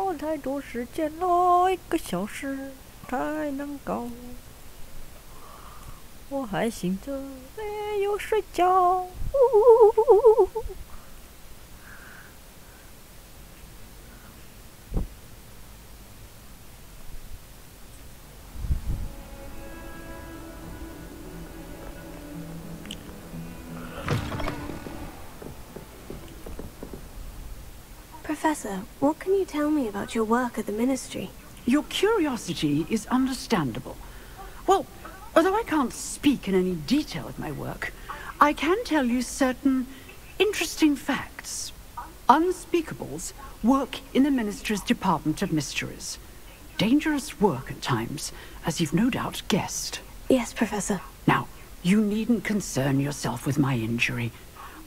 要太多时间了，1个小时才能够。我还醒着，没有睡觉。Professor, what can you tell me about your work at the Ministry? Your curiosity is understandable. Well, although I can't speak in any detail of my work, I can tell you certain interesting facts. Unspeakables work in the Ministry's Department of Mysteries. Dangerous work at times, as you've no doubt guessed. Yes, Professor. Now, you needn't concern yourself with my injury.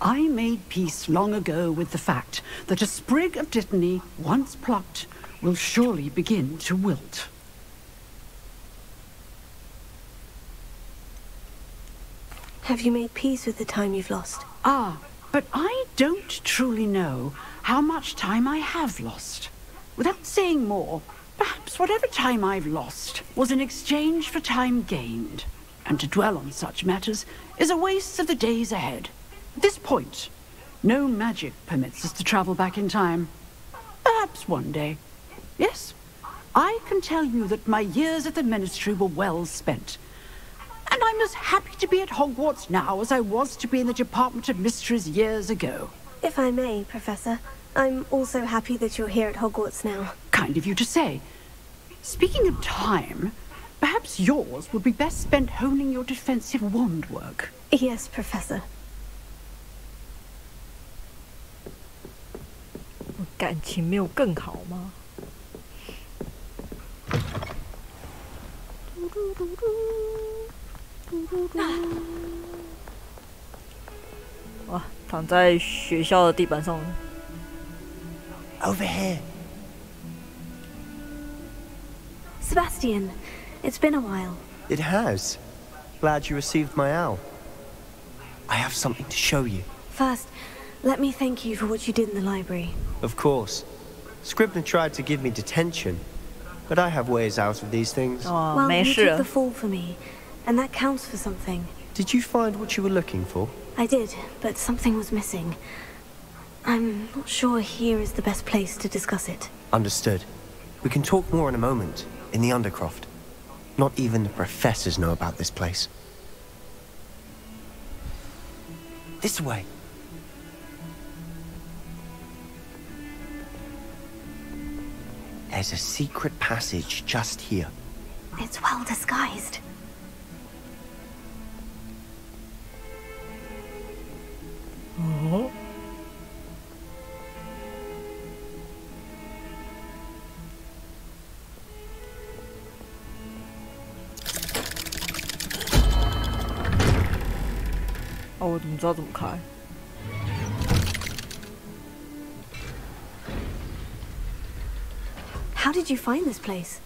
I made peace long ago with the fact that a sprig of dittany, once plucked, will surely begin to wilt. Have you made peace with the time you've lost? Ah, but I don't truly know how much time I have lost. Without saying more, perhaps whatever time I've lost was in exchange for time gained. And to dwell on such matters is a waste of the days ahead. At this point, no magic permits us to travel back in time. Perhaps one day. Yes, I can tell you that my years at the Ministry were well spent. And I'm as happy to be at Hogwarts now as I was to be in the Department of Mysteries years ago. If I may, Professor, I'm also happy that you're here at Hogwarts now. Kind of you to say. Speaking of time, perhaps yours would be best spent honing your defensive wand work. Yes, Professor. 感情没有更好吗？哇，躺在学校的地板上。Over here. Sebastian, it's been a while. It has. Glad you received my owl. I have something to show you. First, let me thank you for what you did in the library. Of course. Scribner tried to give me detention, but I have ways out of these things. Well, you took the fall for me, and that counts for something. Did you find what you were looking for? I did, but something was missing. I'm not sure here is the best place to discuss it. Understood. We can talk more in a moment, in the Undercroft. Not even the professors know about this place. This way. There's a secret passage just here. It's well disguised. Oh. Oh, 我怎么知道怎么开？ How did you find this place?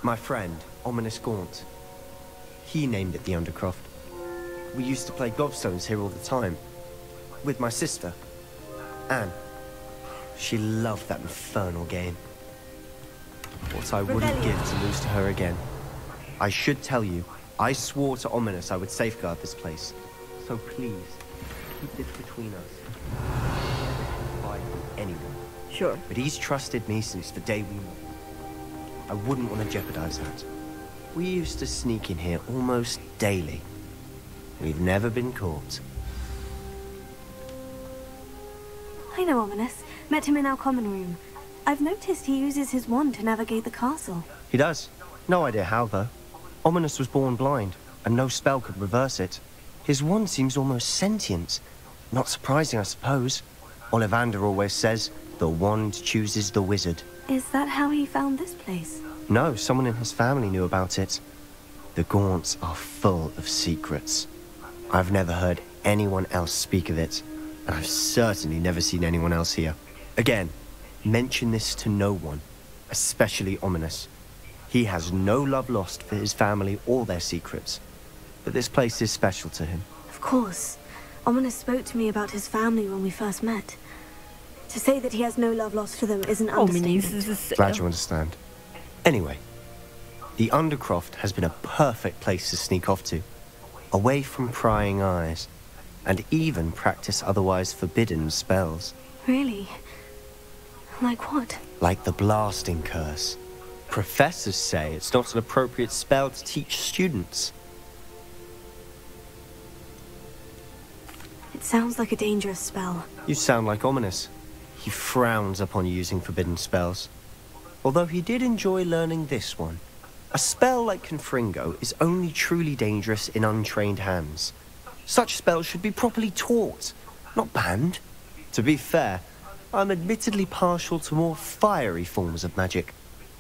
My friend, Ominous Gaunt. He named it the Undercroft. We used to play gobstones here all the time. With my sister, Anne. She loved that infernal game. What I wouldn't give to lose to her again. I should tell you, I swore to Ominous I would safeguard this place. So please, keep this between us. Never fight with anyone. Sure. But he's trusted me since the day we met. I wouldn't want to jeopardize that. We used to sneak in here almost daily. We've never been caught. I know Ominous. Met him in our common room. I've noticed he uses his wand to navigate the castle. He does. No idea how, though. Ominous was born blind, and no spell could reverse it. His wand seems almost sentient. Not surprising, I suppose. Ollivander always says, the wand chooses the wizard. Is that how he found this place? No, someone in his family knew about it. The Gaunts are full of secrets. I've never heard anyone else speak of it, and I've certainly never seen anyone else here. Again, mention this to no one, especially Ominous. He has no love lost for his family or their secrets, but this place is special to him. Of course. Ominous spoke to me about his family when we first met. To say that he has no love lost for them is an 奥米尼斯 understatement. 是谁啊 Glad you understand. Anyway, the Undercroft has been a perfect place to sneak off to, away from prying eyes, and even practice otherwise forbidden spells. Really? Like what? Like the blasting curse. Professors say it's not an appropriate spell to teach students. It sounds like a dangerous spell. You sound like Ominous. He frowns upon using forbidden spells. Although he did enjoy learning this one. A spell like Confringo is only truly dangerous in untrained hands. Such spells should be properly taught, not banned. To be fair, I'm admittedly partial to more fiery forms of magic.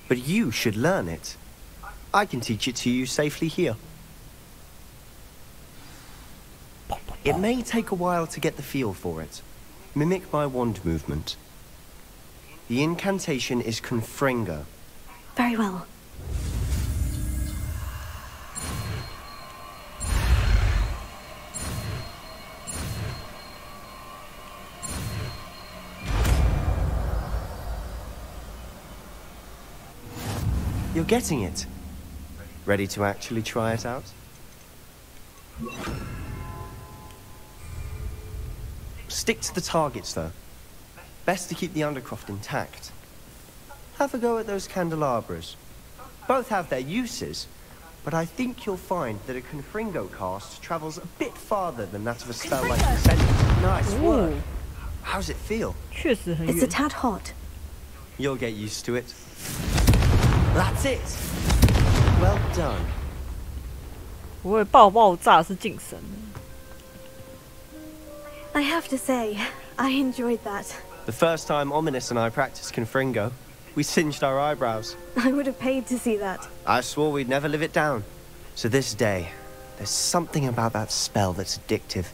But you should learn it. I can teach it to you safely here. It may take a while to get the feel for it. Mimic my wand movement. The incantation is Confringo. Very well. You're getting it. Ready to actually try it out? Stick to the targets, though. Best to keep the Undercroft intact. Have a go at those candelabras. Both have their uses, but I think you'll find that a Confringo cast travels a bit farther than that of a spell like Ascendant. Nice work. How's it feel? 确实很 It's a 远。 tad hot. You'll get used to it. That's it. Well done. 不会爆炸是敬神。 I have to say, I enjoyed that. The first time Ominous and I practiced Confringo, we singed our eyebrows. I would have paid to see that. I swore we'd never live it down. So this day, there's something about that spell that's addictive.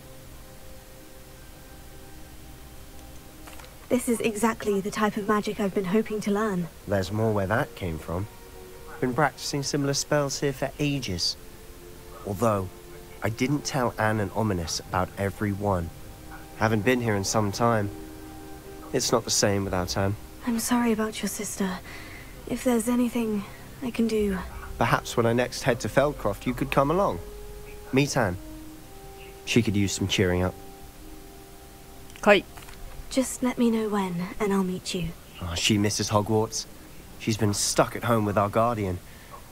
This is exactly the type of magic I've been hoping to learn. There's more where that came from. Been practicing similar spells here for ages. Although, I didn't tell Anne and Ominous about every one. Haven't been here in some time. It's not the same without Anne. I'm sorry about your sister. If there's anything I can do... Perhaps when I next head to Feldcroft, you could come along. Meet Anne. She could use some cheering up. 可以。 Just let me know when, and I'll meet you. Oh, she misses Hogwarts. She's been stuck at home with our guardian,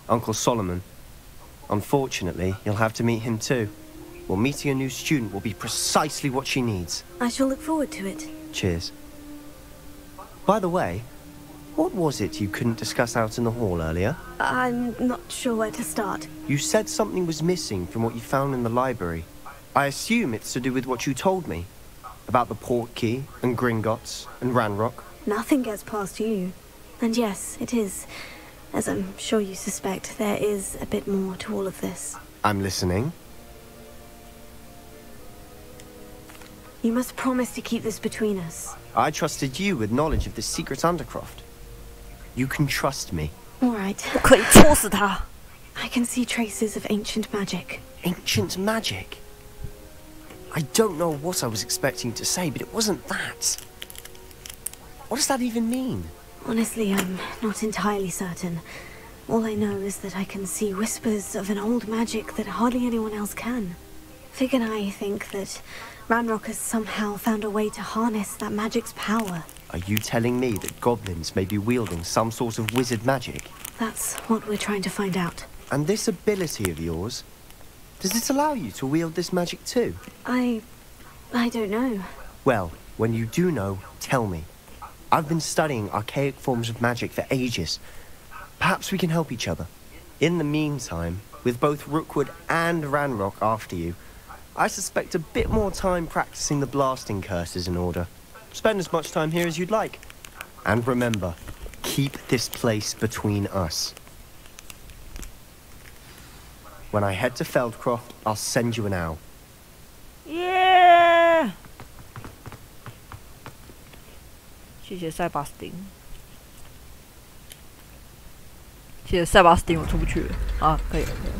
Uncle Solomon. Unfortunately, you'll have to meet him too. Well, meeting a new student will be precisely what she needs. I shall look forward to it. Cheers. By the way, what was it you couldn't discuss out in the hall earlier? I'm not sure where to start. You said something was missing from what you found in the library. I assume it's to do with what you told me. About the Portkey, and Gringotts, and Ranrock. Nothing gets past you. And yes, it is. As I'm sure you suspect, there is a bit more to all of this. I'm listening. You must promise to keep this between us. I trusted you with knowledge of the secret Undercroft. You can trust me. All right. 可以戳死他。 I can see traces of ancient magic. Ancient magic? I don't know what I was expecting to say, but it wasn't that. What does that even mean? Honestly, I'm not entirely certain. All I know is that I can see whispers of an old magic that hardly anyone else can. Fig and I think that Ranrock has somehow found a way to harness that magic's power. Are you telling me that goblins may be wielding some sort of wizard magic? That's what we're trying to find out. And this ability of yours, does it allow you to wield this magic too? I don't know. Well, when you do know, tell me. I've been studying archaic forms of magic for ages. Perhaps we can help each other. In the meantime, with both Rookwood and Ranrock after you, I suspect a bit more time practicing the blasting curse is in order. Spend as much time here as you'd like. And remember, keep this place between us. When I head to Feldcroft, I'll send you an owl. 耶！谢谢塞巴斯汀。谢谢塞巴斯汀，我出不去了。啊，可以了，可以了。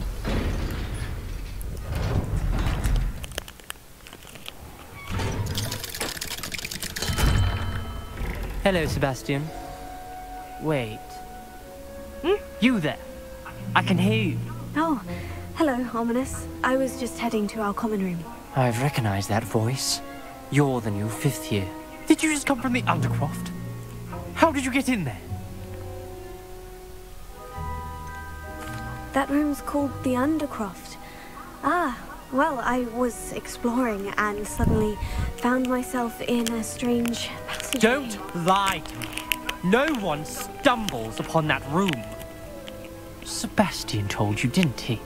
Hello, Sebastian. Wait. You there? I can hear you. Oh, hello, Ominous. I was just heading to our common room. I've recognized that voice. You're the new 5th year. Did you just come from the Undercroft? How did you get in there? That room's called the Undercroft. Ah, well, I was exploring and suddenly found myself in a strange passage. Don't lie to me. No one stumbles upon that room. Sebastian told you, didn't he?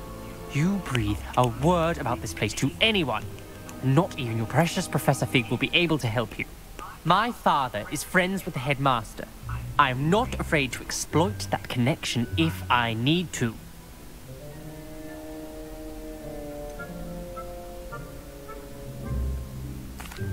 You breathe a word about this place to anyone. Not even your precious Professor Fig will be able to help you. My father is friends with the headmaster. I am not afraid to exploit that connection if I need to.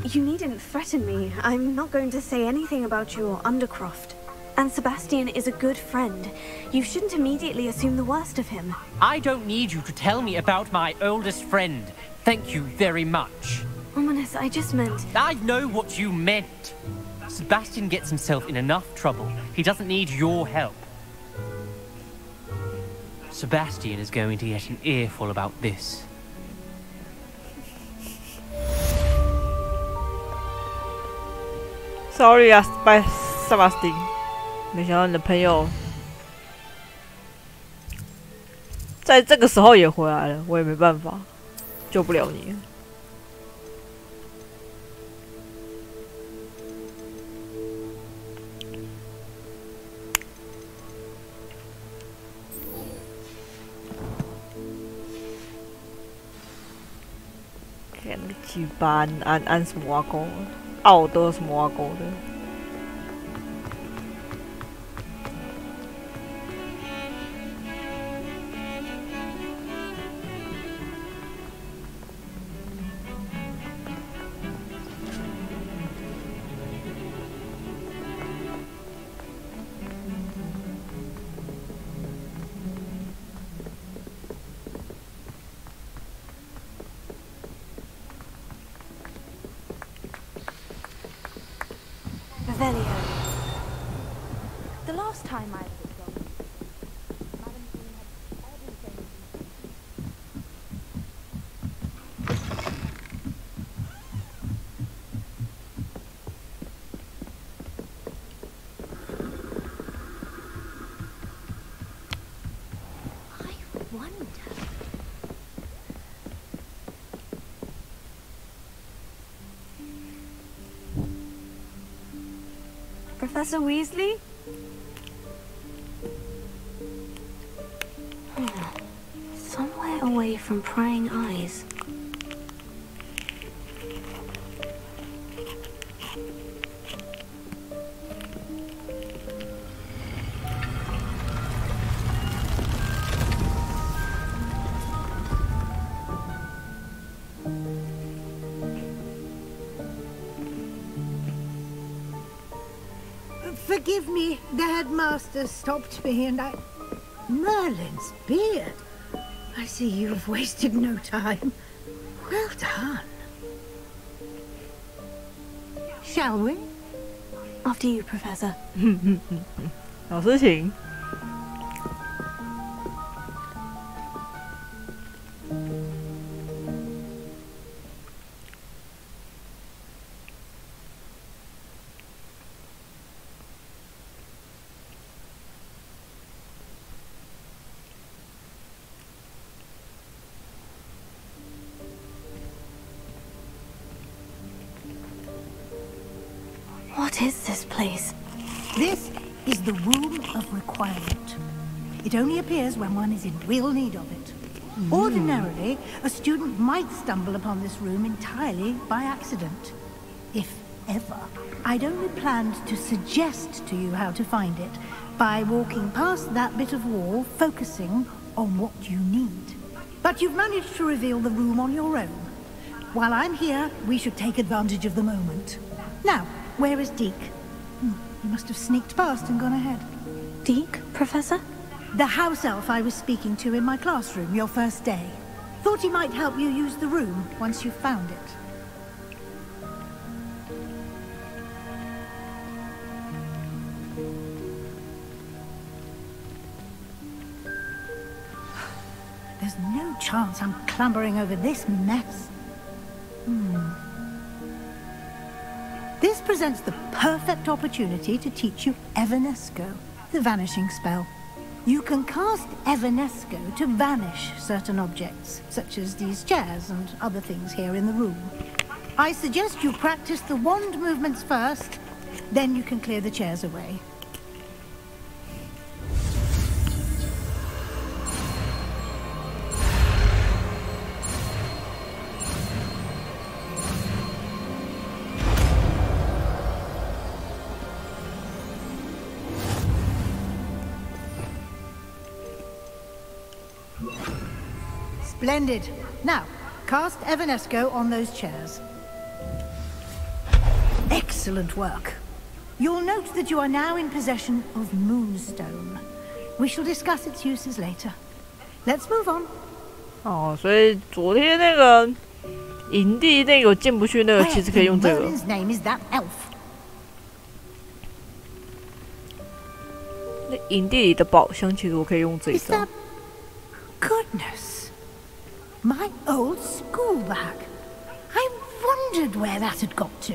You needn't threaten me. I'm not going to say anything about your Undercroft. And Sebastian is a good friend. You shouldn't immediately assume the worst of him. I don't need you to tell me about my oldest friend. Thank you very much. Ominous, I just meant... I know what you meant. Sebastian gets himself in enough trouble. He doesn't need your help. Sebastian is going to get an earful about this. Sorry 啊，Sebastian， 没想到你的朋友在这个时候也回来了，我也没办法，救不了你了。看那个鸡巴安什么挖沟，奥德什么挖沟的。The last time I looked on, Madam Queen had everything. I wonder. Professor Weasley? Somewhere away from prying eyes. Forgive me, the headmaster stopped me and I... Merlin's beard! I see you've wasted no time. Well done. Shall we? After you, Professor. 好事情。What is this place? This is the Room of Requirement. It only appears when one is in real need of it. Ordinarily, a student might stumble upon this room entirely by accident. If ever. I'd only planned to suggest to you how to find it by walking past that bit of wall, focusing on what you need. But you've managed to reveal the room on your own. While I'm here, we should take advantage of the moment. Now, where is Deke? He must have sneaked past and gone ahead. Deke, Professor? The house elf I was speaking to in my classroom your first day. Thought he might help you use the room once you found it. There's no chance I'm clambering over this mess. This presents the perfect opportunity to teach you Evanesco, the vanishing spell. You can cast Evanesco to vanish certain objects, such as these chairs and other things here in the room. I suggest you practice the wand movements first, then you can clear the chairs away. Splendid. Now, cast Evanesco on those chairs. Excellent work. You'll note that you are now in possession of Moonstone. We shall discuss its uses later. Let's move on. 哦，所以昨天那个营地那个进不去那个，其实可以用这个。 Merlin's name is that elf. 那营地里的宝箱，其实我可以用这一 Is 张 that... Goodness. My old school bag. I wondered where that had got to.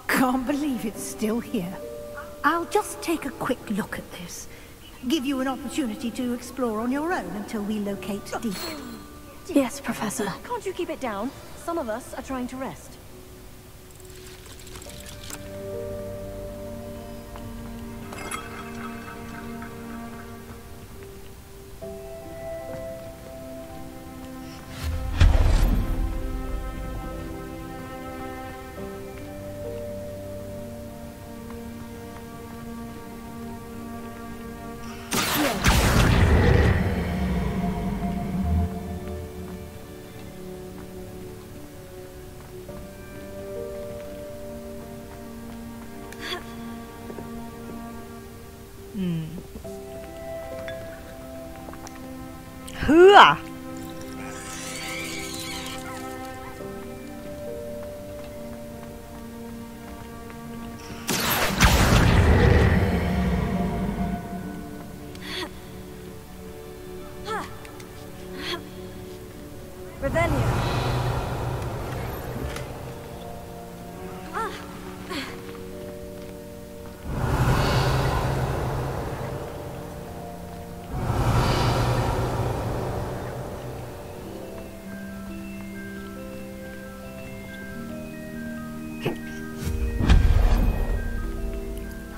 Can't believe it's still here. I'll just take a quick look at this. Give you an opportunity to explore on your own until we locate Deke. Yes, Professor. Can't you keep it down? Some of us are trying to rest.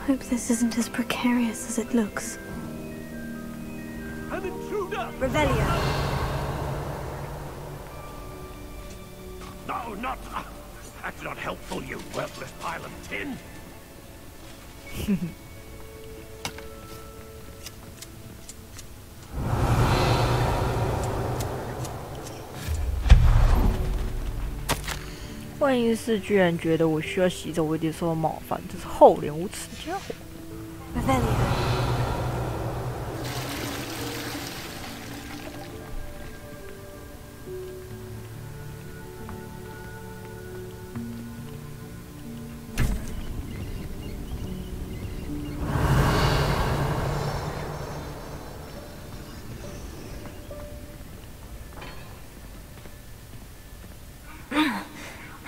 Hope this isn't as precarious as it looks. An intruder! Revelio. No, not... That's not helpful, you worthless pile of tin. 万一是居然觉得我需要洗澡，我一定受到冒犯，这是厚脸无耻的家伙。 Revelio.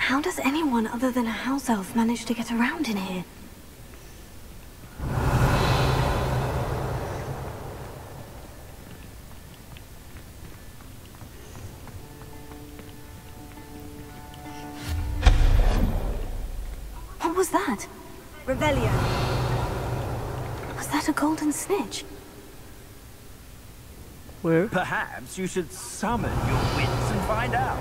How does anyone other than a house elf manage to get around in here? What was that? Revelio. Was that a golden snitch? Where? Perhaps you should summon your wits and find out.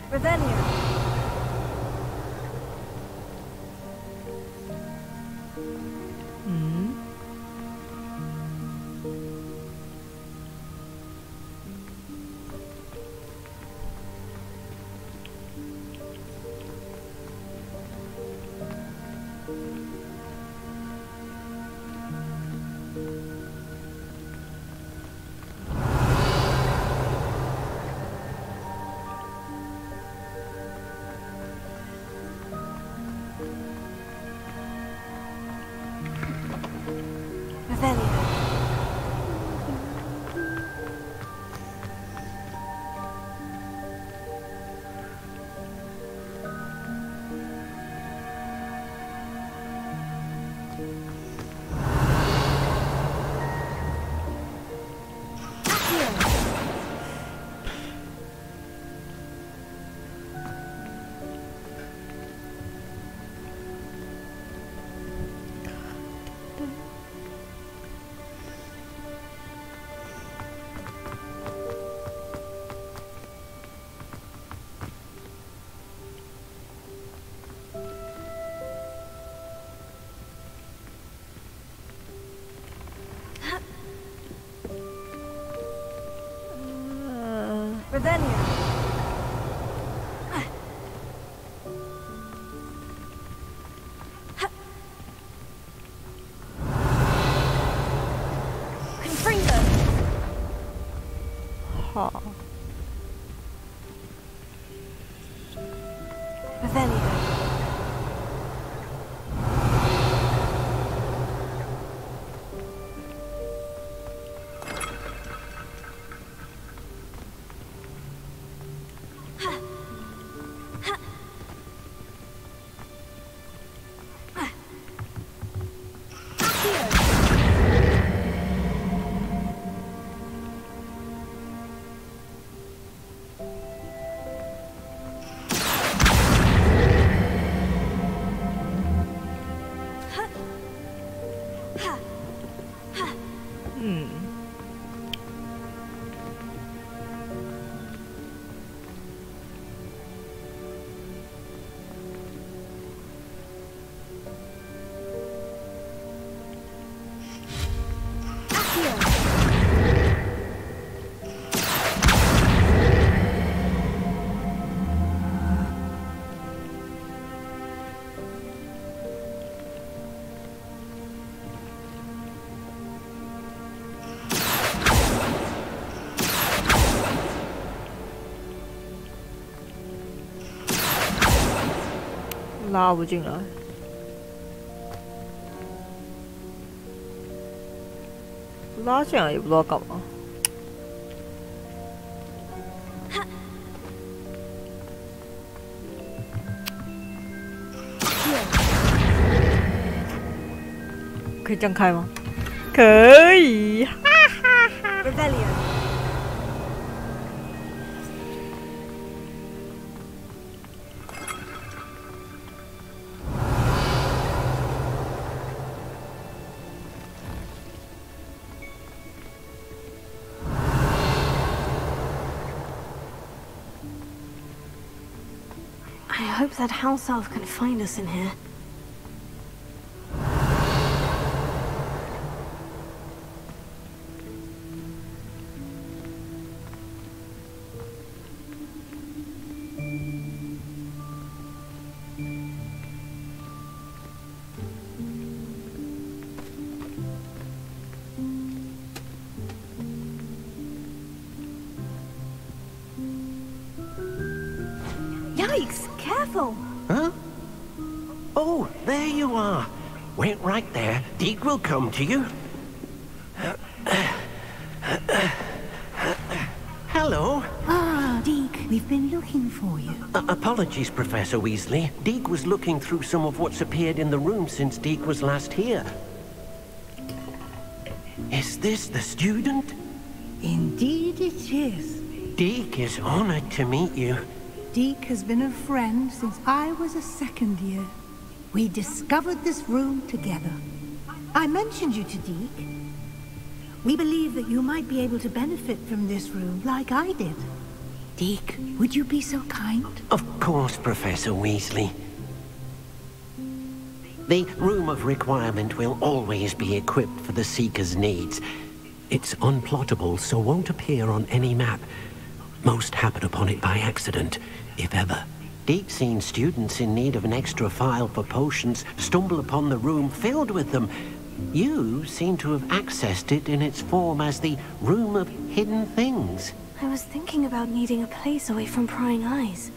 Revelio. Revelio. Confringo. 好， Revelio.拉不进来。拉进来也不知道干嘛。可以这样开吗？可以，哈哈哈。Revelio. I hope that house elf can find us in here. Yikes! Careful! Huh? Oh, there you are. Wait right there. Deke will come to you. Hello. Ah, Deke, we've been looking for you. Apologies, Professor Weasley. Deke was looking through some of what's appeared in the room since Deke was last here. Is this the student? Indeed it is. Deke is honored to meet you. Deke has been a friend since I was a second year. We discovered this room together. I mentioned you to Deke. We believe that you might be able to benefit from this room like I did. Deke, would you be so kind? Of course, Professor Weasley. The Room of Requirement will always be equipped for the Seeker's needs. It's unplottable, so won't appear on any map. Most happen upon it by accident, if ever. Deke's seen students in need of an extra file for potions stumble upon the room filled with them. You seem to have accessed it in its form as the Room of Hidden Things. I was thinking about needing a place away from prying eyes.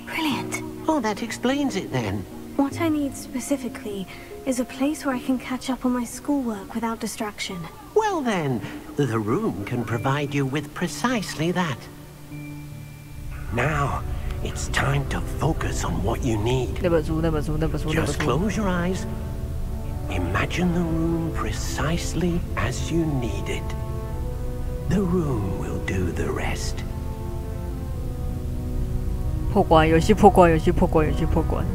Brilliant. Oh, that explains it then. What I need specifically is a place where I can catch up on my schoolwork without distraction. Well then, the room can provide you with precisely that. Now, it's time to focus on what you need. Just close your eyes. Imagine the room precisely as you need it. The room will do the rest. 破关游戏，破关游戏，破关游戏，破关。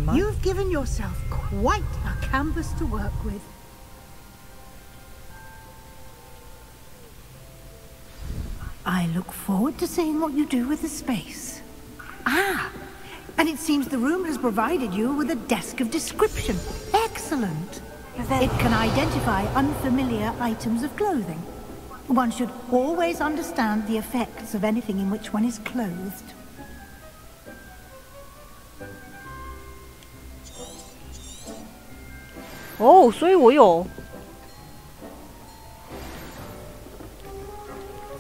吗？ You've given yourself quite a canvas to work with. I look forward to seeing what you do with the space. Ah, and it seems the room has provided you with a desk of description. Excellent. It can identify unfamiliar items of clothing. One should always understand the effects of anything in which one is clothed. Oh, 所以我有。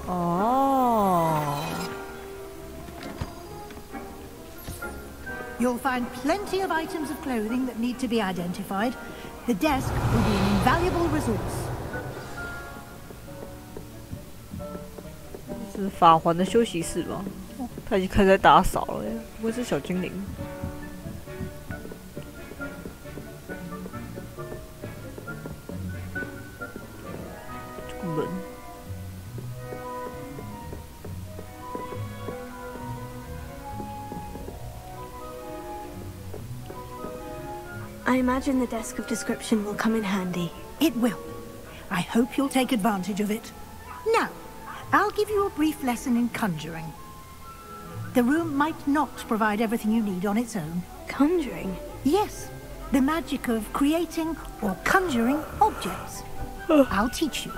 哦。You'll find plenty of items of clothing that need to be identified. The desk will be an invaluable resource. 这是法环的休息室吧？哦，他已经开始在打扫了耶，不会是小精灵？这个门。 I imagine the desk of description will come in handy. It will. I hope you'll take advantage of it. Now, I'll give you a brief lesson in conjuring. The room might not provide everything you need on its own. Conjuring? Yes, the magic of creating or conjuring objects. I'll teach you.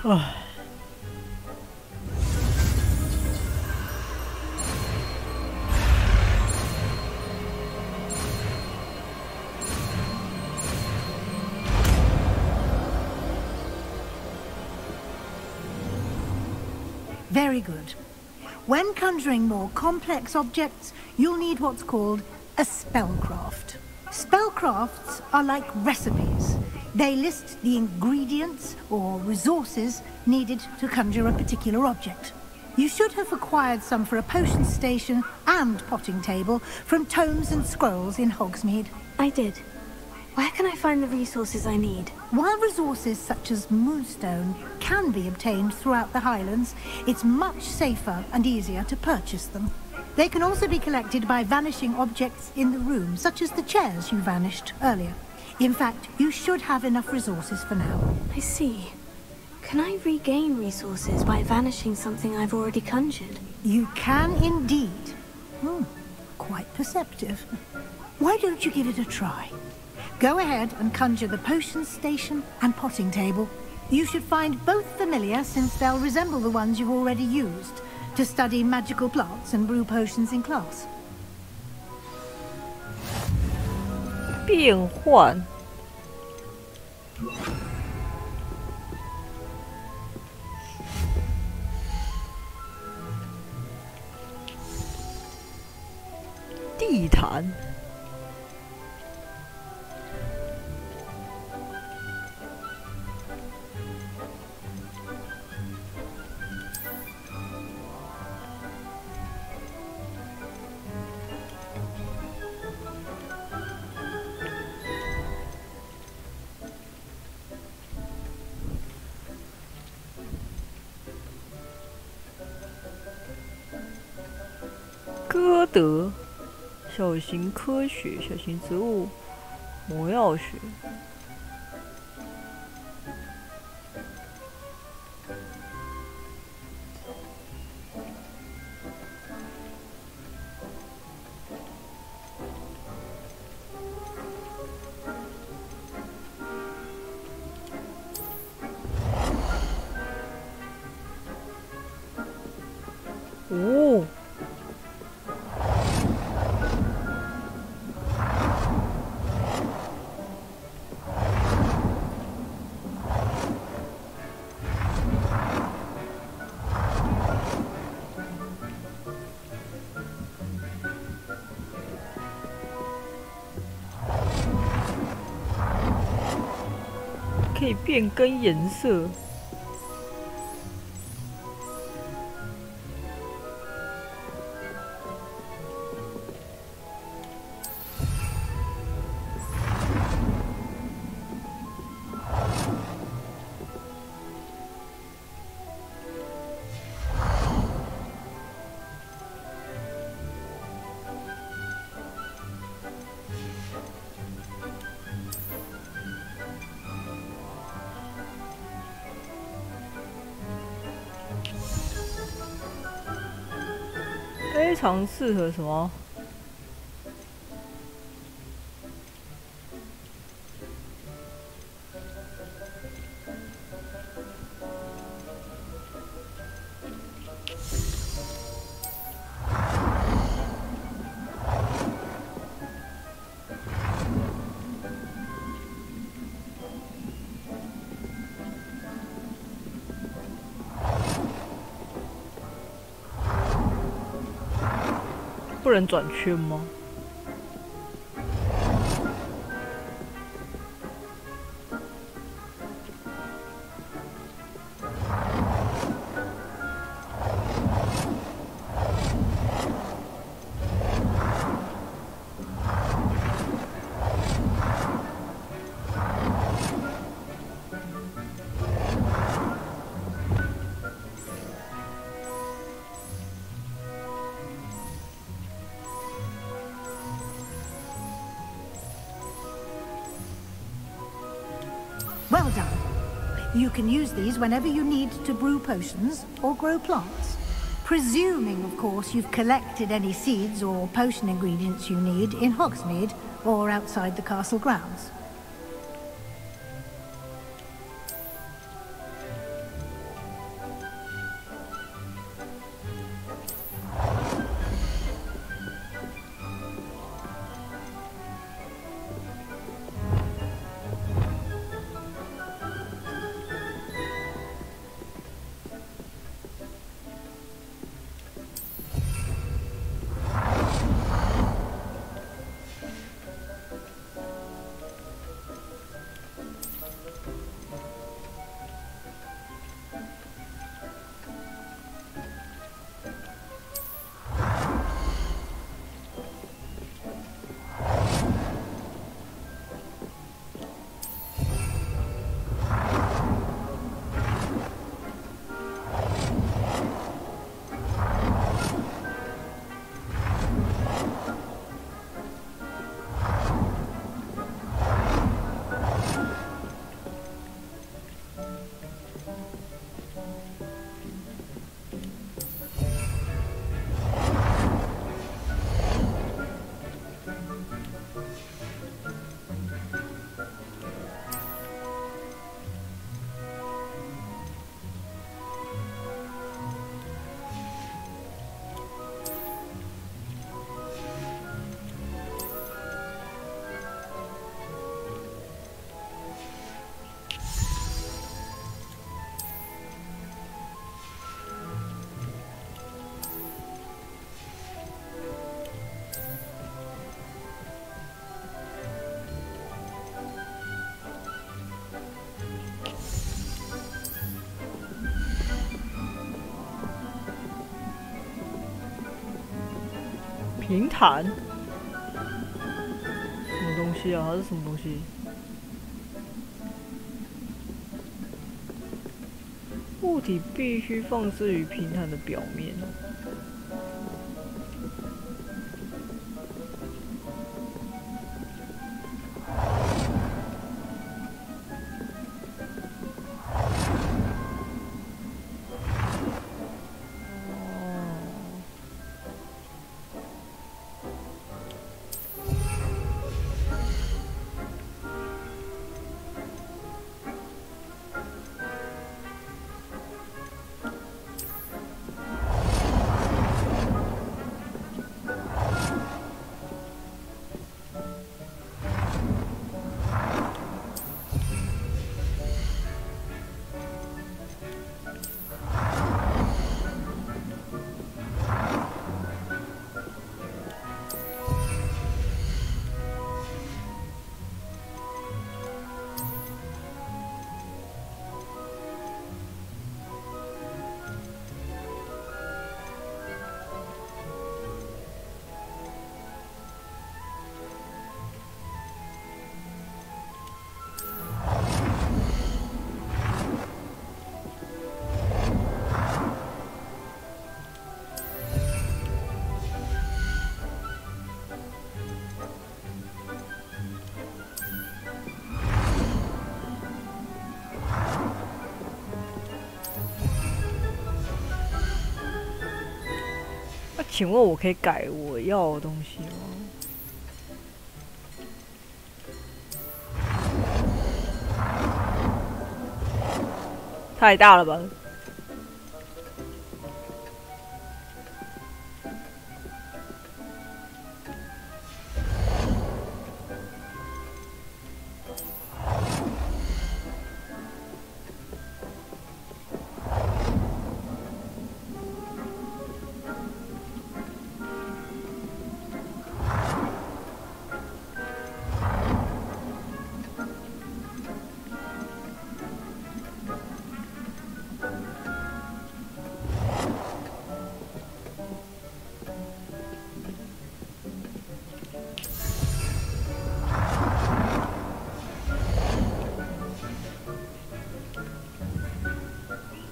Very good. When conjuring more complex objects, you'll need what's called a spellcraft. Spellcrafts are like recipes. They list the ingredients or resources needed to conjure a particular object. You should have acquired some for a potion station and potting table from tomes and scrolls in Hogsmeade. I did. Where can I find the resources I need? While resources such as moonstone can be obtained throughout the Highlands, it's much safer and easier to purchase them. They can also be collected by vanishing objects in the room, such as the chairs you vanished earlier. In fact, you should have enough resources for now. I see. Can I regain resources by vanishing something I've already conjured? You can indeed. Quite perceptive. Why don't you give it a try? Go ahead and conjure the potion station and potting table. You should find both familiar, since they'll resemble the ones you've already used to study magical plants and brew potions in class. 变换。地毯。歌德，小型科学，小型植物，魔药学。哦。可以变更颜色。非常适合什么？不能转圈吗？Well done. You can use these whenever you need to brew potions or grow plants. Presuming, of course, you've collected any seeds or potion ingredients you need in Hogsmeade or outside the castle grounds.平坦？什么东西啊？它是什么东西？物体必须放置于平坦的表面。那请问我可以改我要的东西吗？太大了吧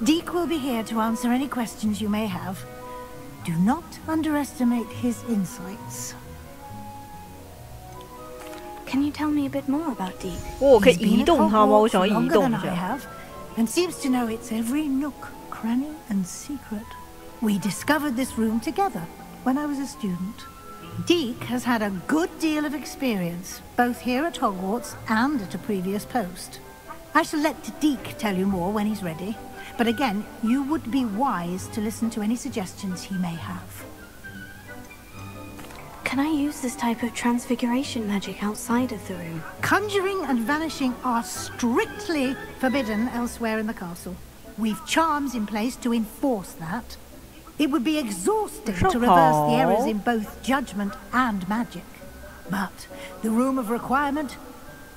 ！Deke will be here to answer any questions you may have. Do not underestimate his insights. Can you tell me a bit more about Deke? 我可以 He's been 移 at 动它吗？我想 Hogwarts 要移 longer 动 than 一 I 下。 have, and seems to know its every nook, cranny, and secret. We discovered this room together when I was a student. Deke has had a good deal of experience, both here at Hogwarts and at a previous post. I shall let Deke tell you more when he's ready. But again, you would be wise to listen to any suggestions he may have. Can I use this type of transfiguration magic outside of the room? Conjuring and vanishing are strictly forbidden elsewhere in the castle. We've charms in place to enforce that. It would be exhausting to reverse the errors in both judgment and magic. But the Room of Requirement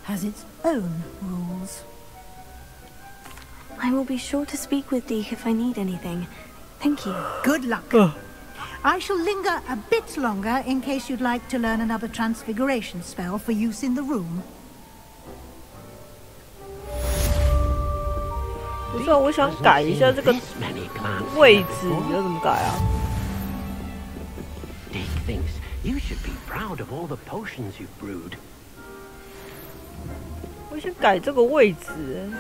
has its own rules. I will be sure to speak with Deke if I need anything. Thank you. Good luck. I shall linger a bit longer in case you'd like to learn another transfiguration spell for use in the room. 不是啊，我想改一下这个位置，要怎么改啊？ Deke thinks you should be proud of all the potions you've brewed. 我想改这个位置。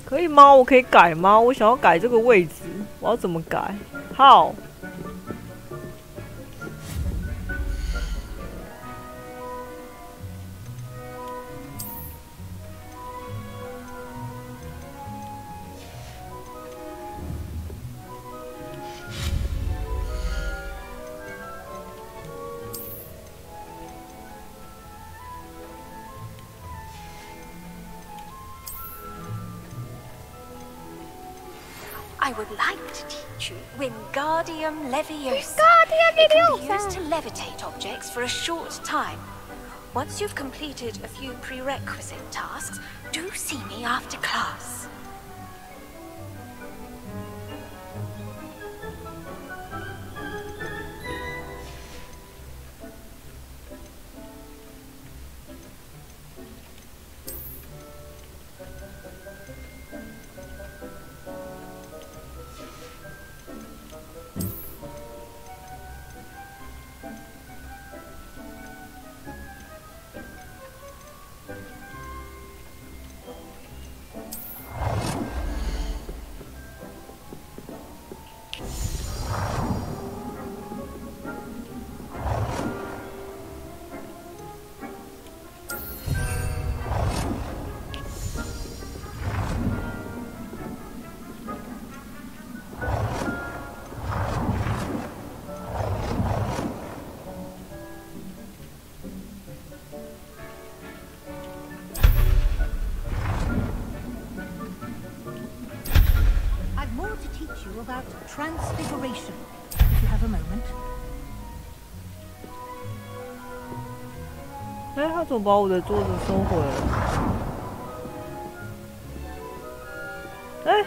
可以吗？我可以改吗？我想要改这个位置，我要怎么改？好。I would like to teach you Wingardium Leviosa. It can be used to levitate objects for a short time. Once you've completed a few prerequisite tasks, do see me after class. About transfiguration, if you have a moment. 哎，他怎么把我的桌子收回了？哎，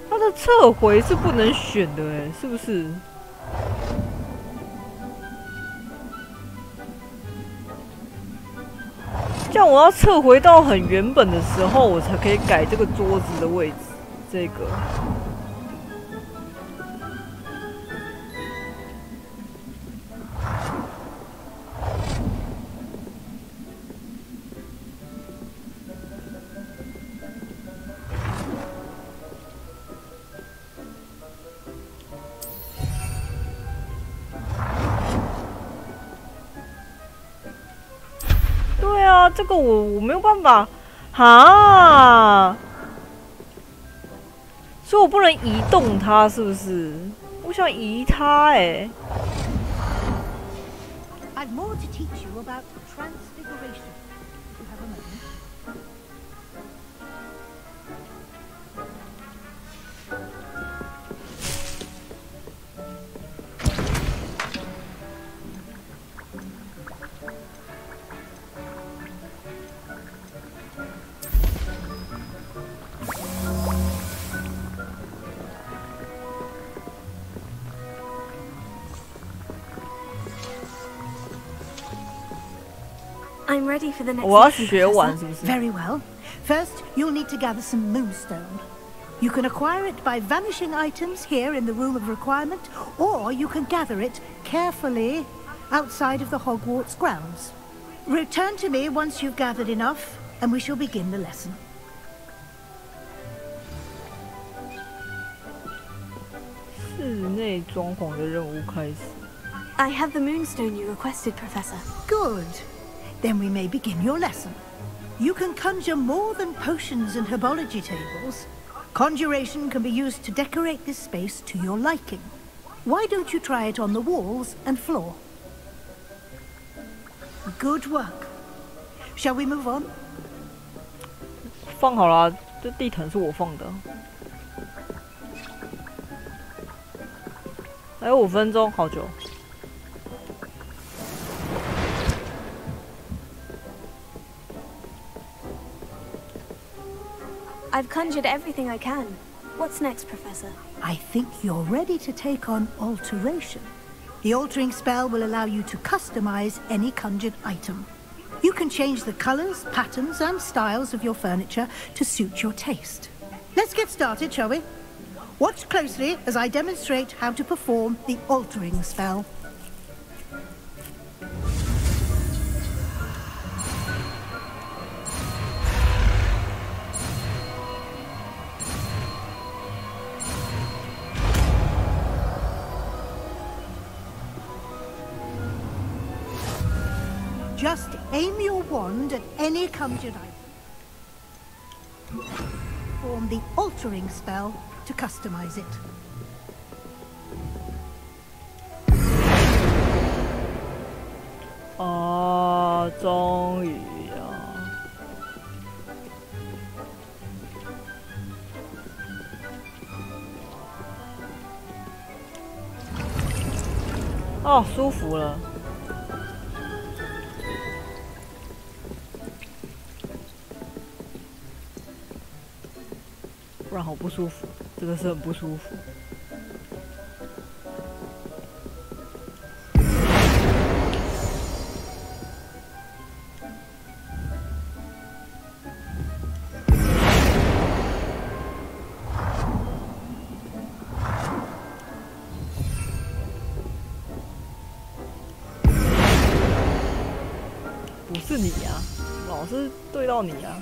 他的撤回是不能选的，哎，是不是？ Deke 这样我要撤回到很原本的时候，我才可以改这个桌子的位置。这个。对啊，这个我没有办法，哈，所以我不能移动它，是不是？我想移它，哎。I've more to teach you about transfiguration. If you have a moment. I'm ready for the next 我要 lesson, 学完 Professor. 是不是？ Very well. First, you'll need to gather some moonstone. You can acquire it by vanishing items here in the Room of Requirement, or you can gather it carefully outside of the Hogwarts grounds. Return to me once you've gathered enough, and we shall begin the lesson. 室内装潢的任务开始。 I have the moonstone you requested, Professor. Good. Then we may begin your lesson. You can conjure more than potions and herbology tables. Conjuration can be used to decorate this space to your liking. Why don't you try it on the walls and floor? Good work. Shall we move on? 放好了，这地毯是我放的。还有5分钟，好久。 I've conjured everything I can. What's next, Professor? I think you're ready to take on alteration. The altering spell will allow you to customize any conjured item. You can change the colors, patterns, and styles of your furniture to suit your taste. Let's get started, shall we? Watch closely as I demonstrate how to perform the altering spell. Just aim your wand at any conjured item. Form the altering spell to customize it. 啊，终于啊！哦，舒服了。 不然好不舒服，真的是很不舒服。不是你呀、老是对到你呀、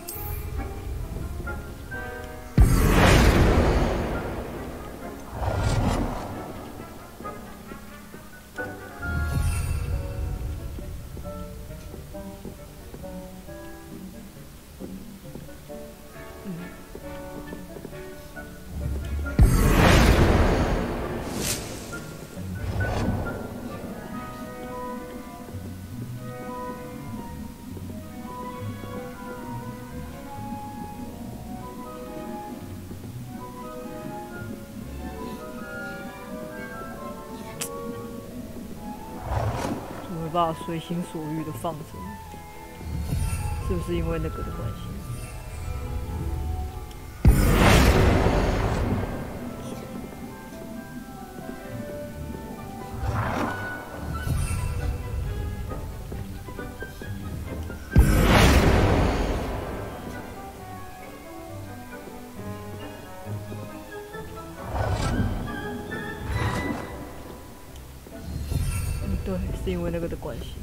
没办法随心所欲的放着，是不是因为那个的关系？是因为那个的关系。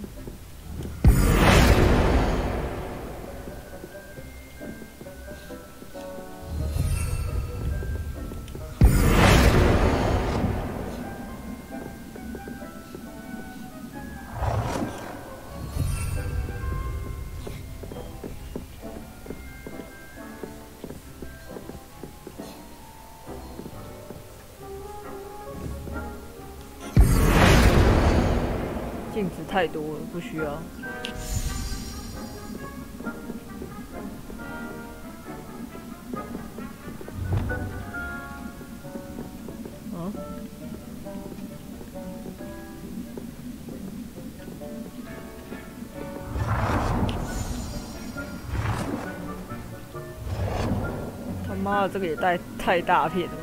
镜子太多了，不需要。嗯？他妈的，这个也太大片了吗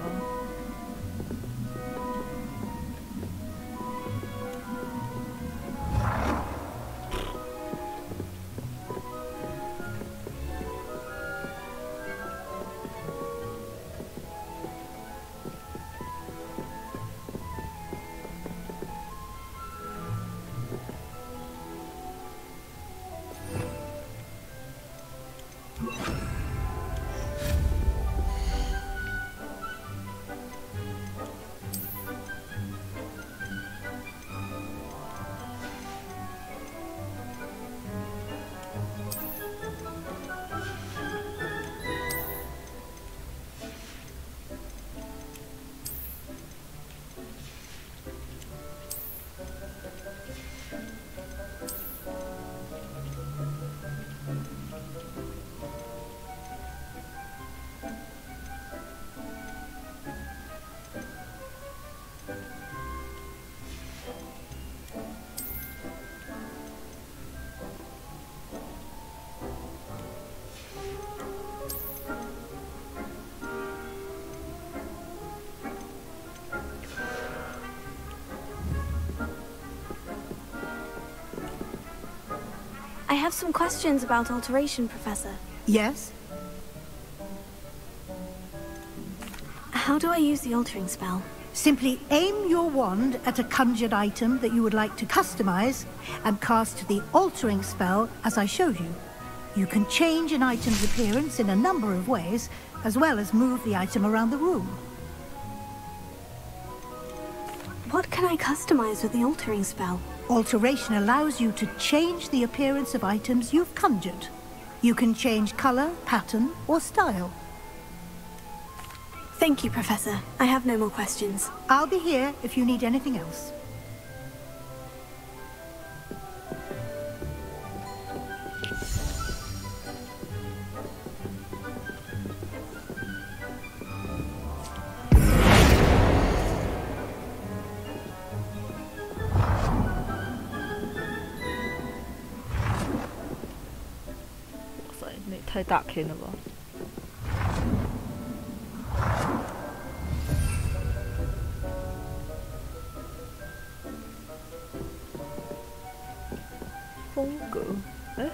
？I have some questions about alteration, Professor. Yes? How do I use the altering spell? Simply aim your wand at a conjured item that you would like to customize and cast the altering spell as I showed you. You can change an item's appearance in a number of ways, as well as move the item around the room. What can I customize with the altering spell? Alteration allows you to change the appearance of items you've conjured. You can change color, pattern, or style. Thank you, Professor. I have no more questions. I'll be here if you need anything else.哇塞，那也太大片了吧！风格，哎。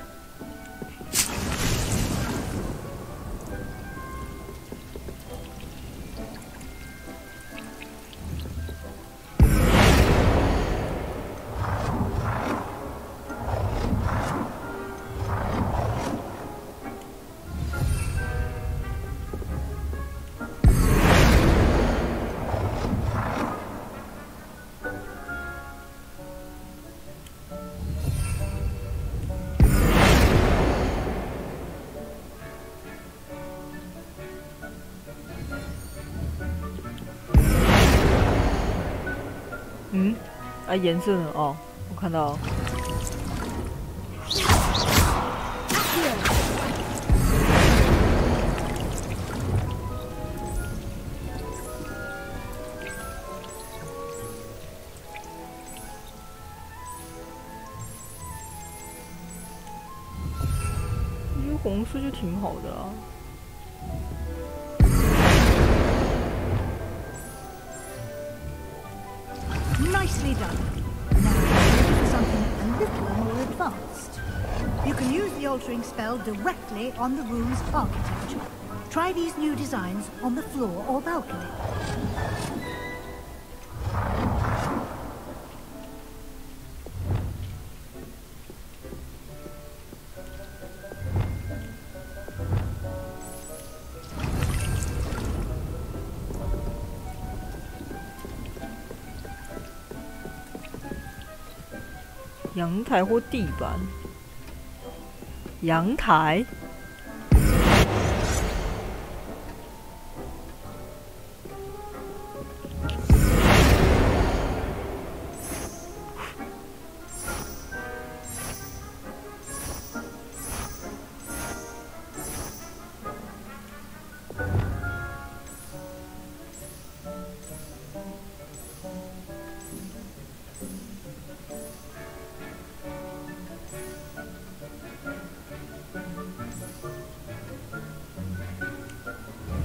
嗯，啊，颜色呢？哦，我看到了。我觉得红色就挺好的啊。Nicely done. Now ready for something a little more advanced. You can use the altering spell directly on the room's architecture. Try these new designs on the floor or balcony. 阳台或地板。阳台。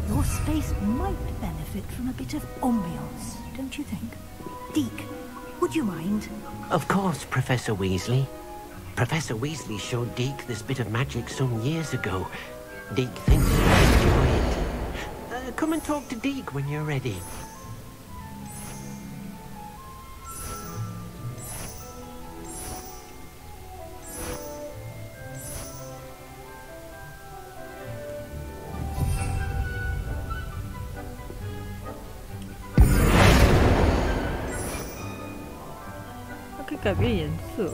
Your space might benefit from a bit of ambiance, don't you think? Deke, would you mind? Of course, Professor Weasley. Professor Weasley showed Deke this bit of magic some years ago. Deke thinks you'll enjoy it. Come and talk to Deke when you're ready.它可以改变颜色。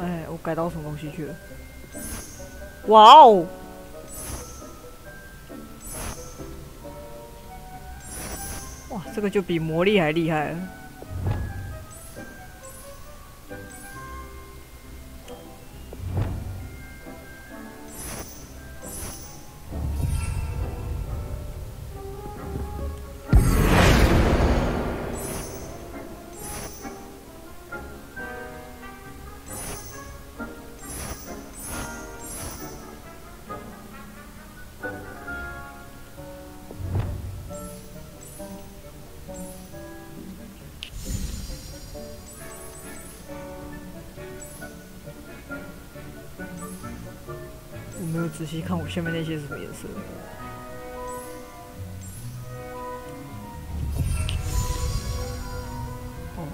哎，我改到什么东西去了？哇哦！哇，这个就比魔力还厉害了。我没有仔细看我下面那些是什么颜色。哦，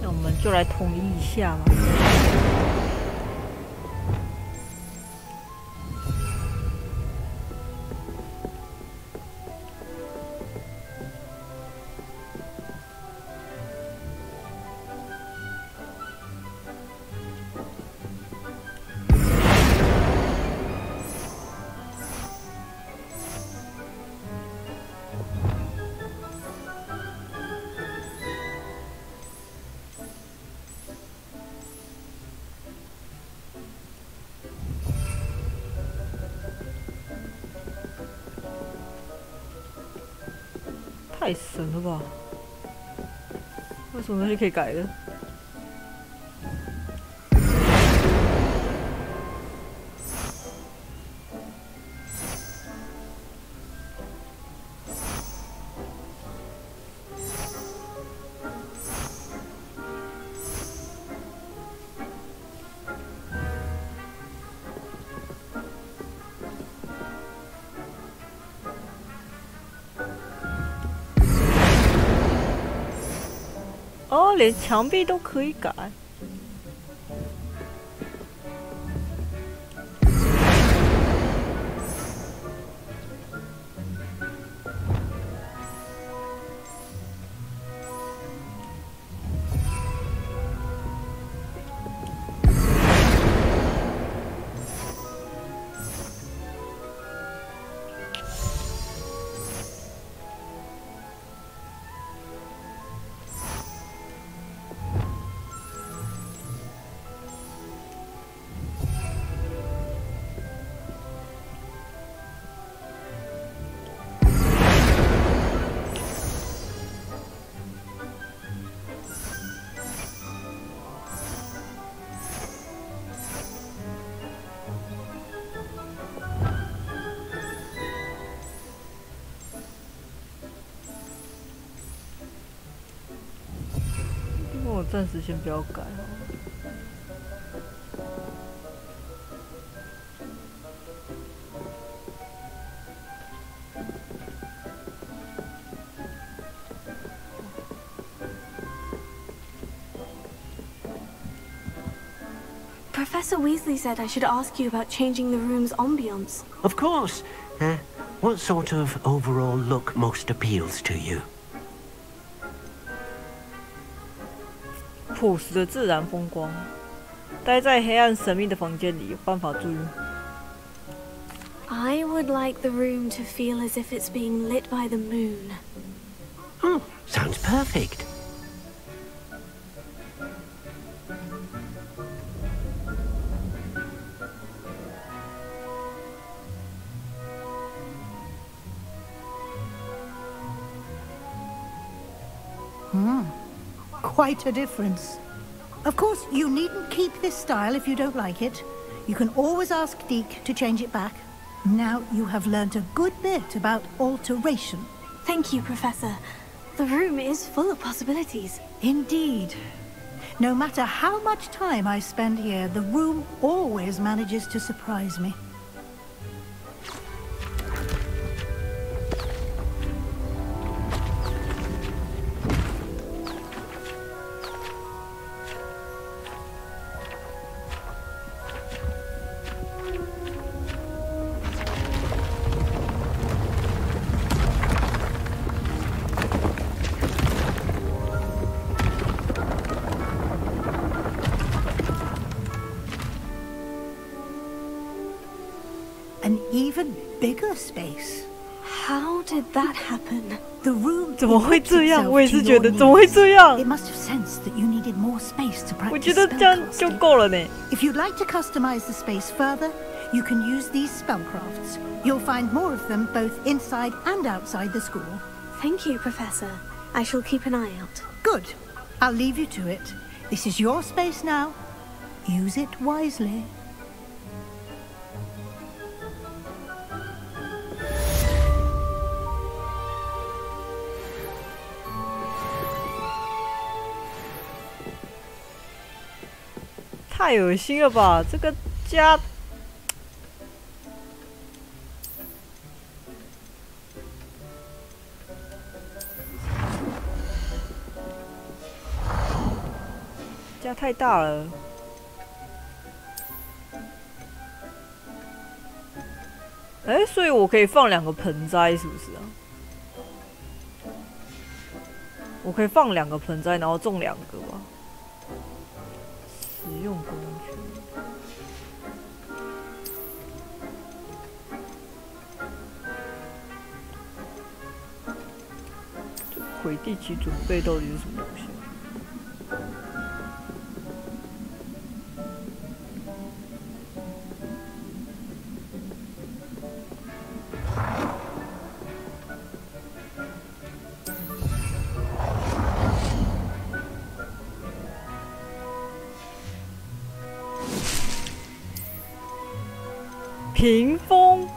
那我们就来统一一下嘛。太神了吧！为什么东西可以改的？哦，连墙壁都可以改。那我暂时先不要改好了。Professor Weasley said I should ask you about changing the room's ambience. Of course. What sort of overall look most appeals to you? 朴实的自然风光，待在黑暗神秘的房间里，有办法注意。I would like the room to feel as if it's being lit by the moon. Oh, sounds perfect. Quite a difference. Of course, you needn't keep this style if you don't like it. You can always ask Deke to change it back. Now you have learnt a good bit about alteration. Thank you, Professor. The room is full of possibilities. Indeed. No matter how much time I spend here, the room always manages to surprise me. ，an even bigger space. How did that happen? The room 怎么会这样？ adapted 我也是 itself to 觉得 your 怎么会这样 needs. It must have sensed that you needed more space to 我 practice 觉得这样就 spellcasting. 够了呢。 If you'd like to customize the space further, you can use these spellcrafts. You'll find more of them both inside and outside the school. Thank you, Professor. I shall keep an eye out. Good. I'll leave you to it. This is your space now. Use it wisely. 太恶心了吧！这个家，家太大了。哎，所以我可以放2个盆栽，是不是啊？我可以放2个盆栽，然后种2个吧。 实用工具。这魁地奇准备到底是什么东西？屏风，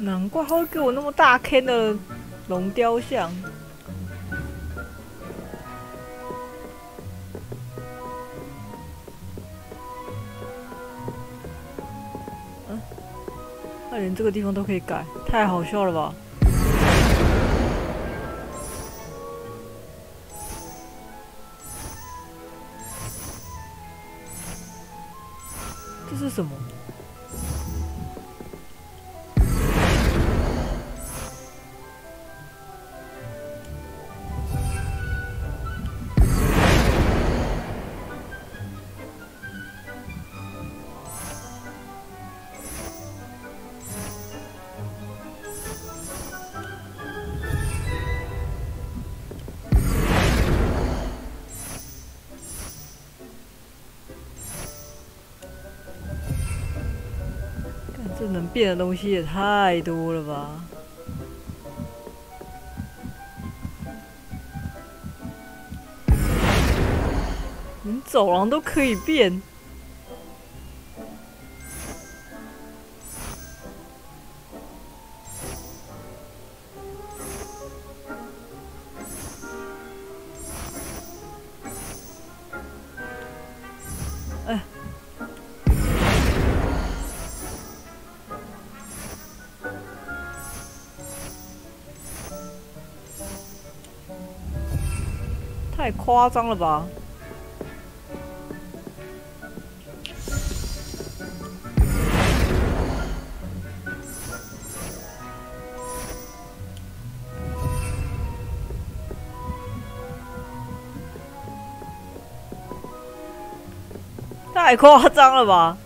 难怪他会给我那么大坑的龙雕像。嗯，他连这个地方都可以改，太好笑了吧！这是什么？这能变的东西也太多了吧！连走廊都可以变。哎。太夸张了吧！太夸张了吧！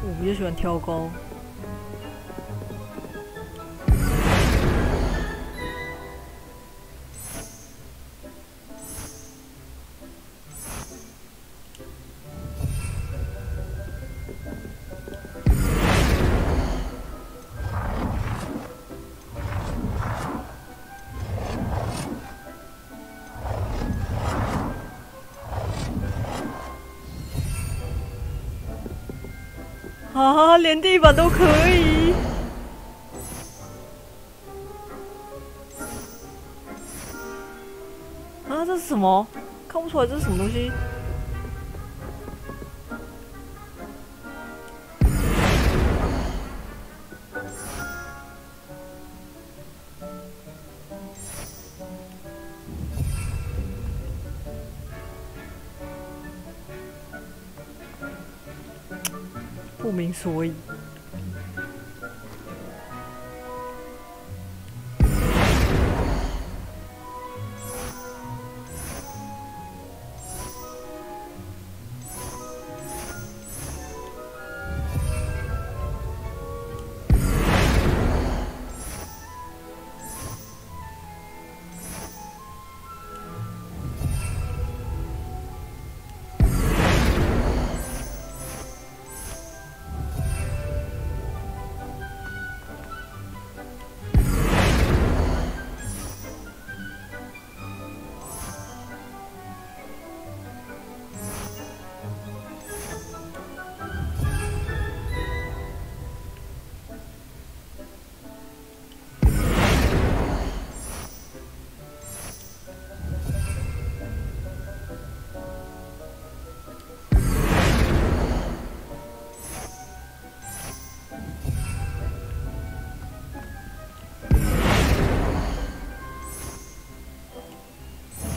我比较喜欢挑高。啊，连地板都可以！啊，这是什么？看不出来这是什么东西。不明所以。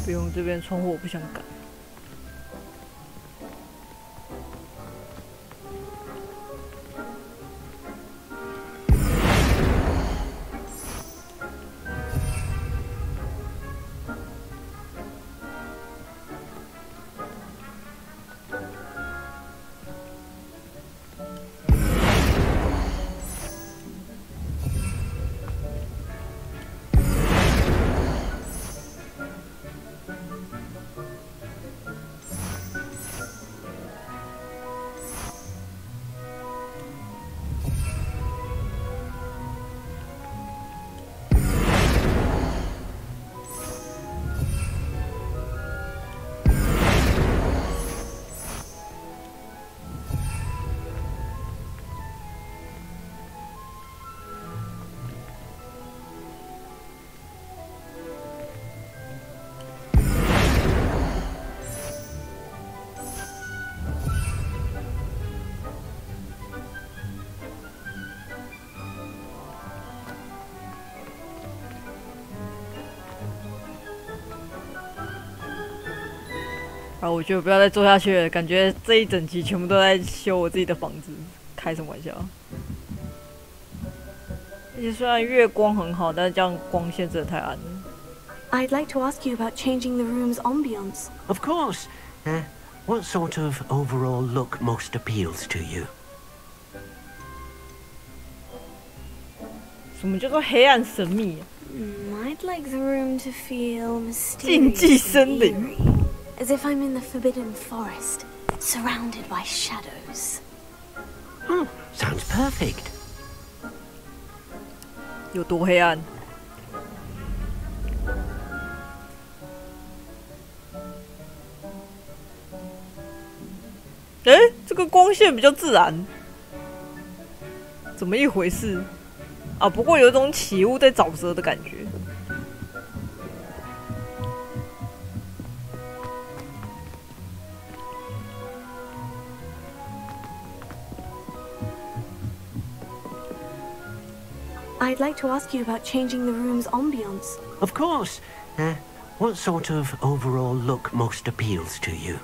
不用，这边窗户我不想改。好，我觉得不要再做下去了，感觉这一整集全部都在修我自己的房子，开什么玩笑？而且虽然月光很好，但是这样光线真的太暗了。I'd like to ask you about changing the room's ambience. Of course. What sort of overall look most appeals to you? 什么叫做黑暗神秘I'd like the room to feel 禁忌 mysterious 森 and 林。 eerie, as if I'm in the forbidden forest, surrounded by shadows. Sounds perfect. 有多黑暗？这个光线比较自然，怎么一回事？啊，不过有一种起雾在沼泽的感觉。I'd like to ask you about changing the room's ambience. Of course. What sort of overall look most appeals to you?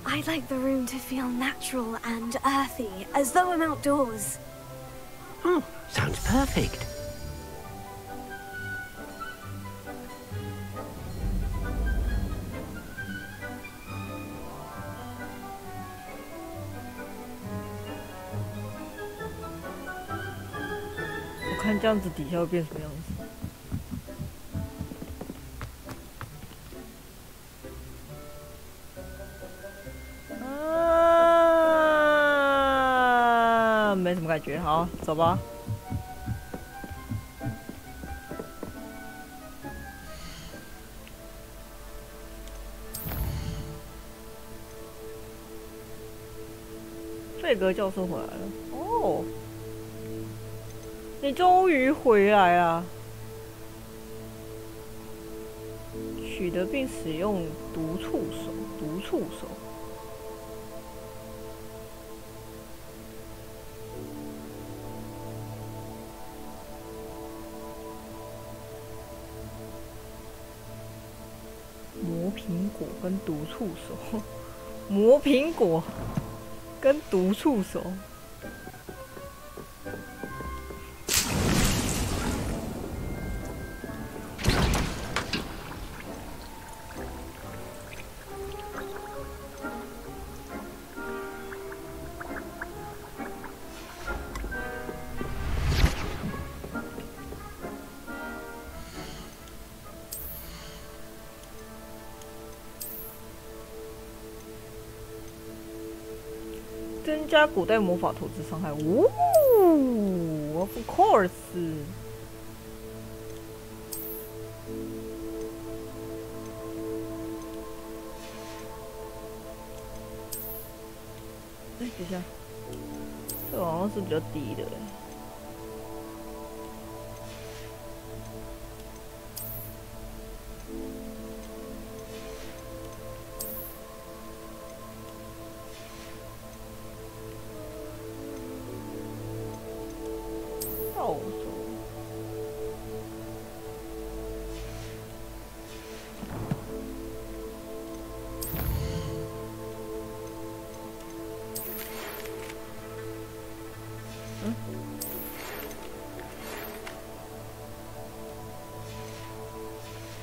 I'd like the room to feel natural and earthy, as though I'm outdoors. Sounds perfect. 我看这样子底下会变什么样子？没什么感觉，好，走吧。费格教授回来了，哦，你终于回来了。取得并使用毒触手。磨苹果跟毒触手，磨苹果跟毒触手。增加古代魔法投资伤害。哦 ，Of course。等一下，这个好像是比较低的。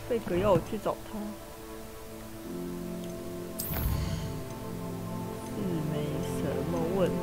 贝格要我去找他，是没什么问题。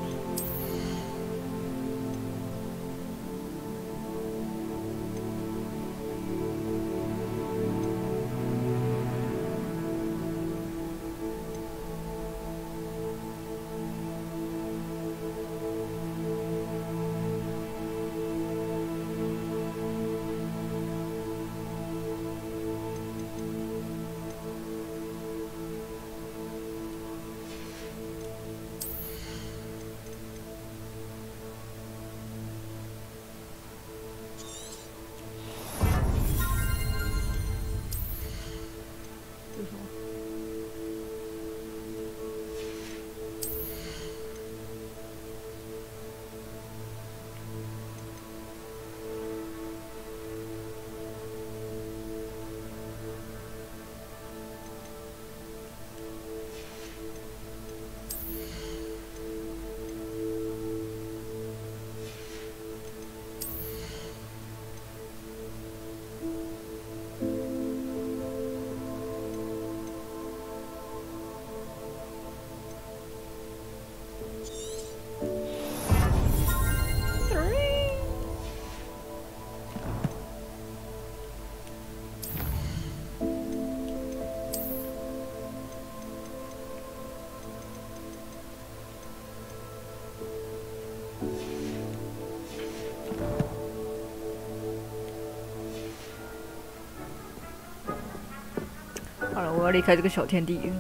要离开这个小天地了。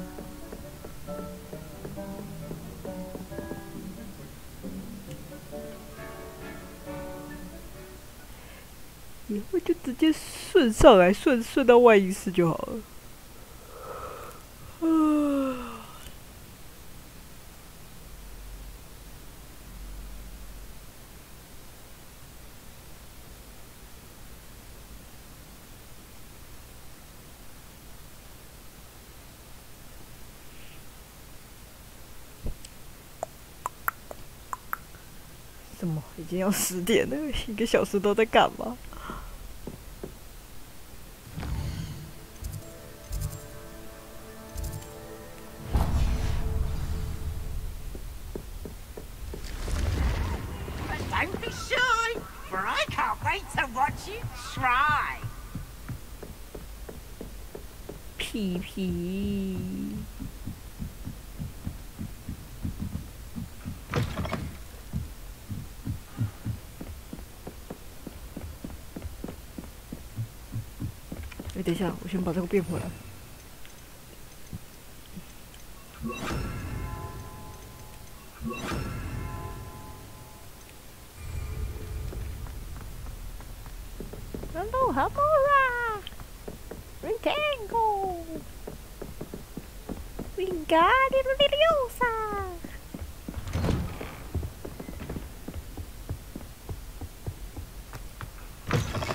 以后就直接顺上来，顺到外衣室就好了。什么？已经要10点了，1个小时都在干嘛？Don't be shy, for I can't wait to watch you try. 屁屁。等一下，我先把这个变回来。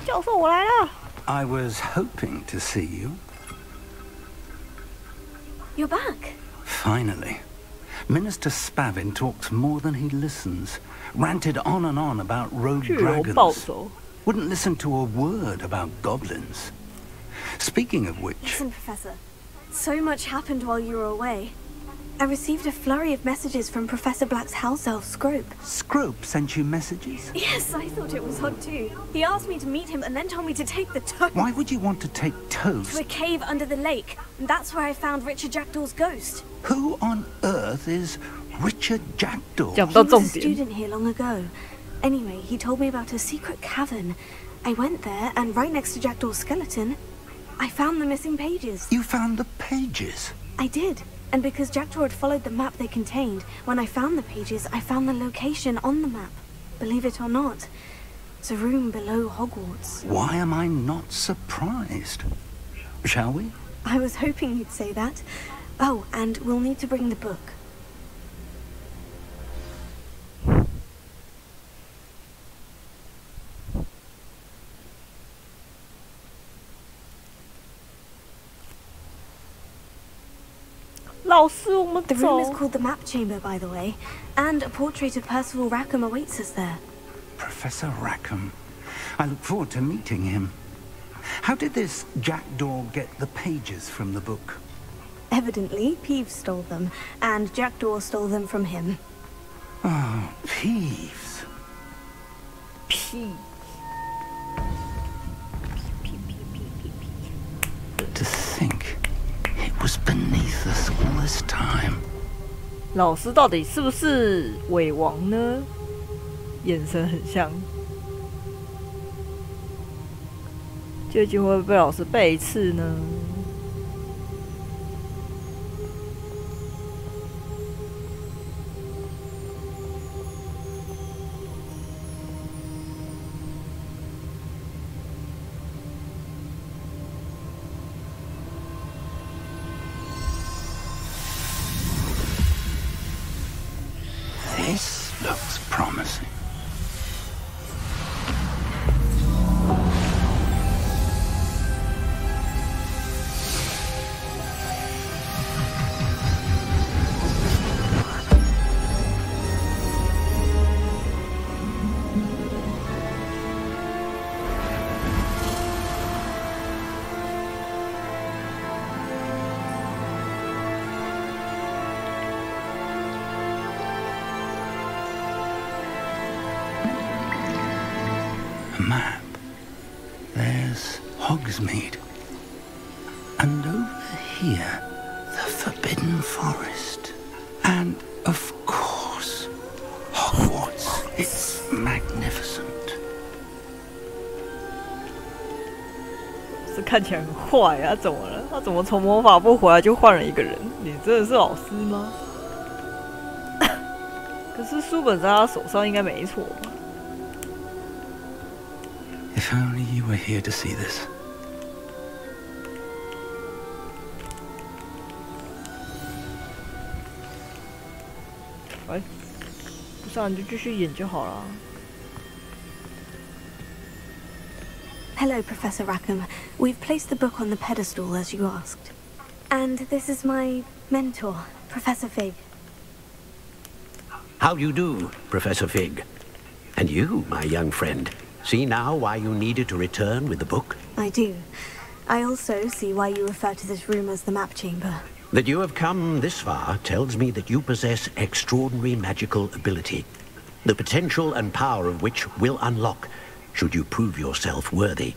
教授，我来了。I was hoping to see you. You're back. Finally. Minister Spavin talks more than he listens. Ranted on and on about rogue dragons. Wouldn't listen to a word about goblins. Speaking of which... Listen, Professor. So much happened while you were away. I received a flurry of messages from Professor Black's house elf, Scrope. Scrope sent you messages? Yes, I thought it was odd too. He asked me to meet him and then told me to take the toast. Why would you want to take toast? To a cave under the lake. And that's where I found Richard Jackdaw's ghost. Who on earth is Richard Jackdaw? He was a student here long ago. Anyway, he told me about a secret cavern. I went there, and right next to Jackdaw's skeleton, I found the missing pages. You found the pages? I did. And because Jackdaw had followed the map they contained, when I found the pages, I found the location on the map. Believe it or not, it's a room below Hogwarts. Why am I not surprised? Shall we? I was hoping you'd say that. Oh, and we'll need to bring the book. 老师，我们走。 The room is called the Map Chamber, by the way, and a portrait of Percival Rackham awaits us there. Professor Rackham. I look forward to meeting him. How did this Jackdaw get the pages from the book? Evidently, Peeves stole them, and Jackdaw stole them from him. Oh, Peeves. Peeves. To think it was beneath us all this time. 老师到底是不是伪王呢？眼神很像。究竟会不会被老师背刺呢？ This looks promising. Map. There's Hogsmeade. And over here, the Forbidden Forest. And, of course, Hogwarts. It's magnificent. 是看起来很坏啊，怎么了？他怎么从魔法部回来就换了一个人？你真的是老师吗？可是书本在他手上应该没错吧 If only you were here to see this. 哎，不是啊，你就继续演就好了。Hello, Professor Rackham. We've placed the book on the pedestal as you asked. And this is my mentor, Professor Fig. How do you do, Professor Fig? And you, my young friend, see now why you needed to return with the book? I do. I also see why you refer to this room as the map chamber. That you have come this far tells me that you possess extraordinary magical ability, the potential and power of which will unlock should you prove yourself worthy.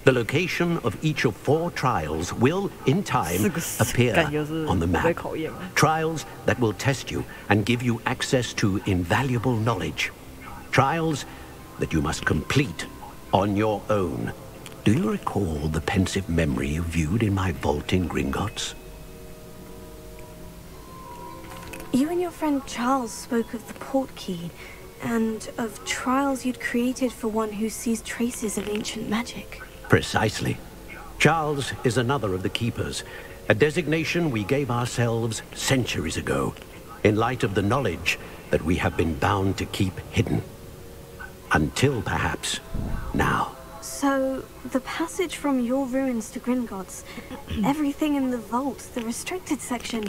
The location of each of 4 trials will, in time, appear on the map. Trials that will test you and give you access to invaluable knowledge. Trials that you must complete on your own. Do you recall the pensive memory you viewed in my vault in Gringotts? You and your friend Charles spoke of the port key, and of trials you'd created for one who sees traces of ancient magic. Precisely. Charles is another of the Keepers, a designation we gave ourselves centuries ago, in light of the knowledge that we have been bound to keep hidden. Until, perhaps, now. So, the passage from your ruins to Gringotts, everything in the vault, the restricted section,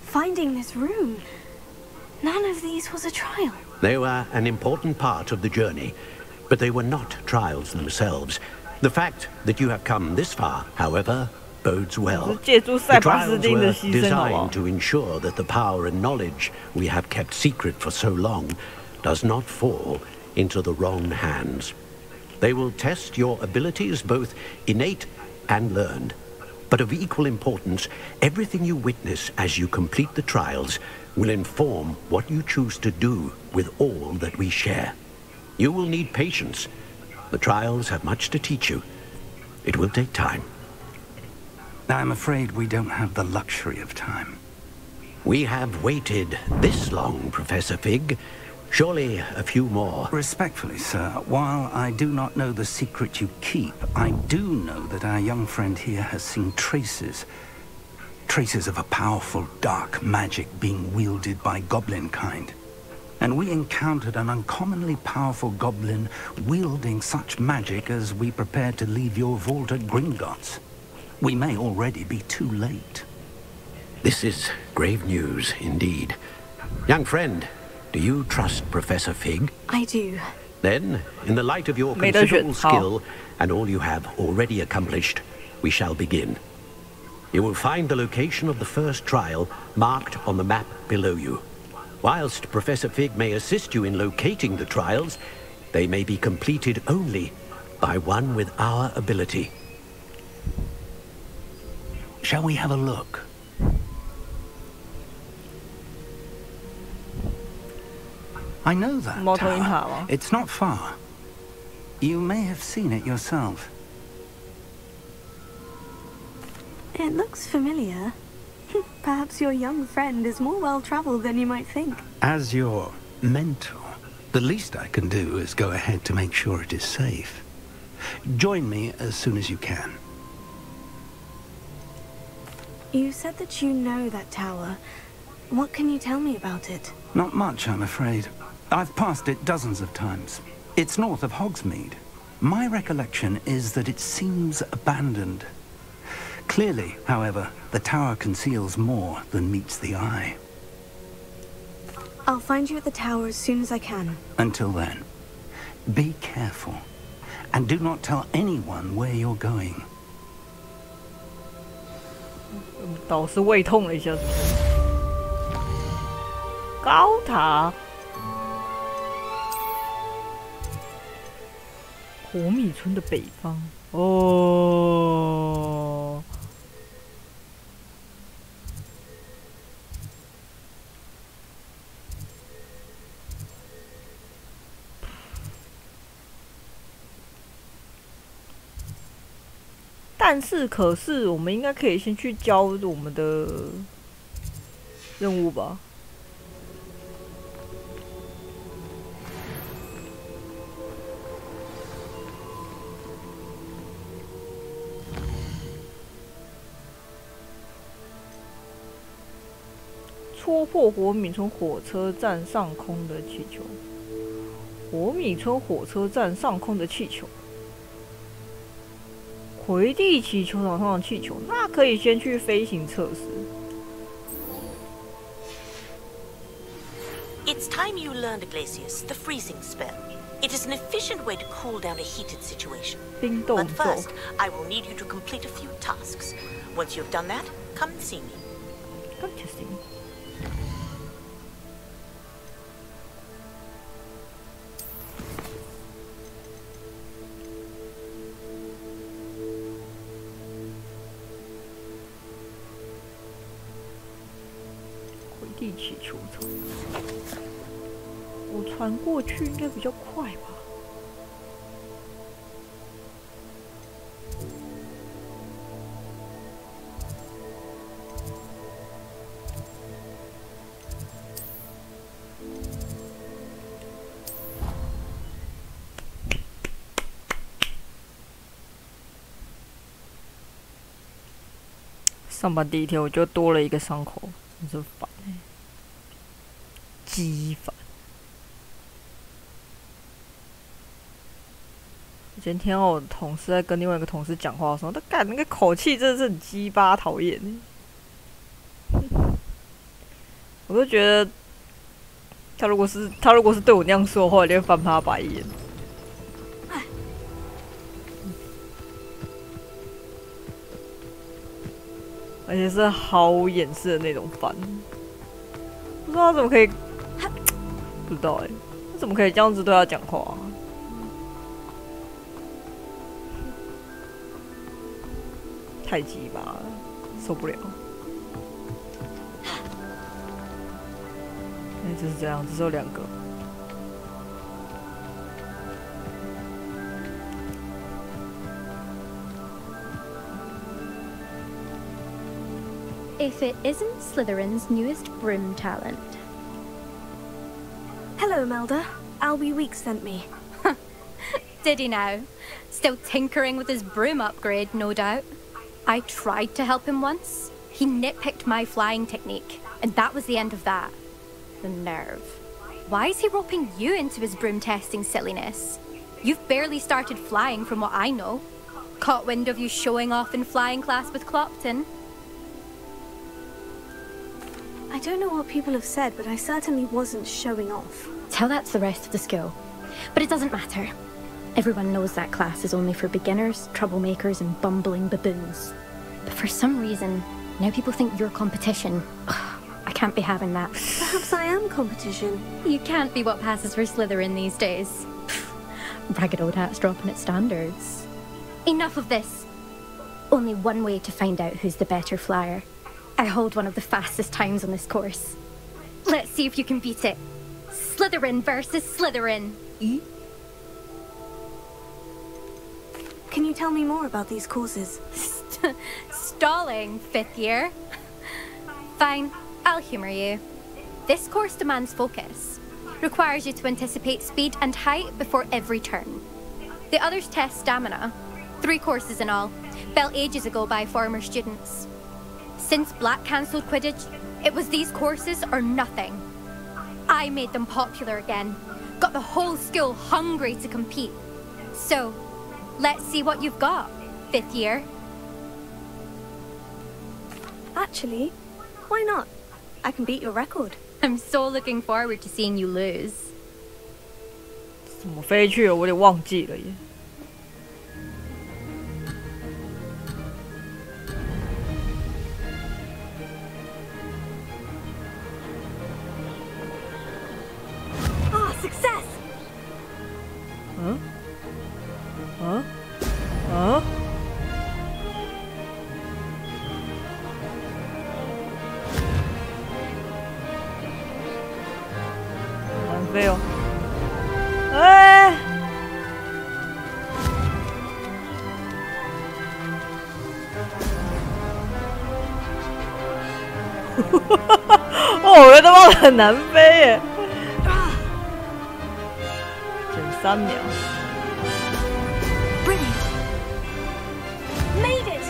finding this room, none of these was a trial. They were an important part of the journey, but they were not trials themselves. The fact that you have come this far, however, bodes well. The trials were designed to ensure that the power and knowledge we have kept secret for so long does not fall into the wrong hands. They will test your abilities, both innate and learned. But of equal importance, everything you witness as you complete the trials will inform what you choose to do with all that we share. You will need patience. The trials have much to teach you. It will take time. I'm afraid we don't have the luxury of time. We have waited this long, Professor Fig. Surely a few more. Respectfully, sir, while I do not know the secret you keep, I do know that our young friend here has seen traces. Traces of a powerful dark magic being wielded by goblin kind. And we encountered an uncommonly powerful goblin wielding such magic as we prepared to leave your vault at Gringotts. We may already be too late. This is grave news indeed. Young friend, do you trust Professor Fig? I do. Then, in the light of your considerable skill and all you have already accomplished, we shall begin. You will find the location of the first trial marked on the map below you. Whilst Professor Fig may assist you in locating the trials, they may be completed only by one with our ability. Shall we have a look? I know that tower. It's not far. You may have seen it yourself. It looks familiar. Perhaps your young friend is more well-traveled than you might think. As your mentor, the least I can do is go ahead to make sure it is safe. Join me as soon as you can. You said that you know that tower. What can you tell me about it? Not much, I'm afraid. I've passed it dozens of times. It's north of Hogsmeade. My recollection is that it seems abandoned. Clearly, however, the tower conceals more than meets the eye. I'll find you at the tower as soon as I can. Until then, be careful. And do not tell anyone where you're going. 导师胃痛了一下，高塔，火米村的北方哦。但是可是我们应该可以先去交我们的任务吧。戳破火米村火车站上空的气球。火米村火车站上空的气球。回地气球场上的气球，那可以先去飞行测试。It's time you learned, Glacius, the freezing spell. It is an efficient way to cool down a heated situation. But first, I will need you to complete a few tasks. Once you've done that, come and see me. Come to see me. 地气球场，我传过去应该比较快吧。上班第一天我就多了一个伤口，真是烦欸。鸡烦！以前听到我同事在跟另外一个同事讲话的时候，他干那个口气真的是很鸡巴讨厌。我都觉得他如果是对我那样说的话，我就会翻他白眼。而且是毫无掩饰的那种烦，不知道他怎么可以。不知道哎，他怎么可以这样子对他讲话啊？太鸡巴了，受不了。哎，就是这样，只有2个。If it isn't Slytherin's newest broom talent. Hello, Melda. Albie Weeks sent me. Did he now? Still tinkering with his broom upgrade, no doubt. I tried to help him once. He nitpicked my flying technique, and that was the end of that. The nerve. Why is he roping you into his broom testing silliness? You've barely started flying from what I know. Caught wind of you showing off in flying class with Clopton. I don't know what people have said, but I certainly wasn't showing off. Tell that to the rest of the school. But it doesn't matter. Everyone knows that class is only for beginners, troublemakers, and bumbling baboons. But for some reason, now people think you're competition. Ugh, I can't be having that. Perhaps I am competition. You can't be what passes for Slytherin these days. Ragged old hat's dropping its standards. Enough of this. Only one way to find out who's the better flyer. I hold one of the fastest times on this course. Let's see if you can beat it. Slytherin versus Slytherin. Can you tell me more about these courses? Stalling, 5th year. Fine, I'll humor you. This course demands focus. Requires you to anticipate speed and height before every turn. The others test stamina. 3 courses in all, built ages ago by former students. Since Black cancelled Quidditch, it was these courses or nothing. I made them popular again, got the whole school hungry to compete. So, let's see what you've got, 5th year. Actually, why not? I can beat your record. I'm so looking forward to seeing you lose. 怎么飞去了？我有点忘记了耶。Success! 难飞哦！哎！哦，我觉得猫很难飞耶，减3秒。Brilliant! Made it!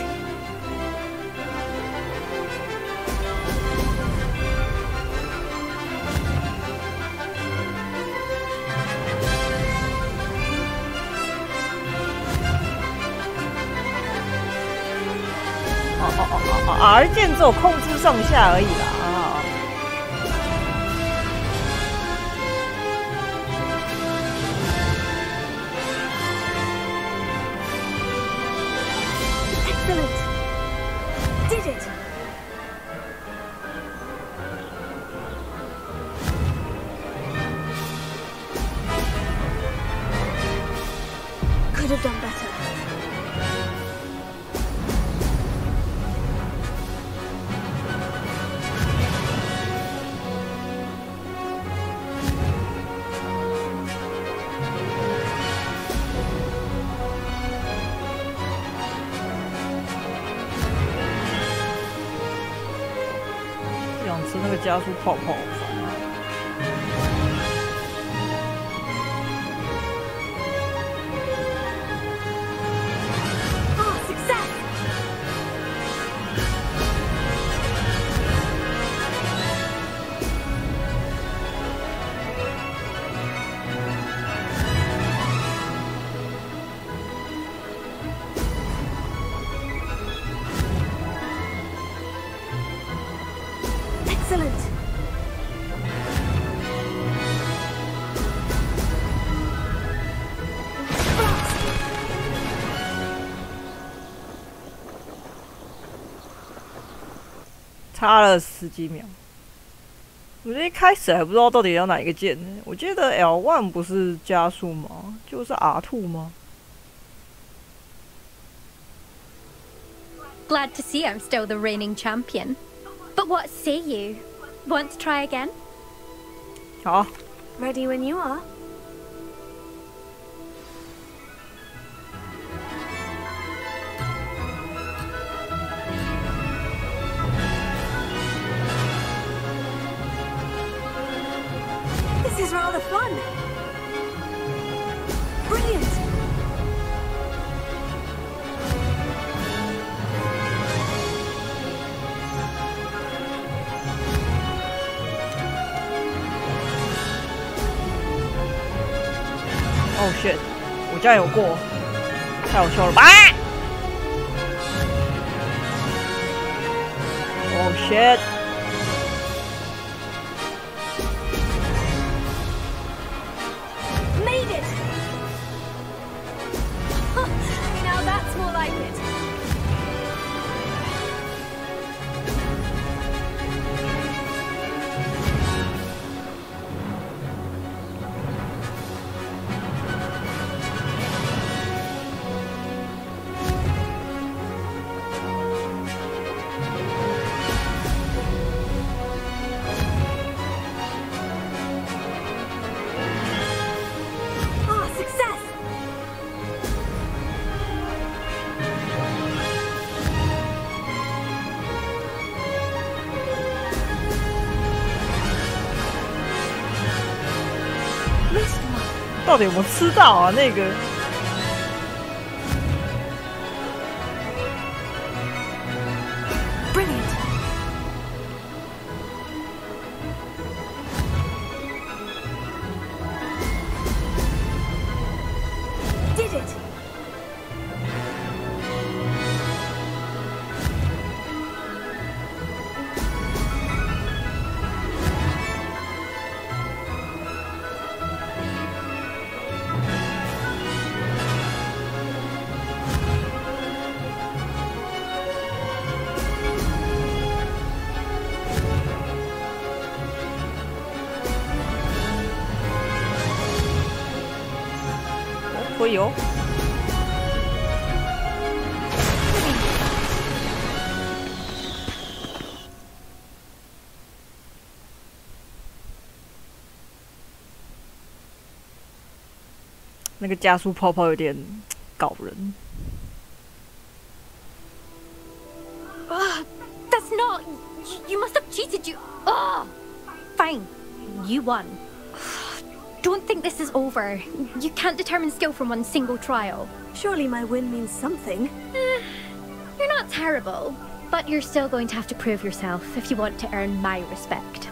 R 键只有控制上下而已啦。Excellent! Did it! Could have done better.吃那个加速泡泡。Excellent! 差了10几秒。我觉得一开始还不知道到底要哪一个键呢。我记得 L1 不是加速吗？就是 R2 吗？ Glad to see I'm still the reigning champion. But what say you? Want to try again? 好。Ready when you are. This is rather fun. Brilliant. Oh shit！ 我这样有过，太好笑了吧 ！Oh shit！ Made it! Now that's more like it. Missed one. 到底有没有吃到啊？那个。 Brilliant. Did it.可以哦。那个加速泡泡有点搞人。That's not. You must have cheated you. Oh! Fine. You won. Don't think this is over. You can't determine skill from one single trial. Surely my win means something. You're not terrible, but you're still going to have to prove yourself if you want to earn my respect.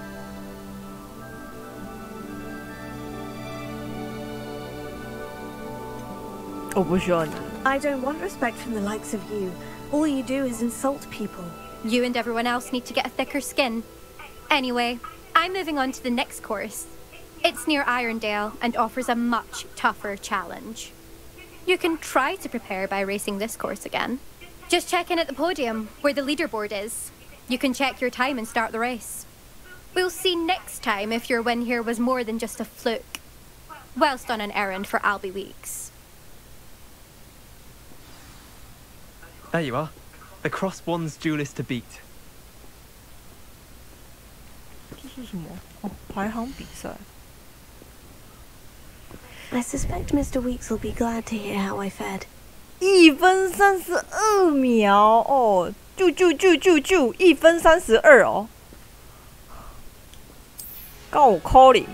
I don't want respect from the likes of you. All you do is insult people. You and everyone else need to get a thicker skin. Anyway, I'm moving on to the next course. It's near Irondale and offers a much tougher challenge. You can try to prepare by racing this course again. Just check in at the podium, where the leaderboard is. You can check your time and start the race. We'll see next time if your win here was more than just a fluke. Whilst on an errand for Albie Weeks. There you are. The Cross Wands duelist to beat. 这是什么？哦，排行比赛。I suspect Mr. Weeks will be glad to hear how I fared. 1分32秒哦，就1分32哦，够可怜。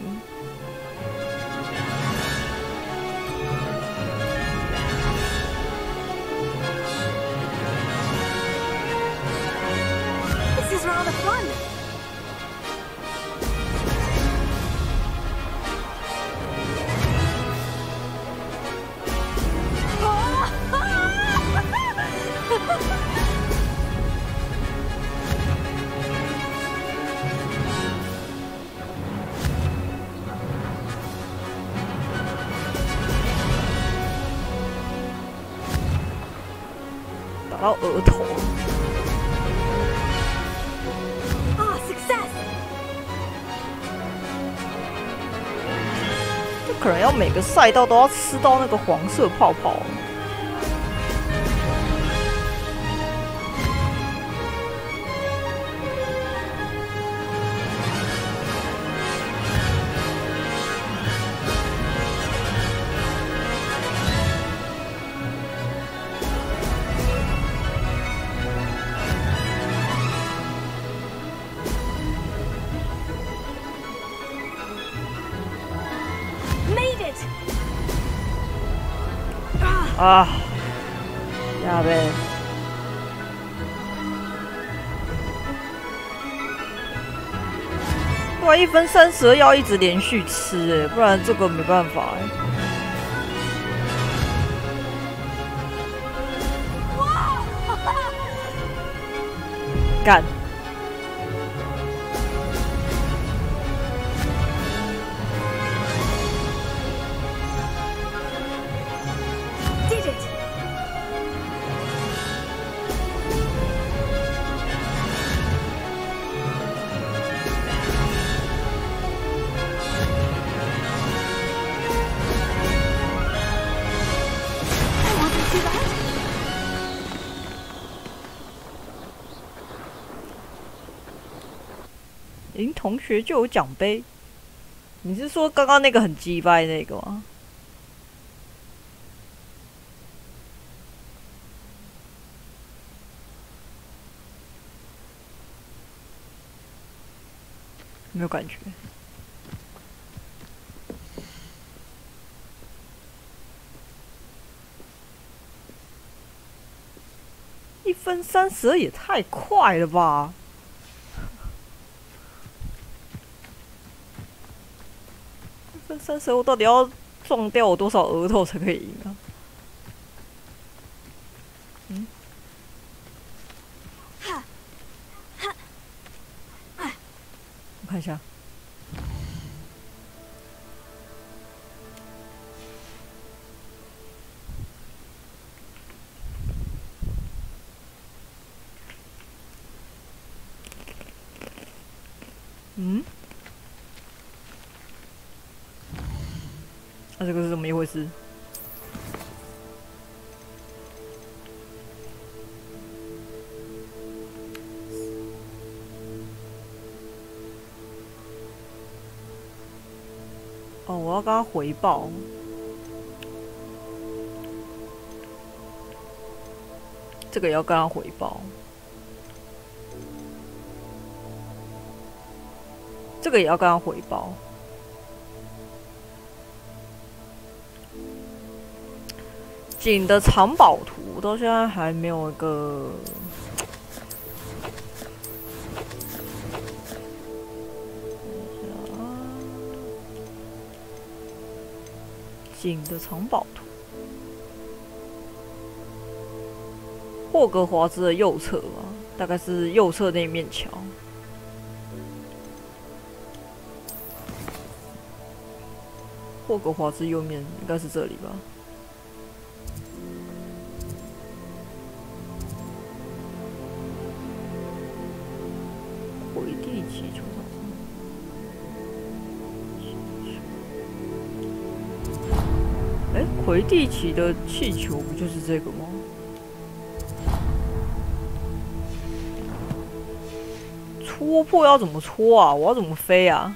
This is rather fun. Success! 这可能要每个赛道都要吃到那个黄色泡泡。啊，呀呗！哇，1分32要一直连续吃不然这个没办法干！赢同学就有奖杯，你是说刚刚那个很鸡掰那个吗？没有感觉。1分32也太快了吧！ 1分32，我到底要撞掉我多少额头才可以赢啊？嗯，我看一下。嗯？ 那、这个是怎么一回事？哦，我要跟他回报。这个也要跟他回报。个也要跟他回报。景的藏宝图到现在还没有一个。景的藏宝图，霍格华兹的右侧吧，大概是右侧那面墙。霍格华兹右面应该是这里吧。回地气球场。哎，魁地奇的气球不就是这个吗？戳破要怎么戳啊？我要怎么飞啊？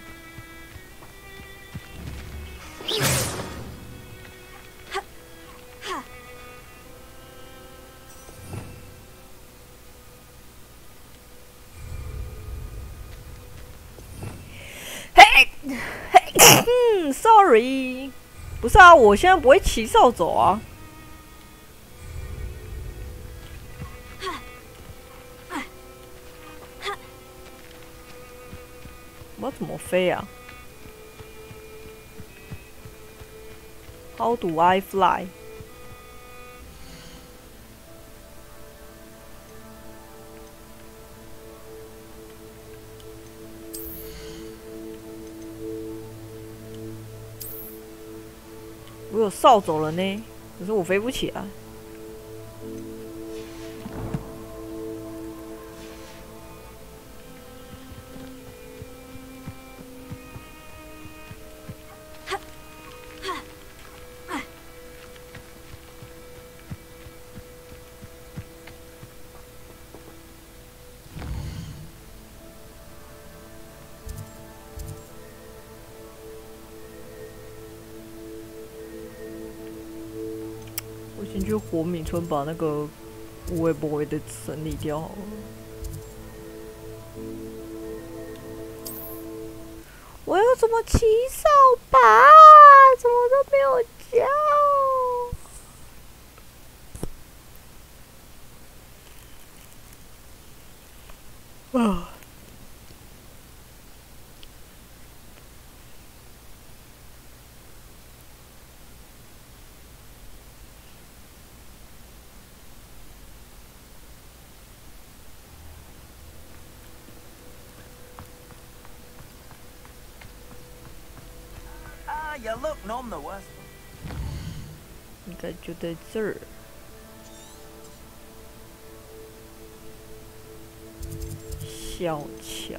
嘿，sorry。不是啊，我现在不会骑扫帚啊。我要怎么飞啊 ？How do I fly？ 我有扫帚了呢，可是我飞不起来。我先去火米村把那个无微不微的整理掉好了。我要怎么骑扫把？怎么都没有教？啊！应该就在这儿。小桥。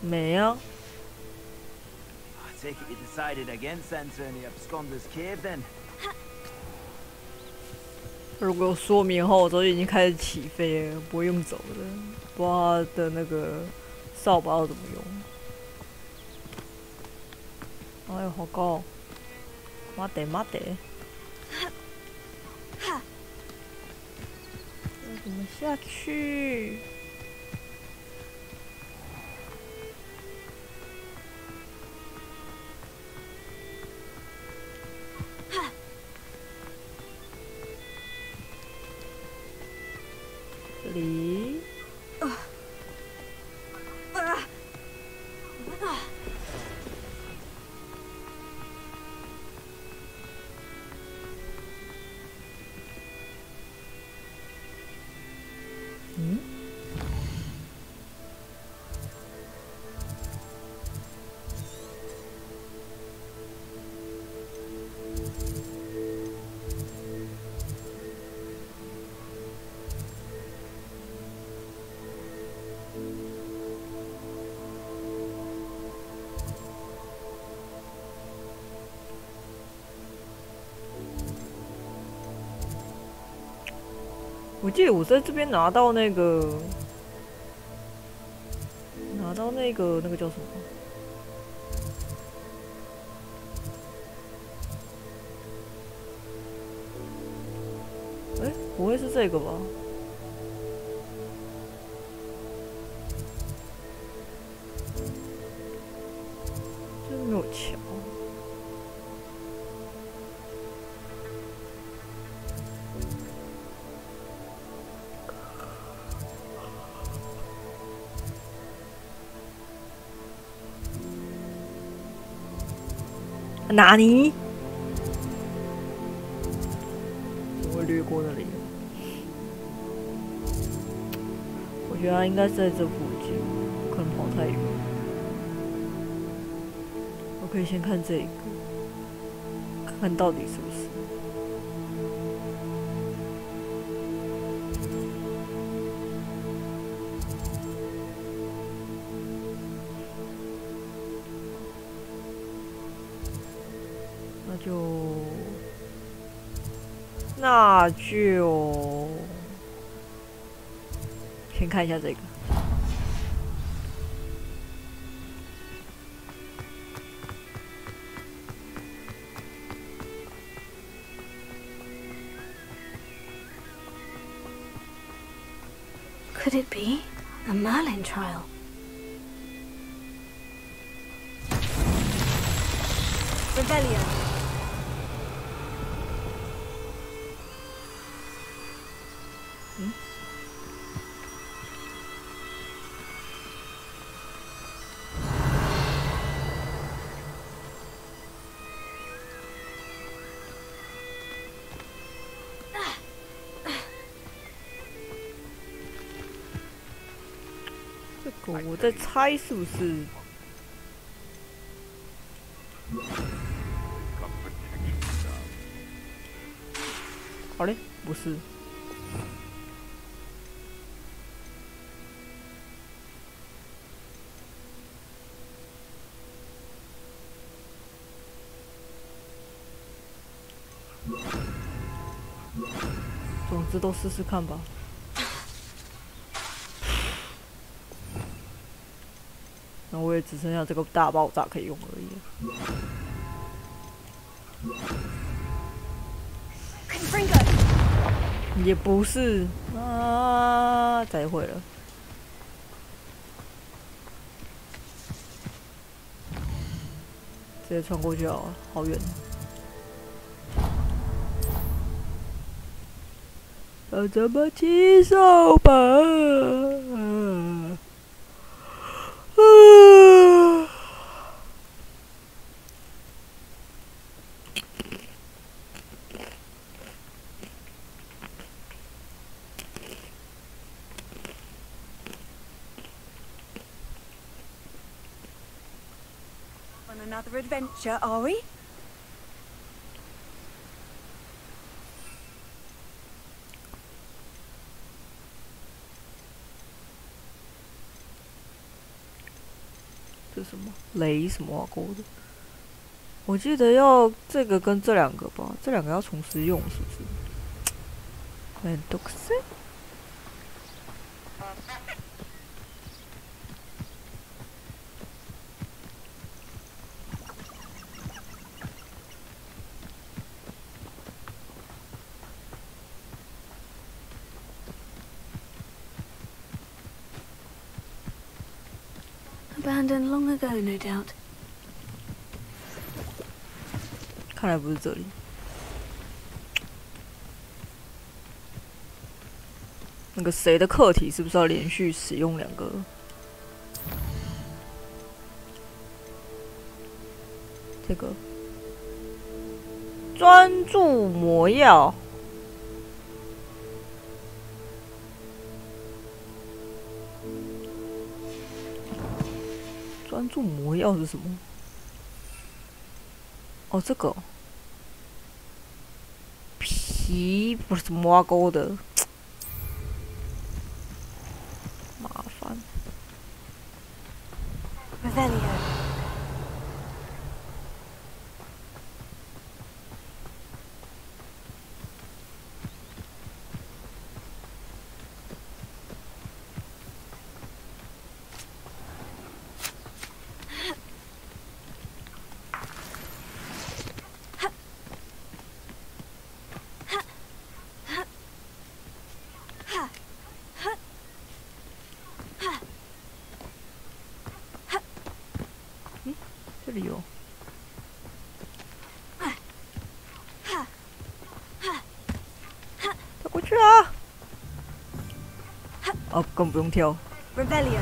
没啊。I take it you decided against entering the absconder's cave then. 如果说明后，我早就已经开始起飞了，不会用走的。不知道他的那个扫把要怎么用。哎呦，好高！待て待て。要怎么下去？这里。嗯？我记得我在这边拿到那个那个叫什么？哎，不会是这个吧？这没有桥。哪里？我略过那里。我觉得他应该是在这附近，不可能跑太远。我可以先看这个，看看到底是不是。那就先看一下这个。Could it be a Merlin trial? Rebellion.这个我在猜是不是？好嘞，不是。总之都试试看吧。那我也只剩下这个大爆炸可以用而已。也不是啊，再会了。直接穿过去好了，好远。要怎么起手吧？On another adventure, are we?这是什么雷什么勾的？我记得要这个跟这两个吧，这两个要同时用，是不是？めんどくせえ。Abandoned long ago, no doubt. 看来不是这里。那个谁的课题是不是要连续使用两个？这个专注魔药。专注魔药是什么？哦，这个皮不是磨钩的，麻烦。里哦？跳过去啊！哦，更不用跳。Revelio.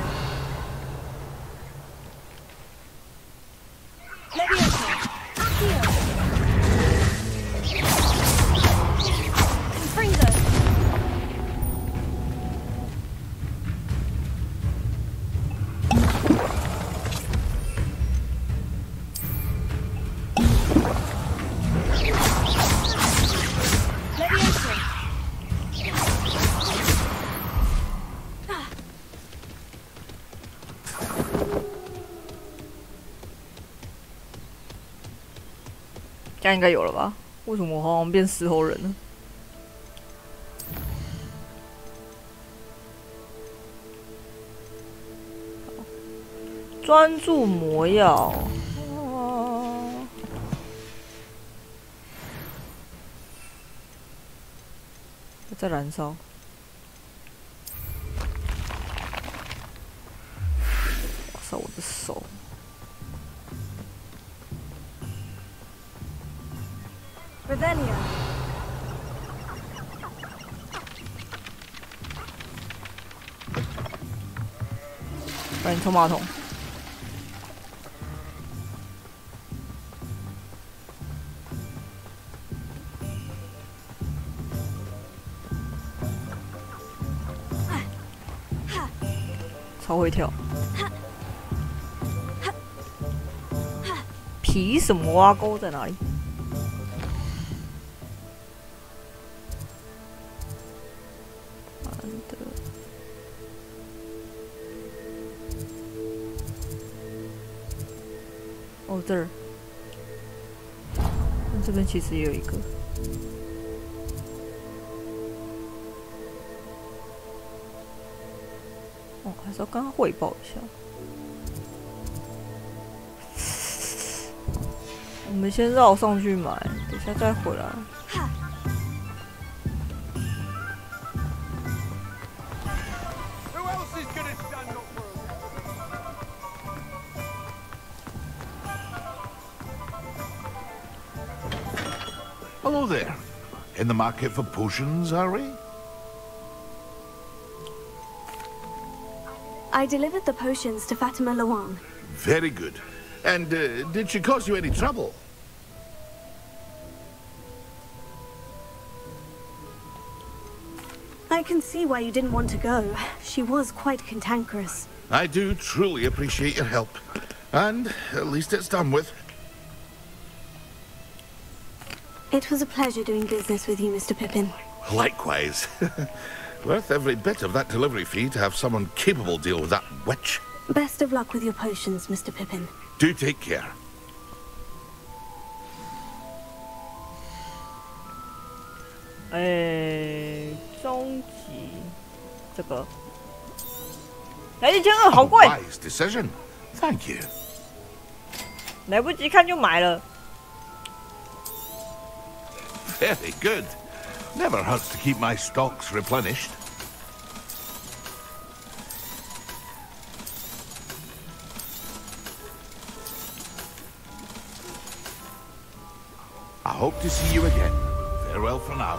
这样应该有了吧？为什么我好像变石头人了？专注魔药。在燃烧。哇塞，我的手！ Revelio. 赶紧冲马桶！超会跳！皮什么挖沟在哪里？ 哦，这儿，这边其实也有一个。哦，还是要跟他汇报一下。我们先绕上去买，等下再回来。 Hello there. In the market for potions, are we? I delivered the potions to Fatima Lawan. Very good. And did she cause you any trouble? I can see why you didn't want to go. She was quite cantankerous. I do truly appreciate your help. And at least it's done with. It was a pleasure doing business with you, Mr. Pippin. Likewise. Worth every bit of that delivery fee to have someone capable deal with that witch. Best of luck with your potions, Mr. Pippin. Do take care. 终极这个，1000-2好贵。Wise decision. Thank you. 来不及看就买了。 Very good. Never hurts to keep my stocks replenished. I hope to see you again. Farewell for now.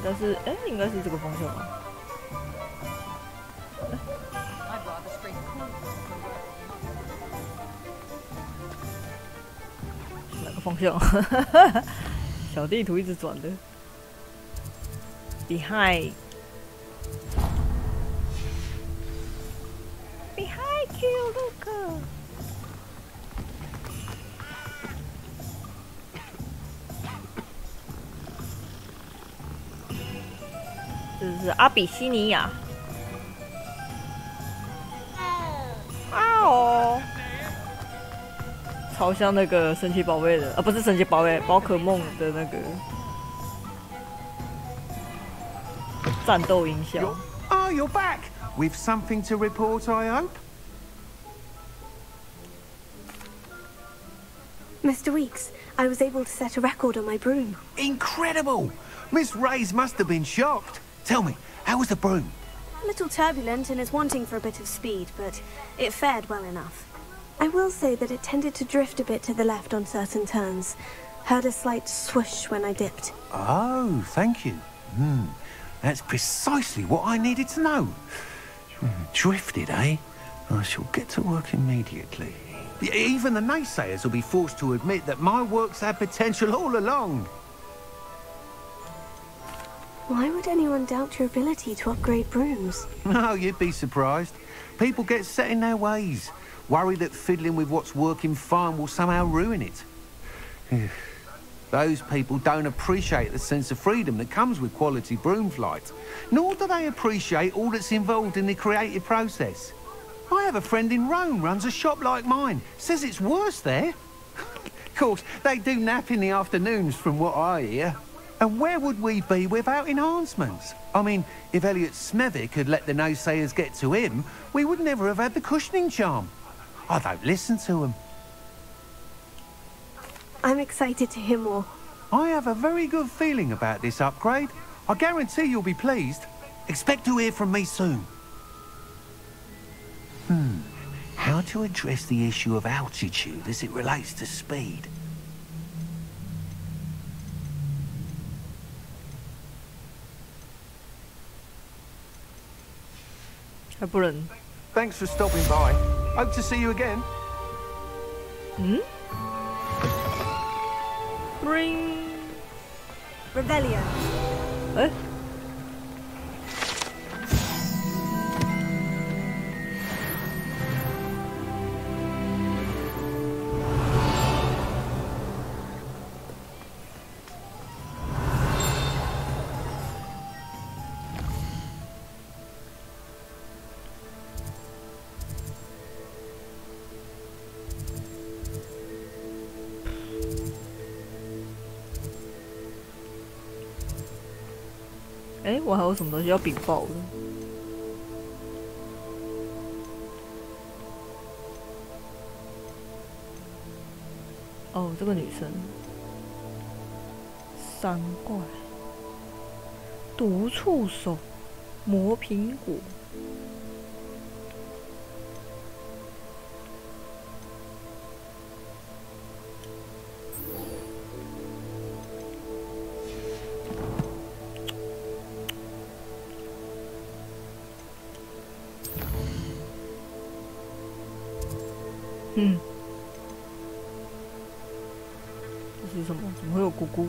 This 应该是这个方向吧。 哪个方向？小地图一直转的。Behind you, look. 这是阿比西尼亚。哦。 超像那个神奇宝贝的，不是神奇宝贝，宝可梦的那个战斗音效。Oh, you're back with something to report, I hope. Mr. Weeks, I was able to set a record on my broom. Incredible! Miss Reyes must have been shocked. Tell me, how was the broom? A little turbulent and is wanting for a bit of speed, but it fared well enough. I will say that it tended to drift a bit to the left on certain turns. Heard a slight swoosh when I dipped. Oh, thank you. That's precisely what I needed to know. Drifted, eh? I shall get to work immediately. Even the naysayers will be forced to admit that my work's had potential all along. Why would anyone doubt your ability to upgrade brooms? Oh, you'd be surprised. People get set in their ways, worry that fiddling with what's working fine will somehow ruin it. Those people don't appreciate the sense of freedom that comes with quality broom flight, nor do they appreciate all that's involved in the creative process. I have a friend in Rome runs a shop like mine, says it's worse there. Of course, they do nap in the afternoons from what I hear. And where would we be without enhancements? I mean, if Elliot Smethwick had let the naysayers get to him, we would never have had the cushioning charm. I don't listen to him. I'm excited to hear more. I have a very good feeling about this upgrade. I guarantee you'll be pleased. Expect to hear from me soon. How to address the issue of altitude as it relates to speed? Thanks for stopping by. Hope to see you again. Ring. Revelio. Eh?哎，我还有什么东西要禀报的？哦，这个女生，三怪，毒触手，磨苹果。这是什么？怎么会有咕咕？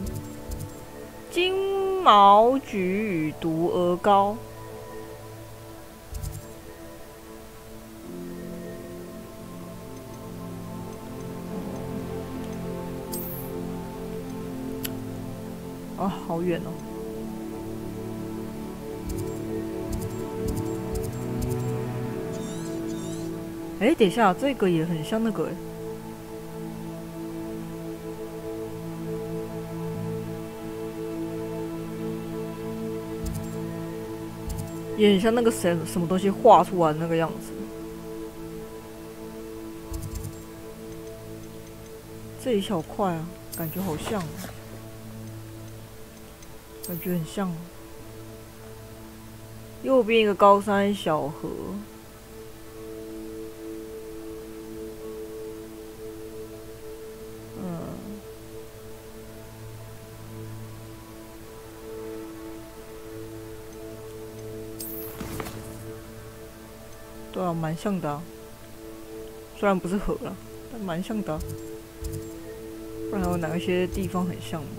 金毛菊与毒鹅膏。啊，好远哦！哎，等一下，这个也很像那个哎。也很像那个什么东西画出来的那个样子。这一小块啊，感觉好像哦，感觉很像哦。右边一个高山小河。对啊，蛮像的啊。虽然不是河了，但蛮像的啊。不然还有哪一些地方很像吗？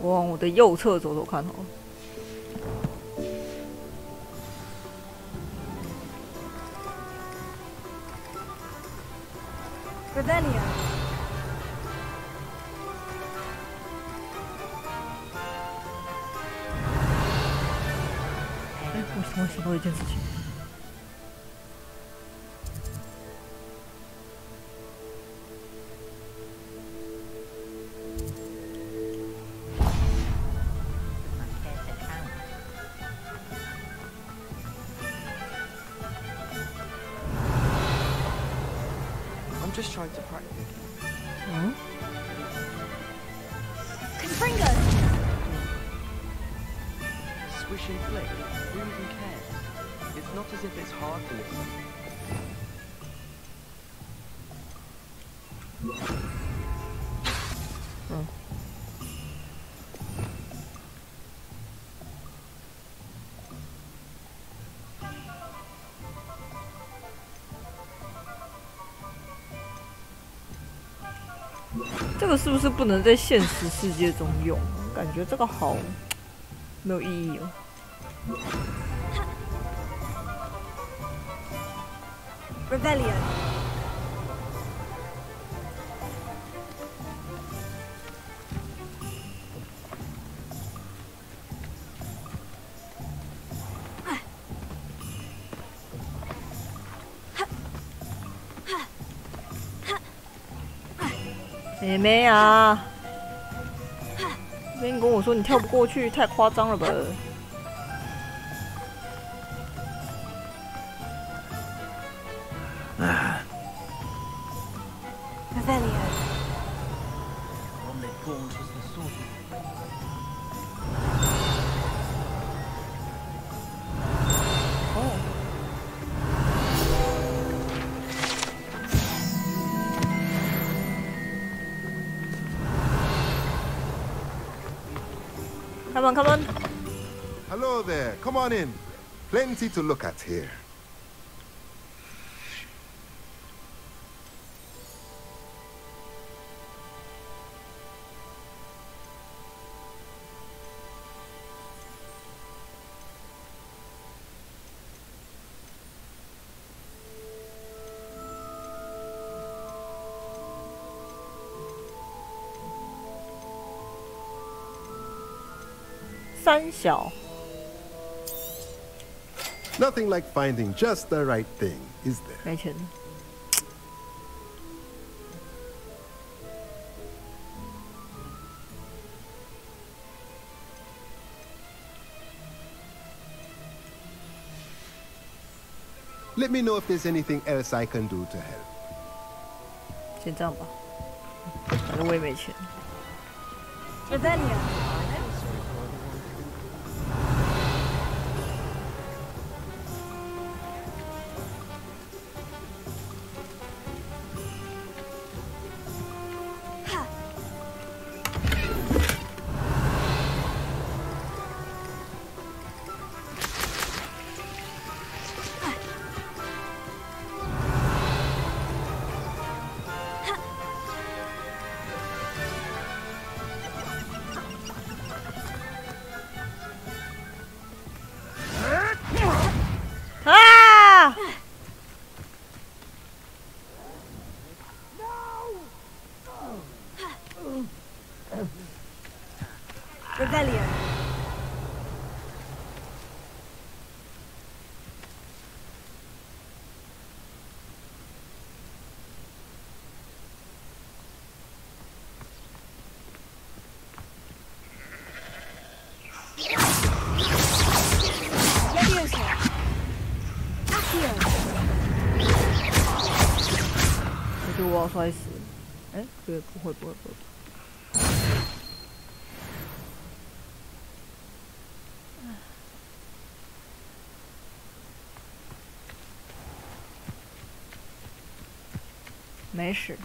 我往我的右侧走走看好了。Revelio. 我想到一件事情。just tried to practice. Confringo! Swish and flick. Who even cares? It's not as if it's hard to listen.这个是不是不能在现实世界中用？感觉这个好没有意义哦。Revelio.妹妹啊，别跟我说你跳不过去，太夸张了吧？ Revelio. One they called was the sword. Come on, come on. Hello there. Come on in. Plenty to look at here. Nothing like finding just the right thing, is there? 没钱。Let me know if there's anything else I can do to help. 先这样吧，反正我也没钱。Revelio. Revelio. Leviosa. Accio. 我觉得我要摔死。哎，对，不会。没事。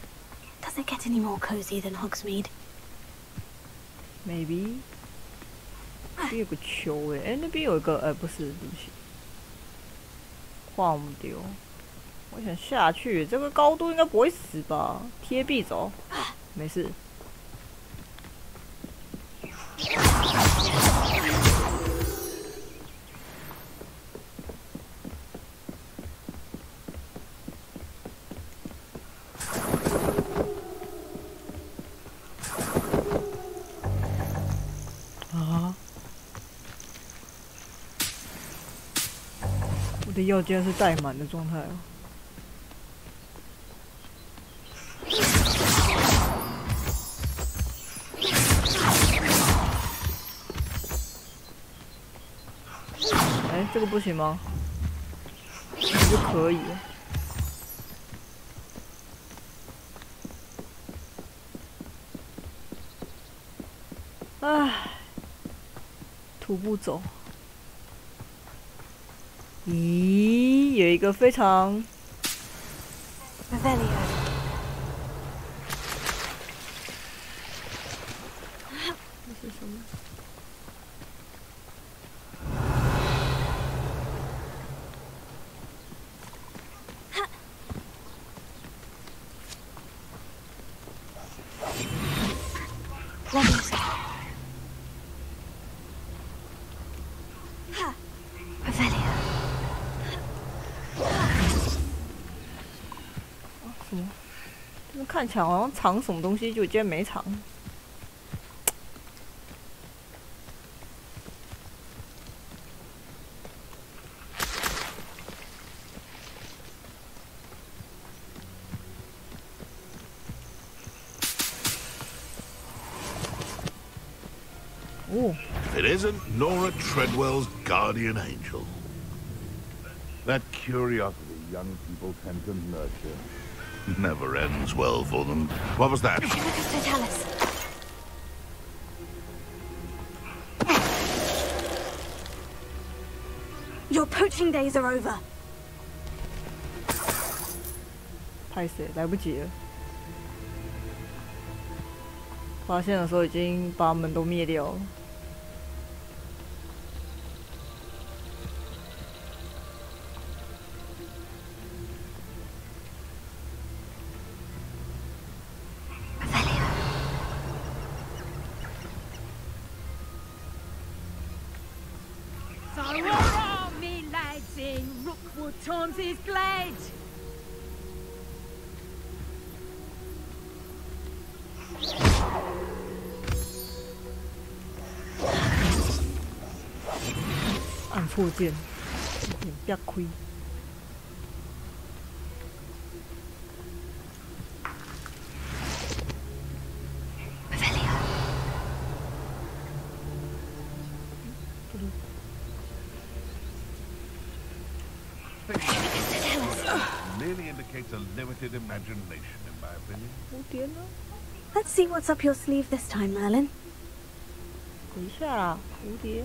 Does it get any more cozy than Hogsmeade? Maybe. 那边有个球哎，那边有一个不是，对不起，晃丢。我想下去，这个高度应该不会死吧？贴壁走，没事。我的药竟然是带满的状态哦。哎，这个不行吗？这就可以了。唉，徒步走。咦，有一个非常 Revelio. 这是什么？ 什么？这边看起来好像藏什么东西，就竟然没藏。哦。 It isn't Nora Treadwell's guardian angel. That curiosity young people tend to nurture never ends well for them. What was that? Totalis. Your poaching days are over. 拍谁？来不及了。发现的时候已经把门都灭掉了。 Times is glad.按错键，不要亏。Merely indicates a limited imagination, in my opinion. Let's see what's up your sleeve this time, Merlin. 等一下啦，蝴蝶。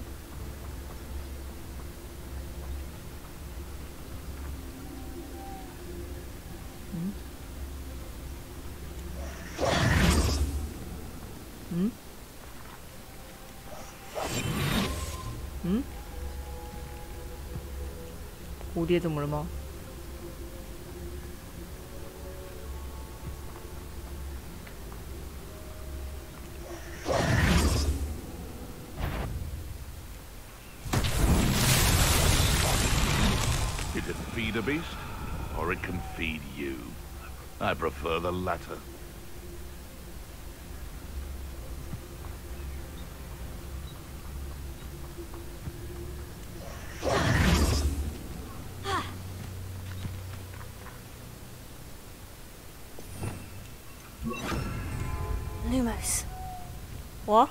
嗯？嗯？嗯？蝴蝶怎么了吗？ It can feed a beast, or it can feed you. I prefer the latter. Lumos. 哇，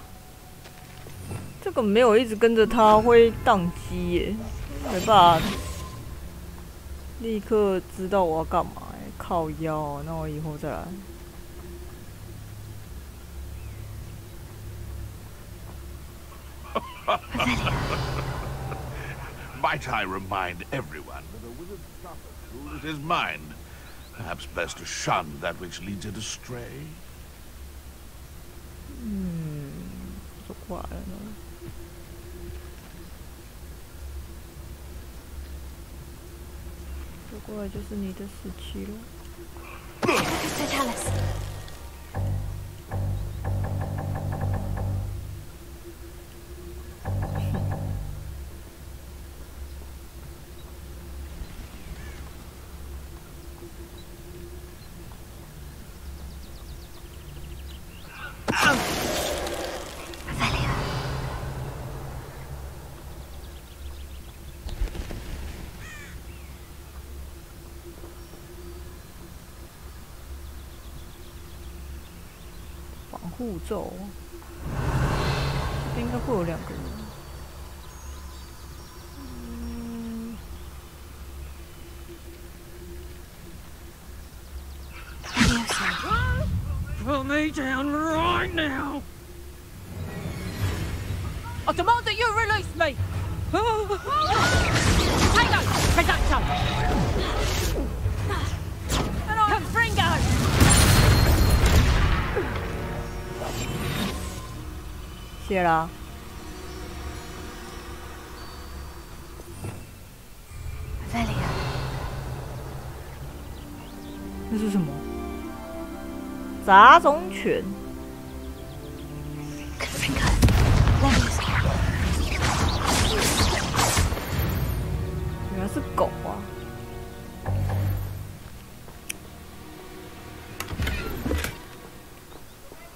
这个没有一直跟着他会宕机耶，没办法。 立刻知道我要干嘛、欸，靠腰，那我以后再来。Might I remind everyone that a wizard's tool is his mind? Perhaps best to shun that which leads it astray. 说过来了呢。 走过来就是你的死期了。Totalis. 步骤，这边应该会有2个人。Put me down right now. I demand that you release me! Tango! Reducto! Confringo! 谢啦。Revelio. 那是什么？杂种犬。原来是狗啊！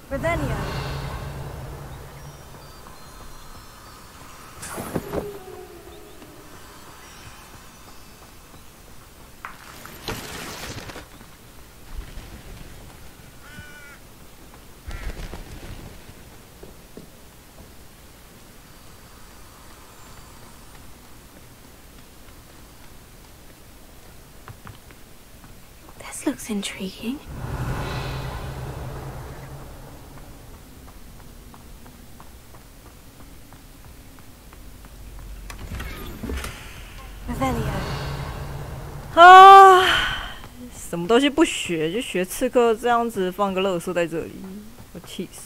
Revelio. This looks intriguing. Revelio. 啊，什么东西不学就学刺客这样子放个垃圾在这里，我气死！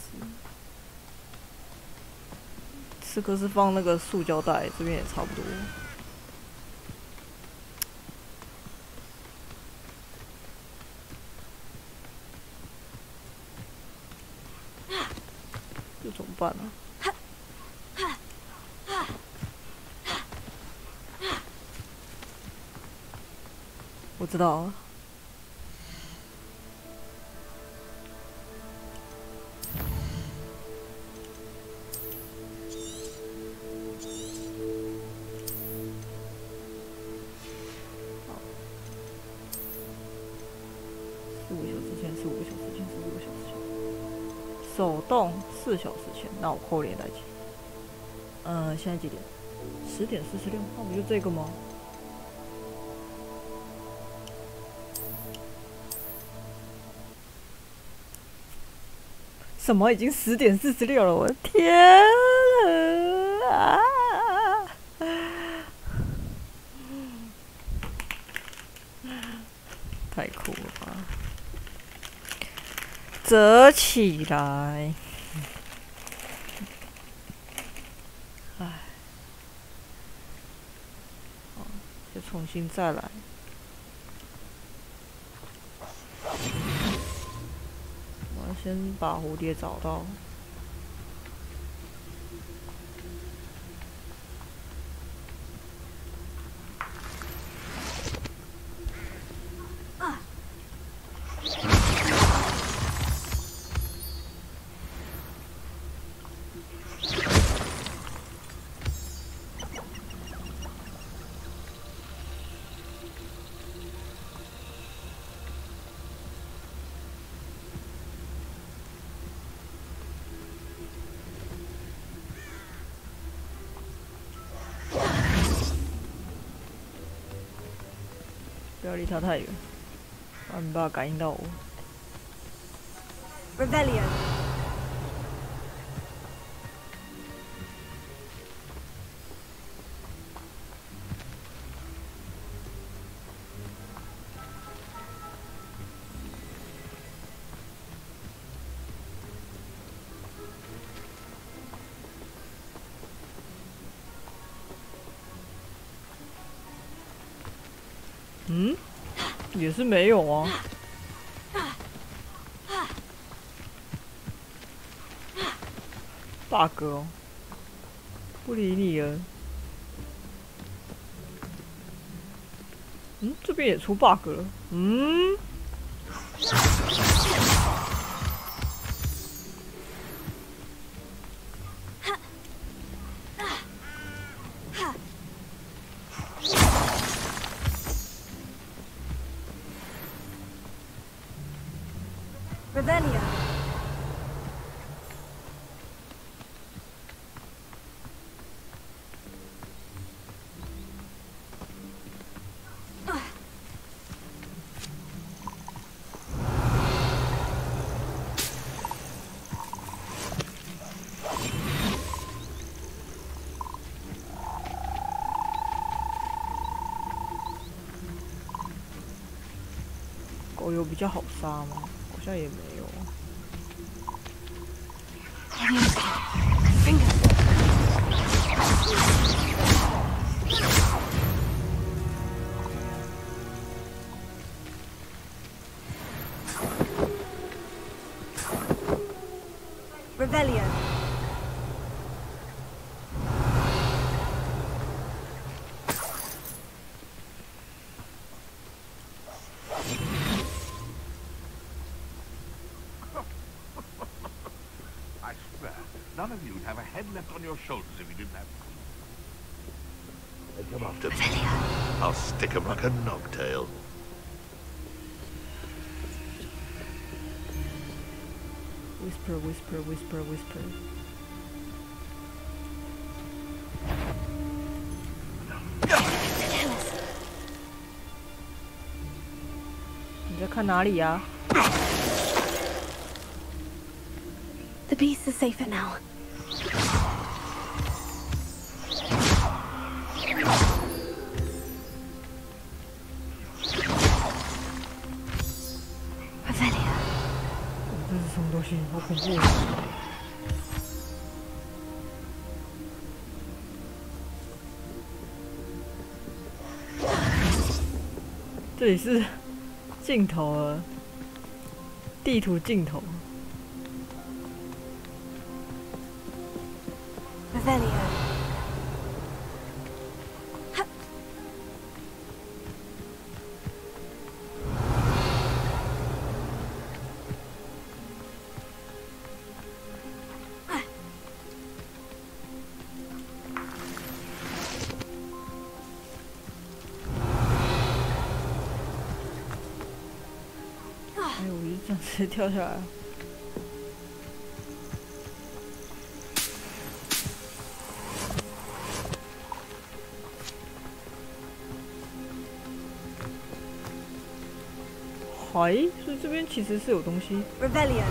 刺客是放那个塑胶袋，这边也差不多。这怎么办呢？ 我知道了。15个小时前，15个小时前，15个小时前。手动4小时前，那我扣连带起。现在几点？10点46，那不就这个吗？ 什么？已经10点46了！我的天啊！太酷了吧！折起来！唉，好，就重新再来。 先把蝴蝶找到。不要离他太远，不然没办法感应到我。Revelio. 嗯，也是没有啊。bug 哦，不理你了。嗯，这边也出 bug 了。嗯。 Revelio. 手游比较好杀吗？好像也没有。Revelio. I swear, none of you'd have a head left on your shoulders if you didn't have... They come after me. I'll stick 'em like a knobtail. Whisper, whisper, whisper, whisper. 你在看哪里呀？The beasts are safer now. Revelio. 这是什么东西？好恐怖！这里是镜头了，地图镜头。Revelio.哎，我一这样直接跳下来了。嗨，所以这边其实是有东西。Revelio.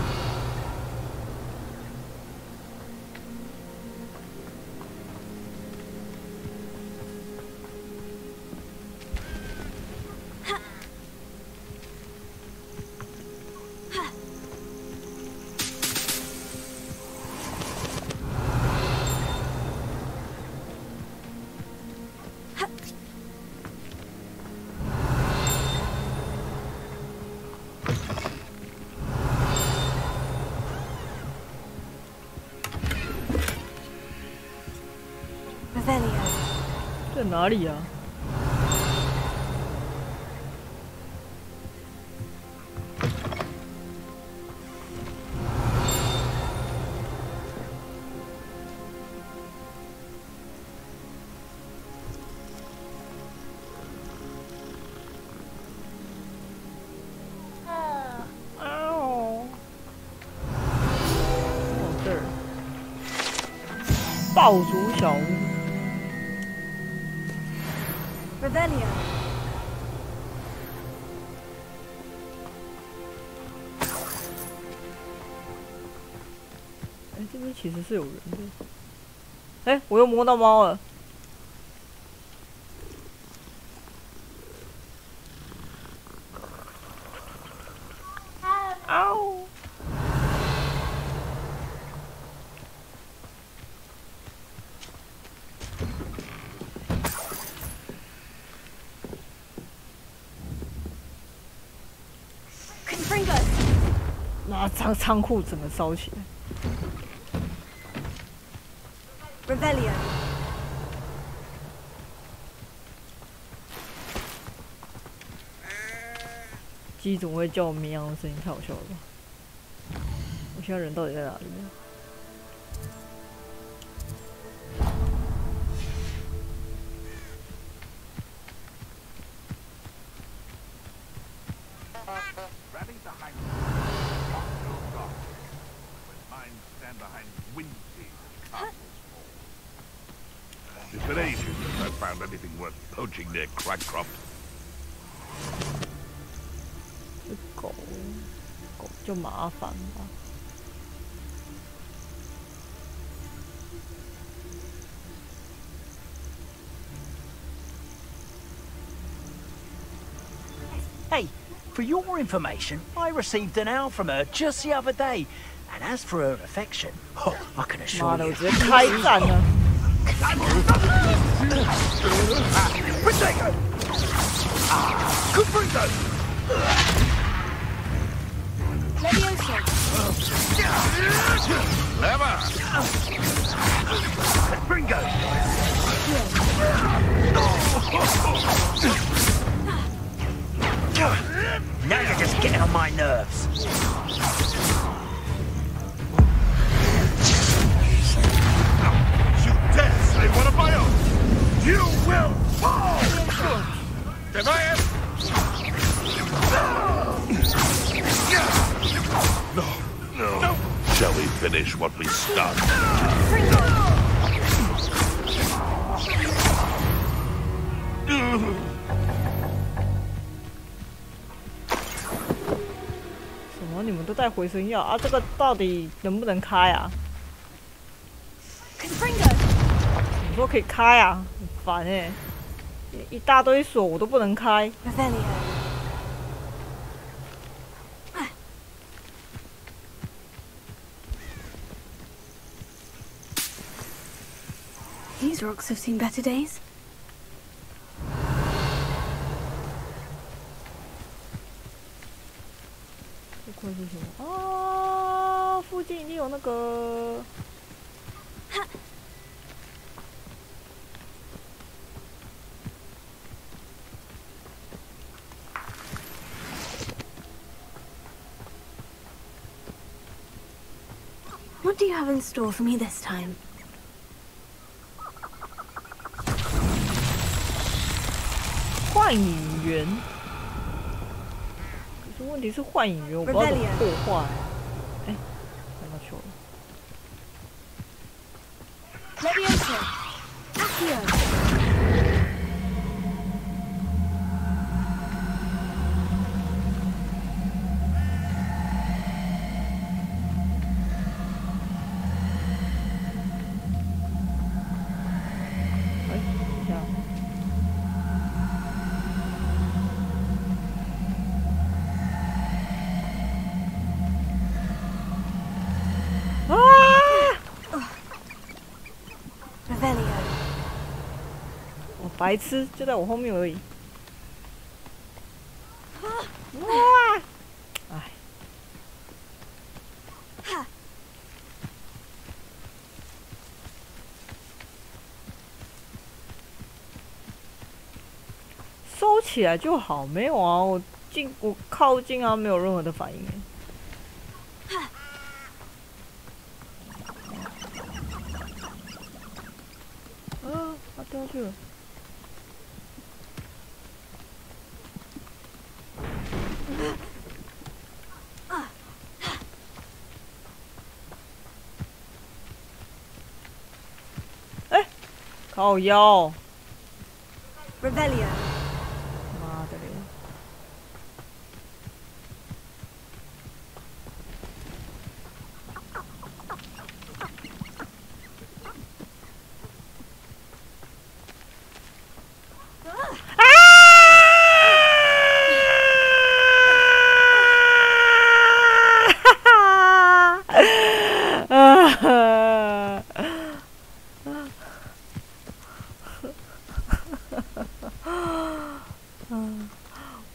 Revelio. 在哪里呀？这儿，爆竹小屋。Revelio. 哎，这边其实是有人的。哎，我又摸到猫了。嗷！那仓库整个烧起来。Revelio. 鸡总会叫绵羊的声音，太好笑了吧？我现在人到底在哪里呢？ It's been ages since I've found anything worth poaching near Cragcroft. 这狗就麻烦吧。Hey, For your information, I received an owl from her just the other day. And as for her affection, oh, I can assure you. 妈的，我直接开战了。Now you're just getting on my nerves. You dare say one of my own! You will fall! Deviant! No. Shall we finish what we started? 什么？你们都带回声药啊？这个到底能不能开啊？你说可以开啊？很烦哎、一大堆锁我都不能开。These rocks have seen better days. 这块是什么啊？附近一定有那个。What do you have in store for me this time? 幻影源，可是问题是幻影源我不知道怎么破坏。哎，看到球了。Leviosa! Accio! 白痴，就在我后面而已。哇！哎，收起来就好，没有啊，我靠近啊，没有任何的反应哎。它掉下去了。靠腰 Revelio. 妈的嘞！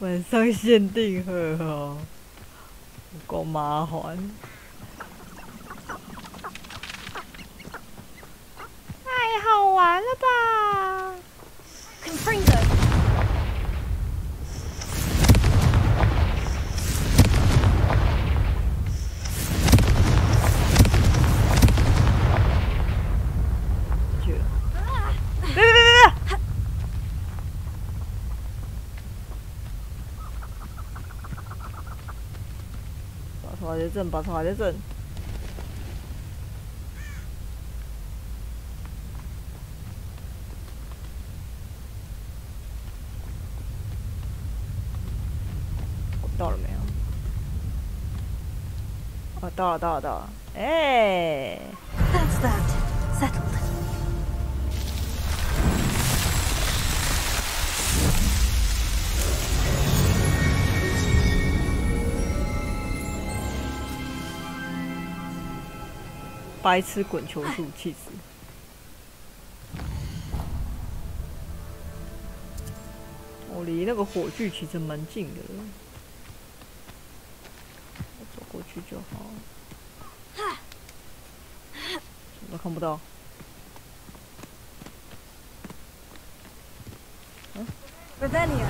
晚上限定盒哦，够麻烦。太好玩了吧 Confringo. 去了！别！把这阵，把这阵。到了没有？哦，到了！哎 That's that. Settled. 白痴滚球术，气死！我离那个火炬其实蛮近的，我走过去就好。什么都看不到。嗯 Revelio.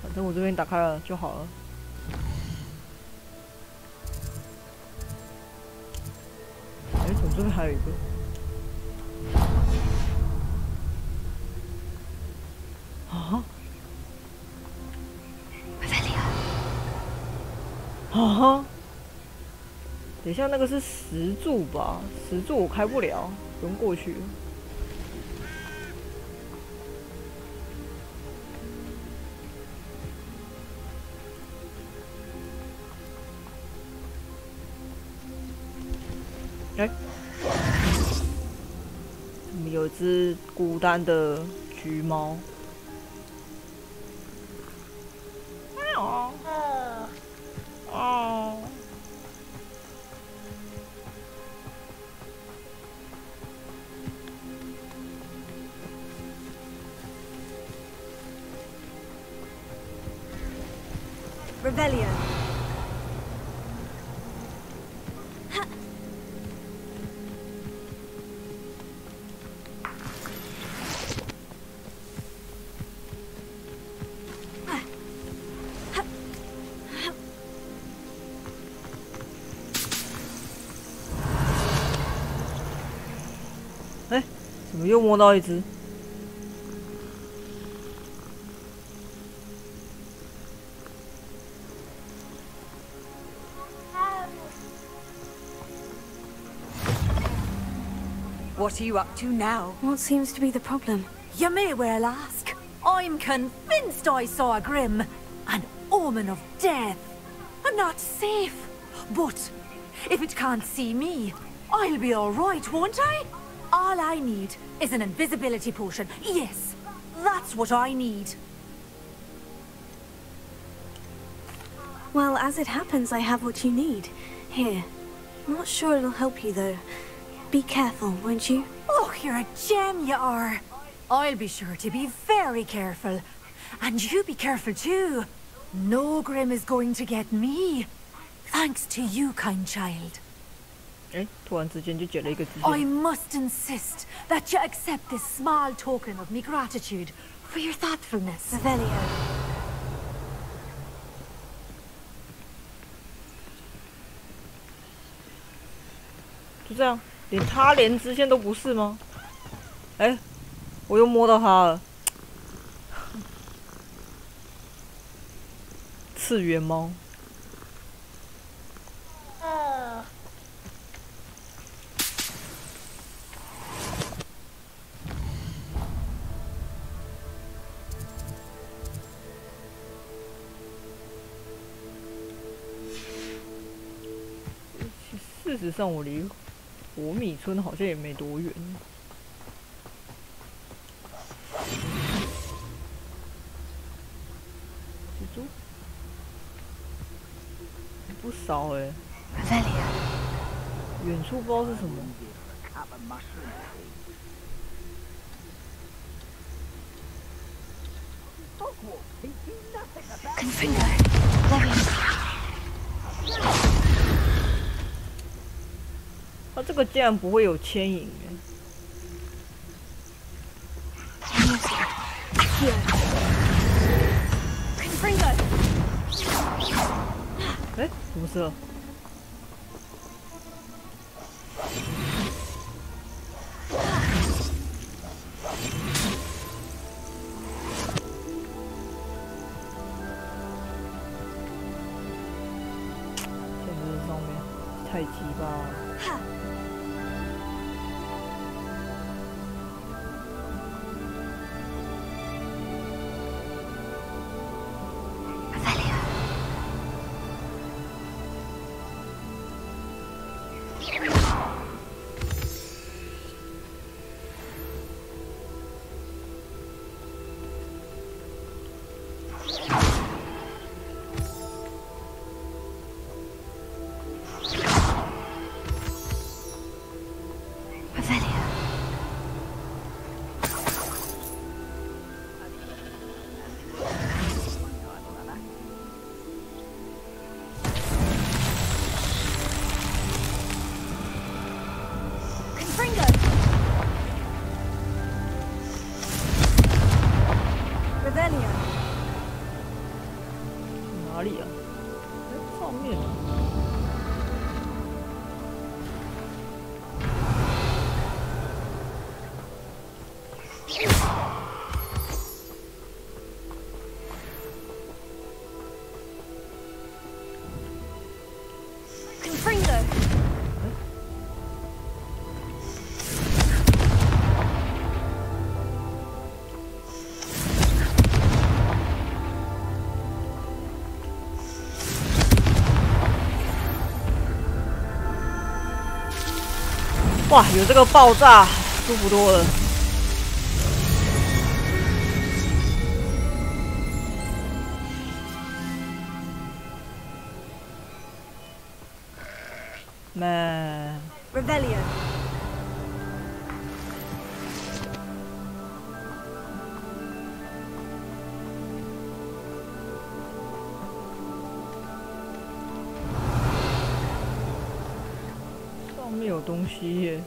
反正我这边打开了就好了。哎，怎么这边还有一个？啊？啊？等一下，那个是石柱吧？石柱我开不了，不用过去。哎，怎么有只孤单的橘猫？哦。Revelio.哎，怎么又摸到一只？ What are you up to now? What seems to be the problem? You may well ask. I'm convinced I saw a grim, an omen of death. I'm not safe. But if it can't see me, I'll be all right, won't I? All I need is an invisibility potion. Yes, that's what I need. Well, as it happens, I have what you need. Here. Not sure it'll help you, though. Be careful, won't you? Oh, you're a gem, you are. I'll be sure to be very careful. And you be careful, too. No grim is going to get me. Thanks to you, kind child. 哎，突然之间就剪了一个支线。 I must insist that you accept this small token of me gratitude for your thoughtfulness. Revelio. 就这样，连支线都不是吗？哎，我又摸到它了。次元猫。事实上，我离火米村好像也没多远。蜘蛛不少哎、欸。远处不知道是什么。他它这个竟然不会有牵引哎，怎么射？太鸡巴了！哪里啊？上面啊。哇，有这个爆炸，舒服多了。Man Revelio.上面有东西耶。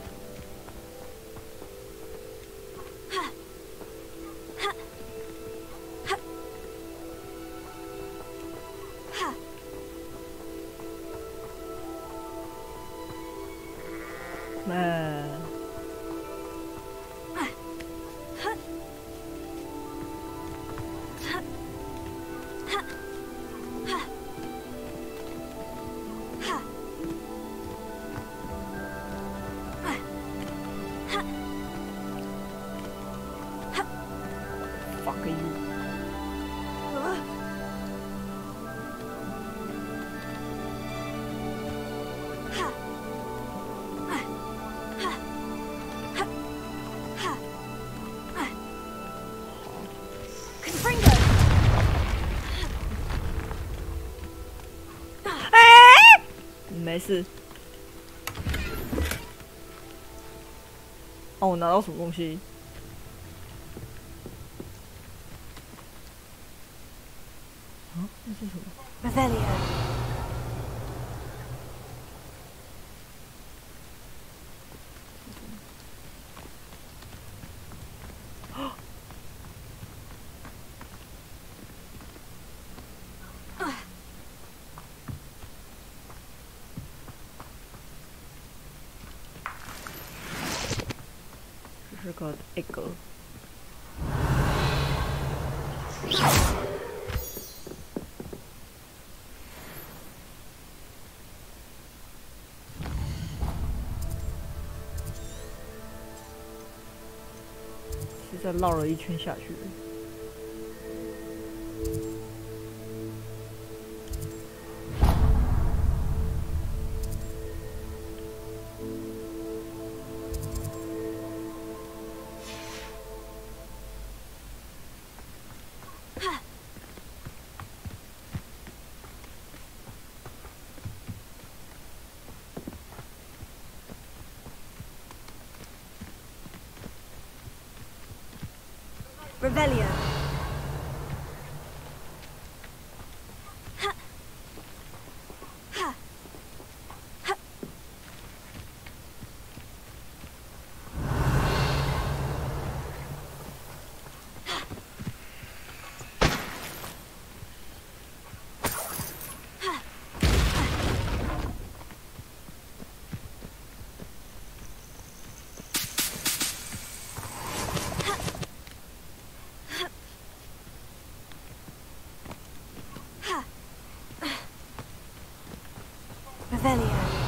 没事。哦，我拿到什么东西？啊，那是什么 Revelio. 这是个 egg。是在绕了一圈下去。Revelio. Revelio.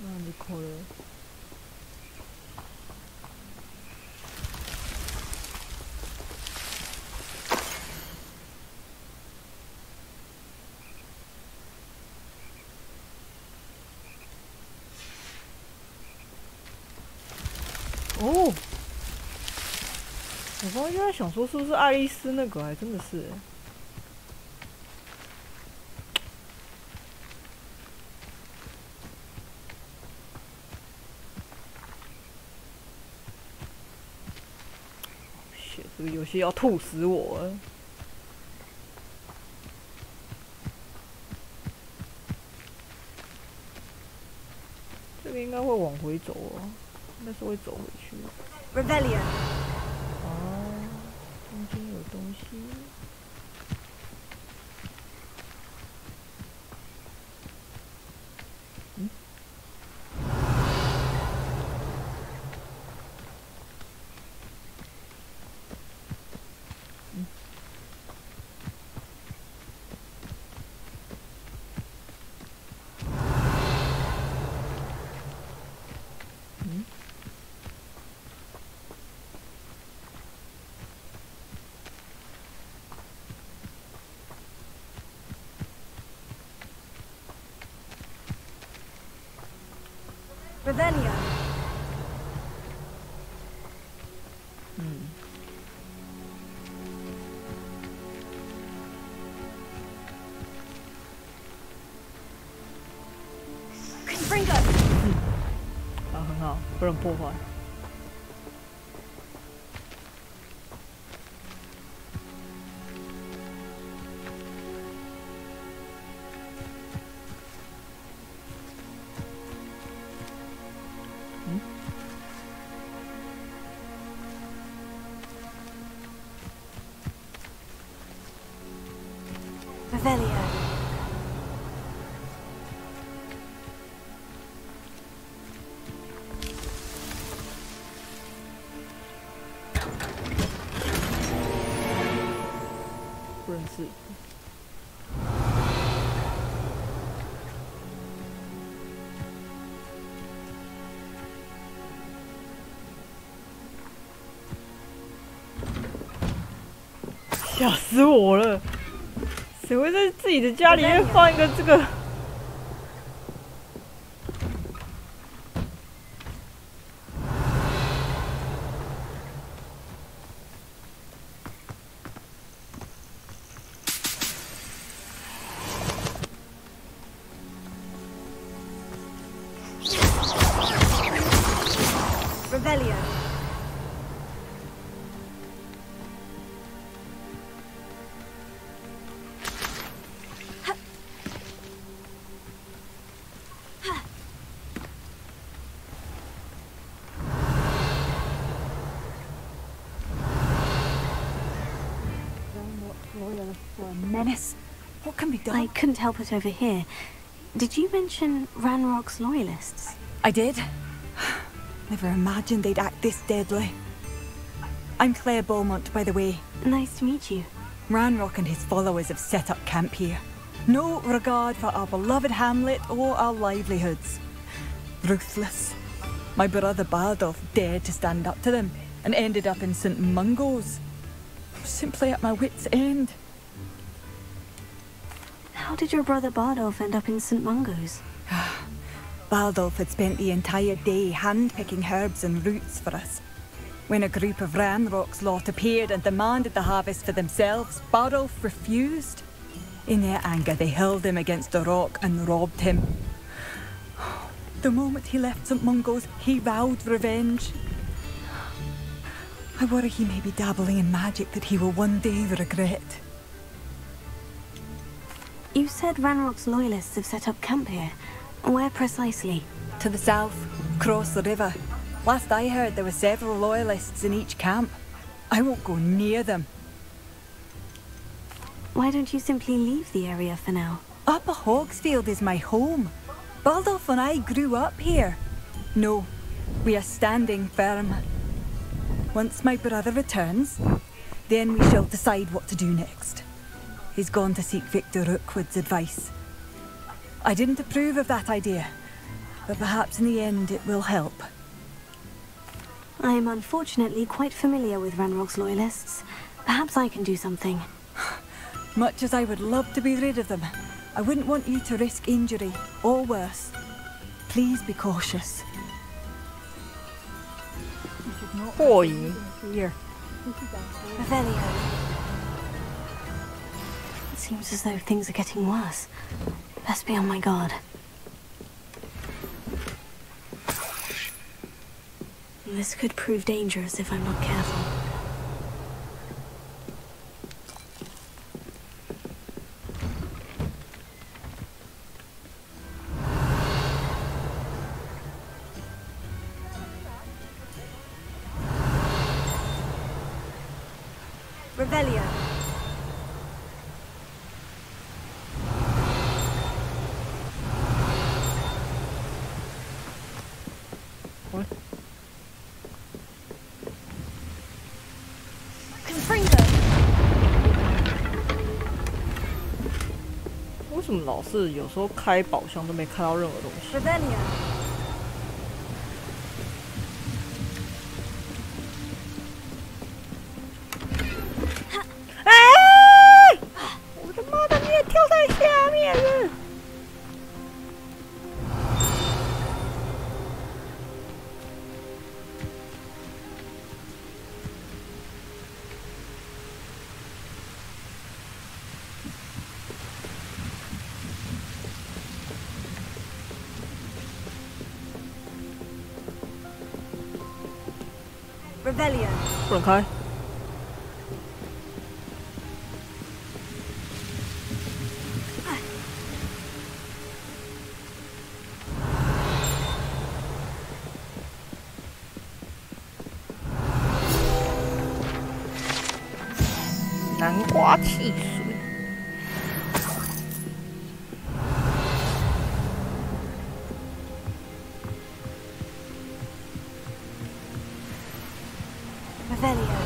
なんでこれ？哦，我刚刚就在想说，是不是爱丽丝那个？还真的是。这个游戏要吐死我了！这个应该会往回走啊，应该是会走回去。Revelio. 哦，中间有东西。嗯。Revelio. 啊，很好，不能破坏。Revelio. 不认识。吓死我了！谁会在自己的家里面放一个这个？ Revelio. Menace. What can be done? I couldn't help it over here. Did you mention Ranrock's loyalists? I did. Never imagined they'd act this deadly. I'm Claire Beaumont, by the way. Nice to meet you. Ranrock and his followers have set up camp here. No regard for our beloved hamlet or our livelihoods. Ruthless. My brother Bardolph dared to stand up to them and ended up in St. Mungo's. Simply at my wit's end. How did your brother Bardolph end up in St. Mungo's? Bardolph had spent the entire day hand-picking herbs and roots for us. When a group of Ranrock's lot appeared and demanded the harvest for themselves, Bardolph refused. In their anger, they hurled him against a rock and robbed him. The moment he left St. Mungo's, he vowed revenge. I worry he may be dabbling in magic that he will one day regret. You said Ranrock's loyalists have set up camp here. Where precisely? To the south, across the river. Last I heard, there were several loyalists in each camp. I won't go near them. Why don't you simply leave the area for now? Upper Hogsfield is my home. Bardolph and I grew up here. No, we are standing firm. Once my brother returns, then we shall decide what to do next. he's gone to seek Victor Rookwood's advice. I didn't approve of that idea, but perhaps in the end it will help. I am unfortunately quite familiar with Ranrock's loyalists. Perhaps I can do something. Much as I would love to be rid of them, I wouldn't want you to risk injury, or worse. Please be cautious. Here. Revelio. It seems as though things are getting worse. Best be on my guard. This could prove dangerous if I'm not careful. Revelio. What? Confringo. 为什么老是有时候开宝箱都没看到任何东西？ Revelio. 我的妈的，你也跳在下面了！ Revelio. 不能开。南瓜汽水。 Revelio.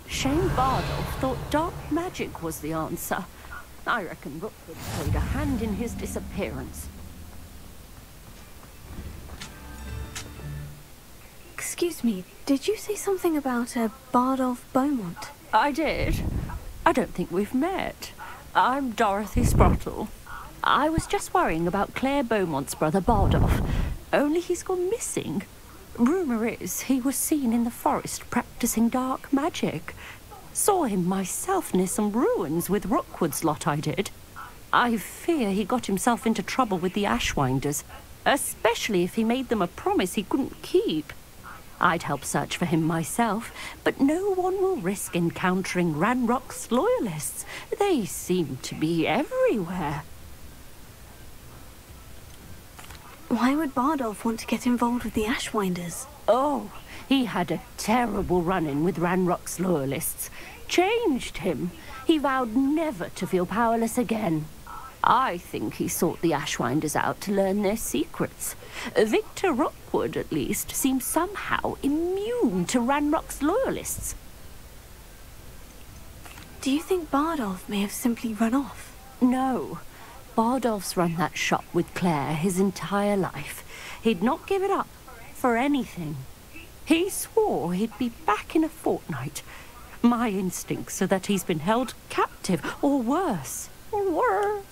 Shane Bardolph thought dark magic was the answer. I reckon Rookwood played a hand in his disappearance. Excuse me, did you say something about a Bardolph Beaumont? I did. I don't think we've met. I'm Dorothy Sprottle. I was just worrying about Claire Beaumont's brother Bardolph, only he's gone missing. Rumour is he was seen in the forest practicing dark magic. Saw him myself near some ruins with Rookwood's lot I did. I fear he got himself into trouble with the Ashwinders, especially if he made them a promise he couldn't keep. I'd help search for him myself, but no one will risk encountering Ranrock's loyalists. They seem to be everywhere. Why would Bardolph want to get involved with the Ashwinders? Oh, he had a terrible run-in with Ranrock's loyalists. Changed him. He vowed never to feel powerless again. I think he sought the Ashwinders out to learn their secrets. Victor Rookwood, at least, seems somehow immune to Ranrock's loyalists. Do you think Bardolph may have simply run off? No. Bardolph's run that shop with Claire his entire life. He'd not give it up for anything. He swore he'd be back in a fortnight. My instincts are that he's been held captive, or worse. Or worse.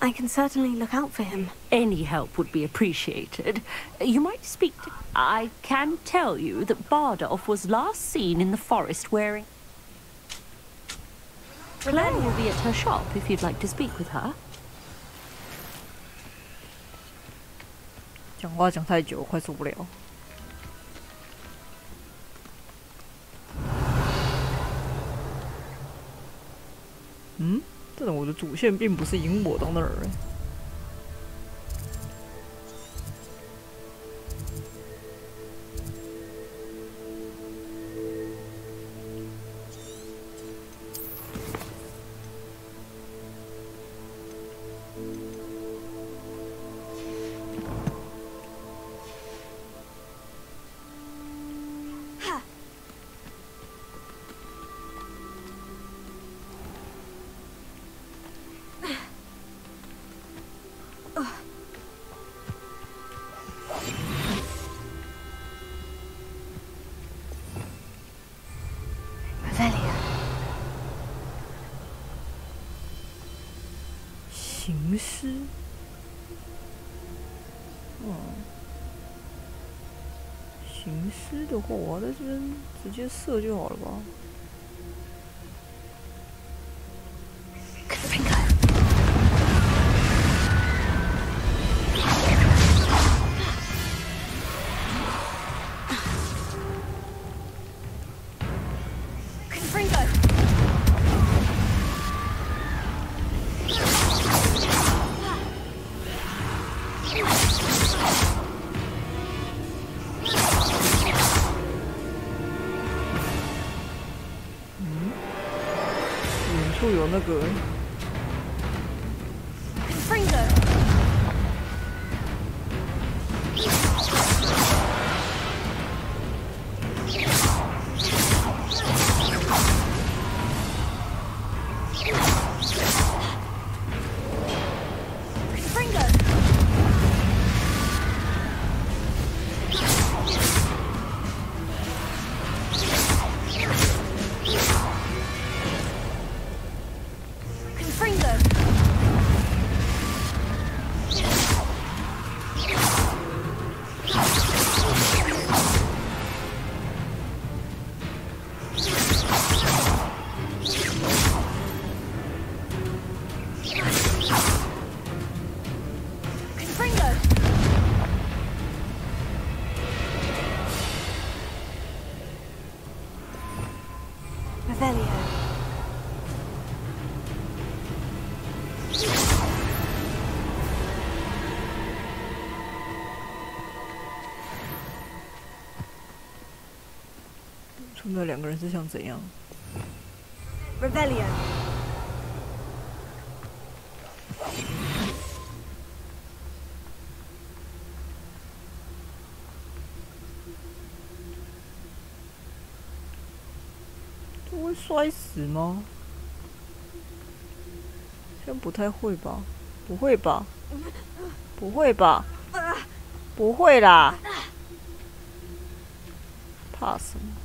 I can certainly look out for him. Any help would be appreciated. You might speak to... I can tell you that Bardolph was last seen in the forest wearing... Claire will be at her shop if you'd like to speak with her. 讲话讲太久，快受不了。嗯，但我的主线并不是引我到那儿。行尸。行尸的话，我要在这边直接射就好了吧？ 就有那个。那两个人是想怎样 ？Revelio。这会摔死吗？现在不太会吧？不会吧？不会吧？不会啦！怕什么？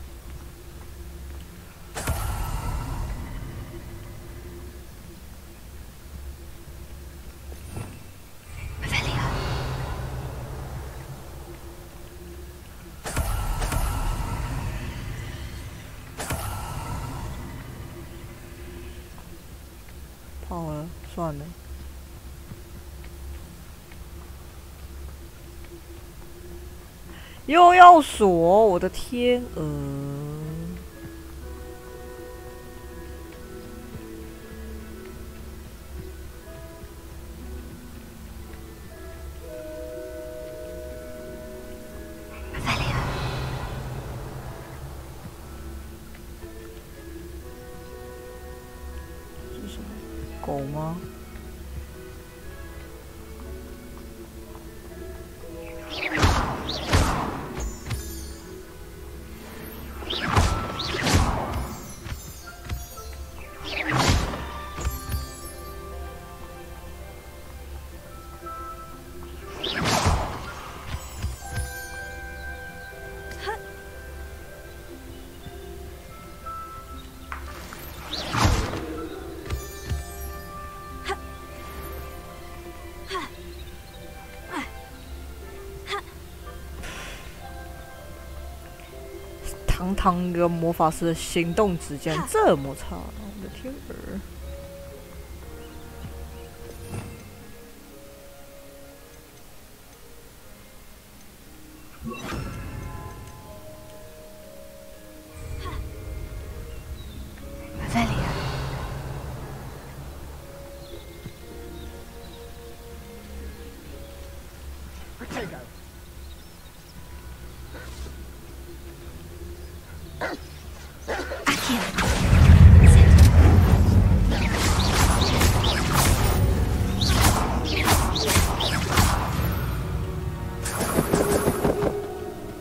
泡了，算了。又要锁，我的天鹅！这是什么？狗吗？ 堂堂一个魔法师的行动指甲这么差，我的天儿！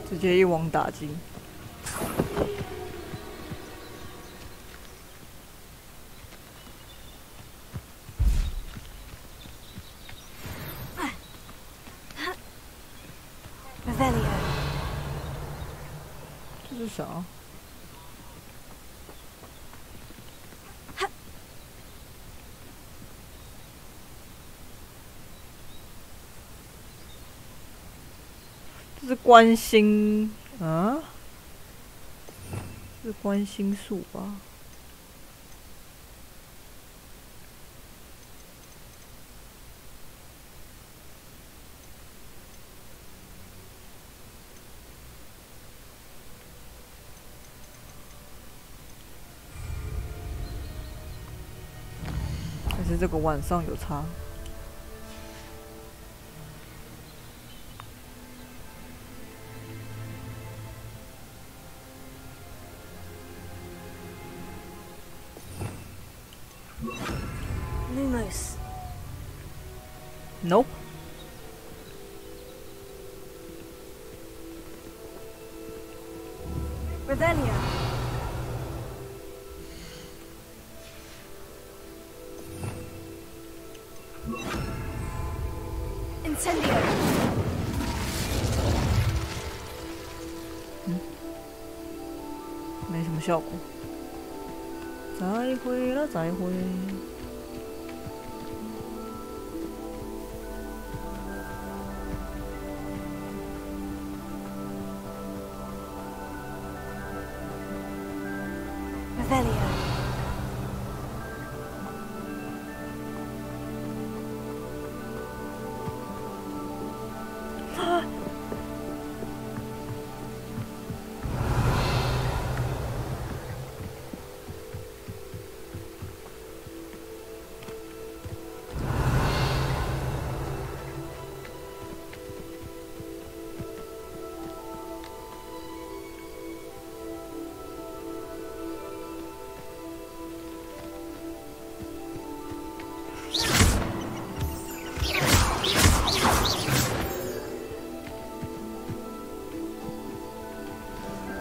直接一网打尽。这是啥？这是关心啊？是关心树吧？还是这个晚上有差？ Lumos. Nope. Revelio. Incendio. 没什么效果。再会了，再会。 Revelio.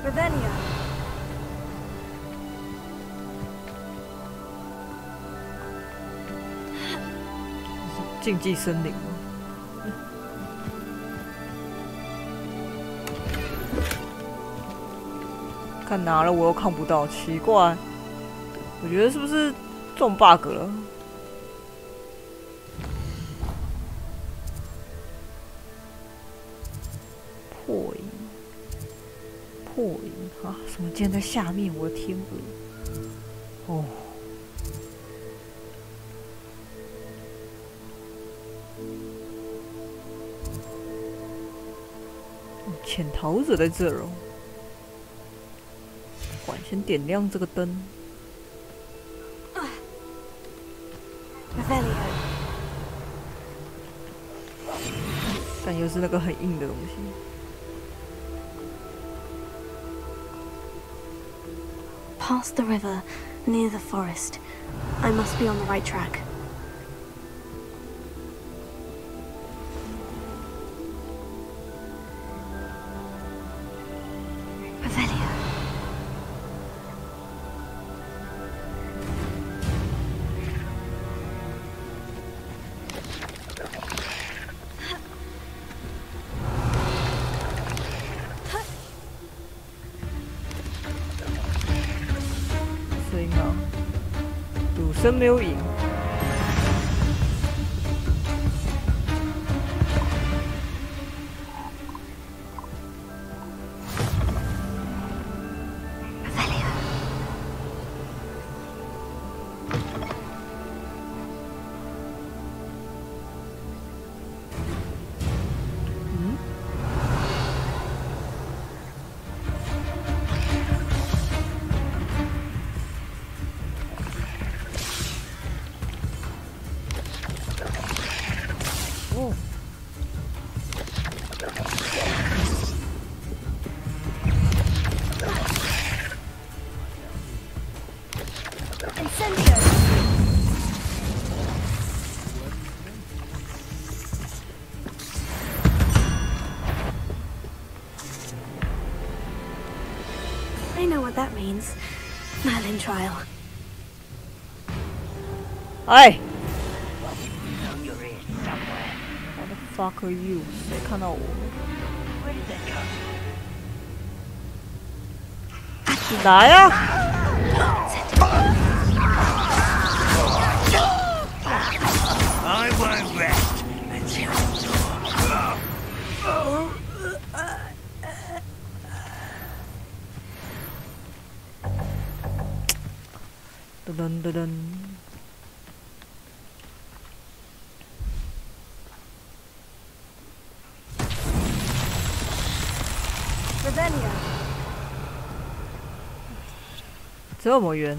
Revelio. 禁忌森林吗？看拿了我又看不到，奇怪。我觉得是不是中 bug 了？破音，破音啊！什么竟然在下面？我的天鹅！哦。 潜逃者在这儿哦，管先点亮这个灯。但又是那个很硬的东西。Past the river, near the forest. I must be on the right track.真没有赢。I know what that means. Merlin trial. Hey! What the fuck are you? 谁看到我？来呀！ I won't rest until 噔噔噔噔。这么远。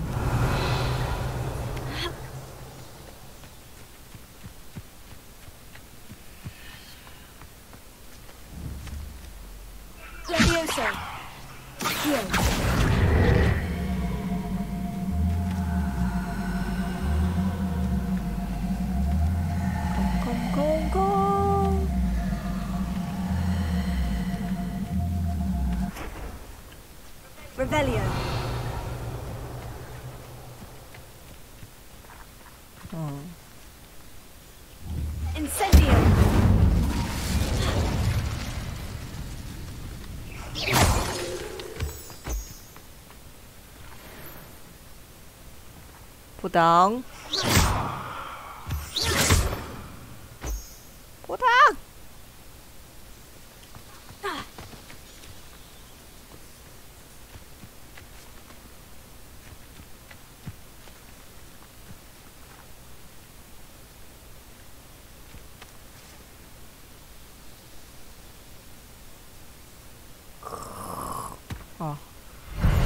Revelio. Incendio.不挡。不挡。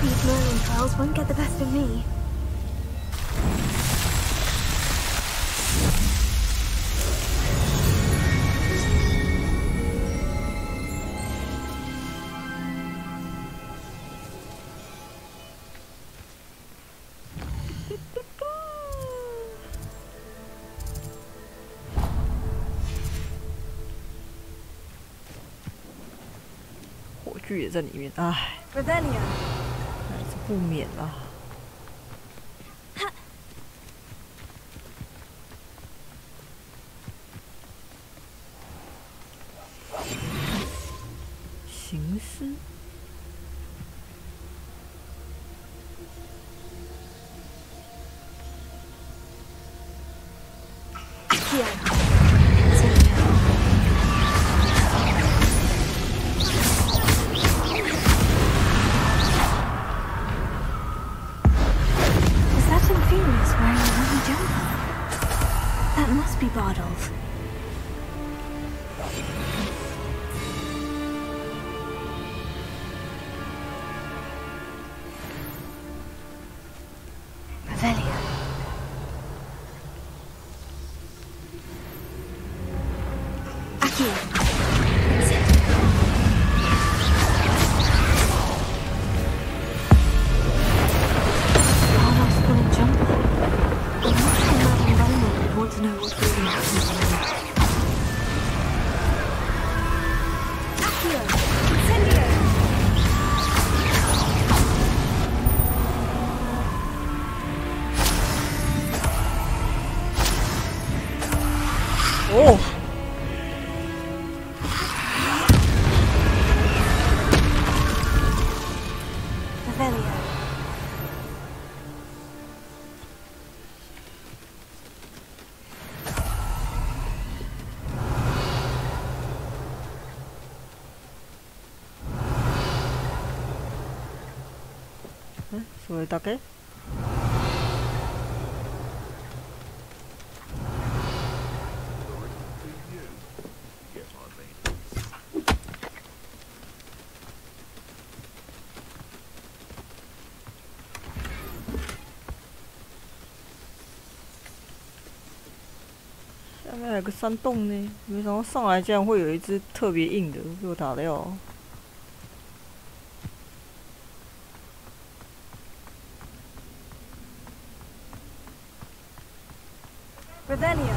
These learning trials won't get the best of me.火炬也在里面，唉。 Revelio. 还是不免啦。行尸。That must be Bardolph. Revelio. Accio. Bardolph's pulling jumper. Want to know what's really happening. Accio! Incendio! Oh! Revelio. それだけ？下面还有个山洞呢，没想到上来竟然会有一只特别硬的，被我打掉。 Revelio.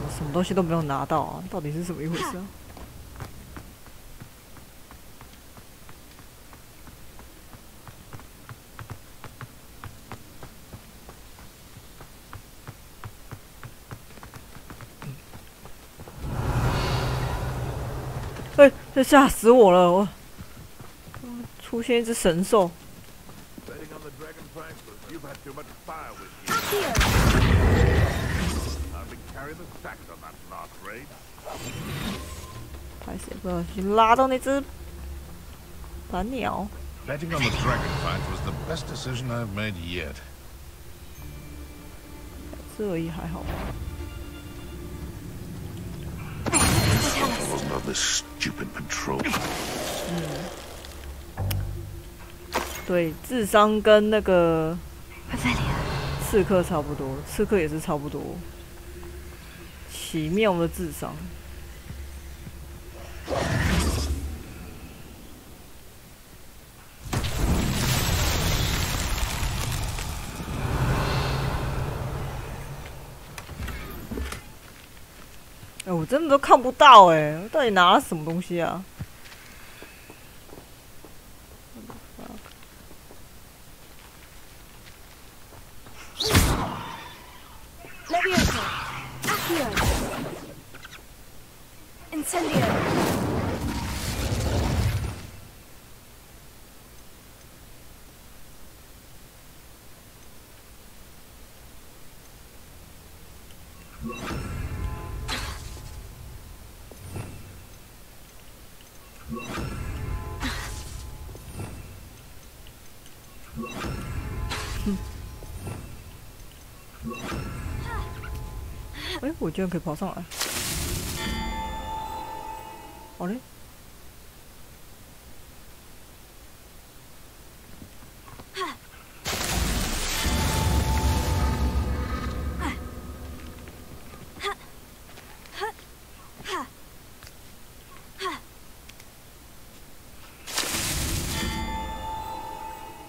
我什么东西都没有拿到啊！到底是怎么一回事啊？哎，这吓死我了！我出现一只神兽。 I've been carrying the stacks on that last raid. 拍谁不小心拉到那只蓝鸟。Betting on the dragon fight was the best decision I've made yet. 这而已还好吧。Wasn't on this stupid patrol. 对，智商跟那个刺客差不多，刺客也是差不多。奇妙的智商。哎，我真的都看不到哎，我到底拿了什么东西啊？ Levioso! Accio! Incendio! Hmm. 哎，我居然可以跑上来！好嘞。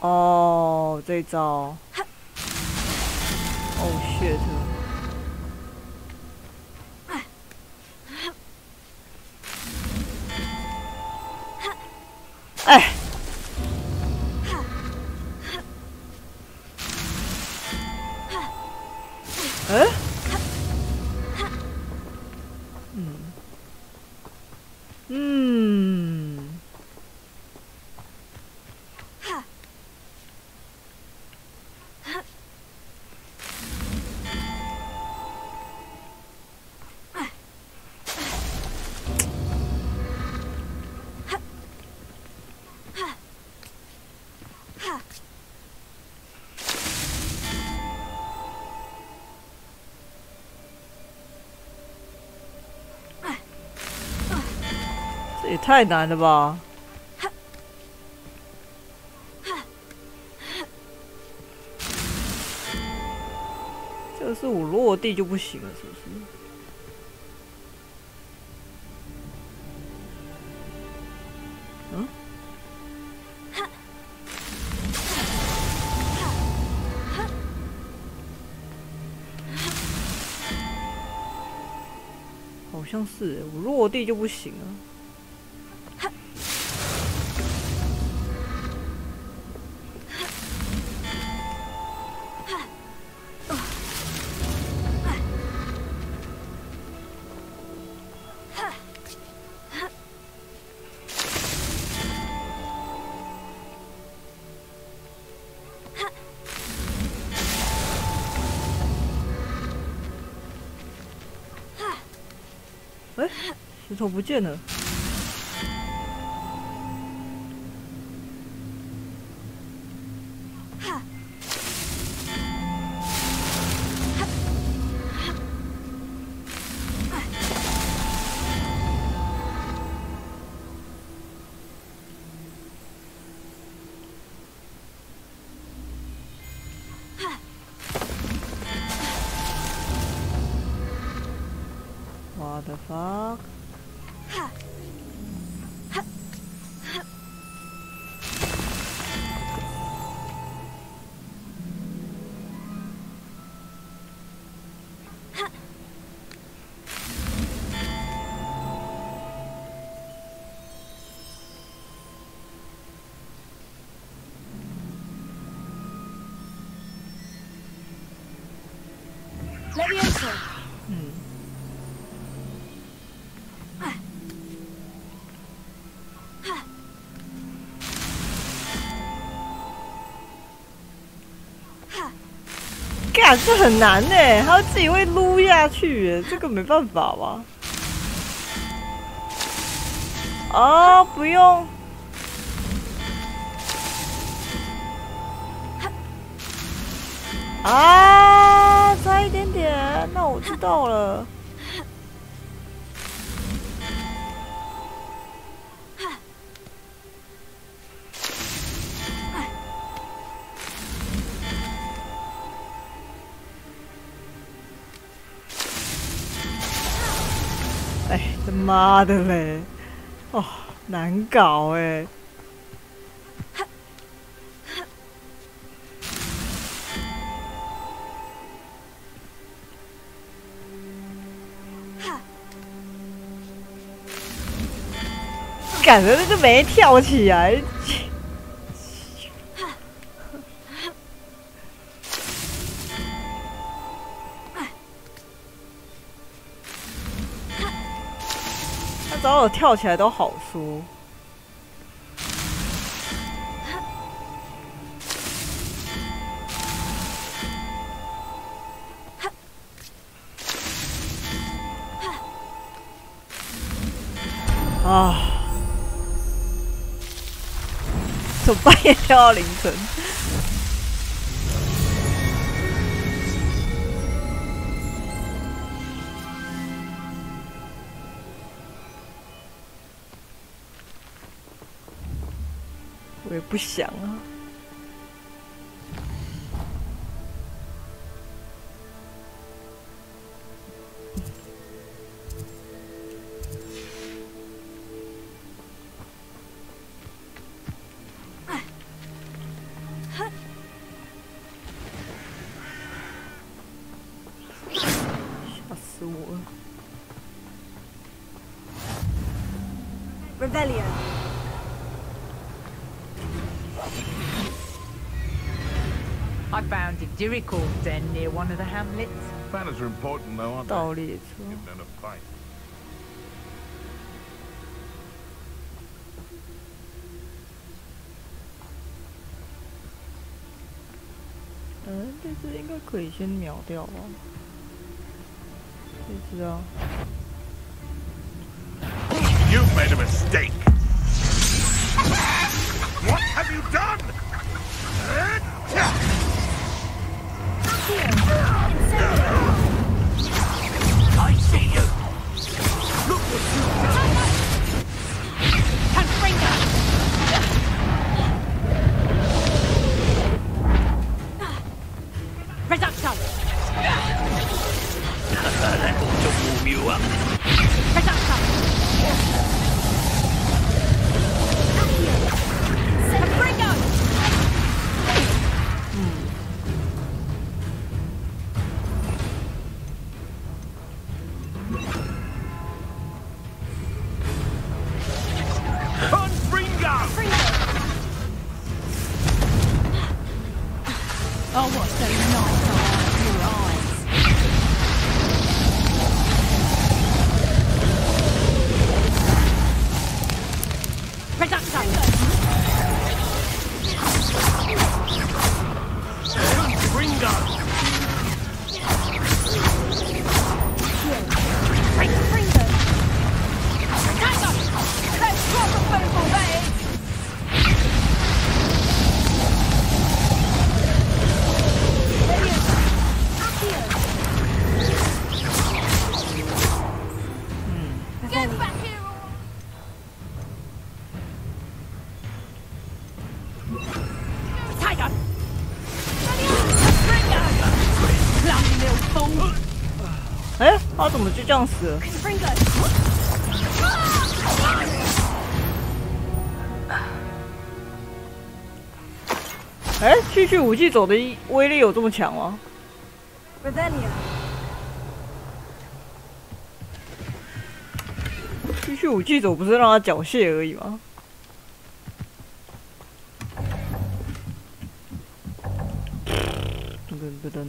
哦，这一招。Oh shit！ 哎，哎，这也太难了吧！这个是我落地就不行了，是不是？嗯？好像是，我落地就不行了。 哎，石头不见了。What the fuck? Levioso! 干，这很难呢，他自己会撸下去，这个没办法吧？啊，不用。啊，差一点点，那我知道了。哎，他妈的嘞！哦，难搞哎。感觉就没跳起来。他只要有跳起来都好说。啊！怎么半夜跳到凌晨？我也不想啊。Revelio. I found a Dirical den near one of the hamlets. Banners are important though, aren't they? 道理错。 Give them a fight. 这只应该可以先秒掉吧？这只啊。 You've made a mistake. What have you done? I see you. Look what you've done. Confringo. Reduction. That ought to warm you up. Reduction. Confringo. Oh, what's so nice are your eyes? Reduction. Ringo. Confringo. Hang on. Let's drop a football, mate. Get back here! Tiger! Bloody little fool! 哎，他怎么就这样死了？ 哎，区区武器走的威力有这么强吗？ Revelio. 区区武器走不是让他缴械而已吗？噔噔噔噔。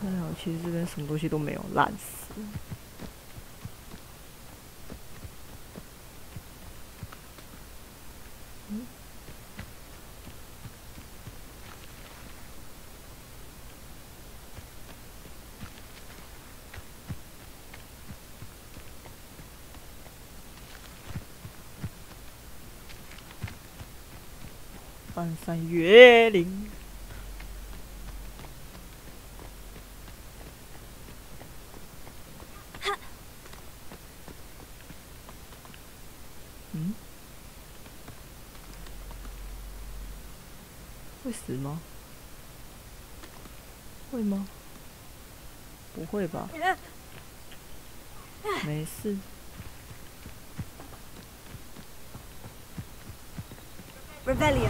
哎呀，其实这边什么东西都没有，烂死。翻山越岭。嗯？会死吗？会吗？不会吧？没事。Revelio.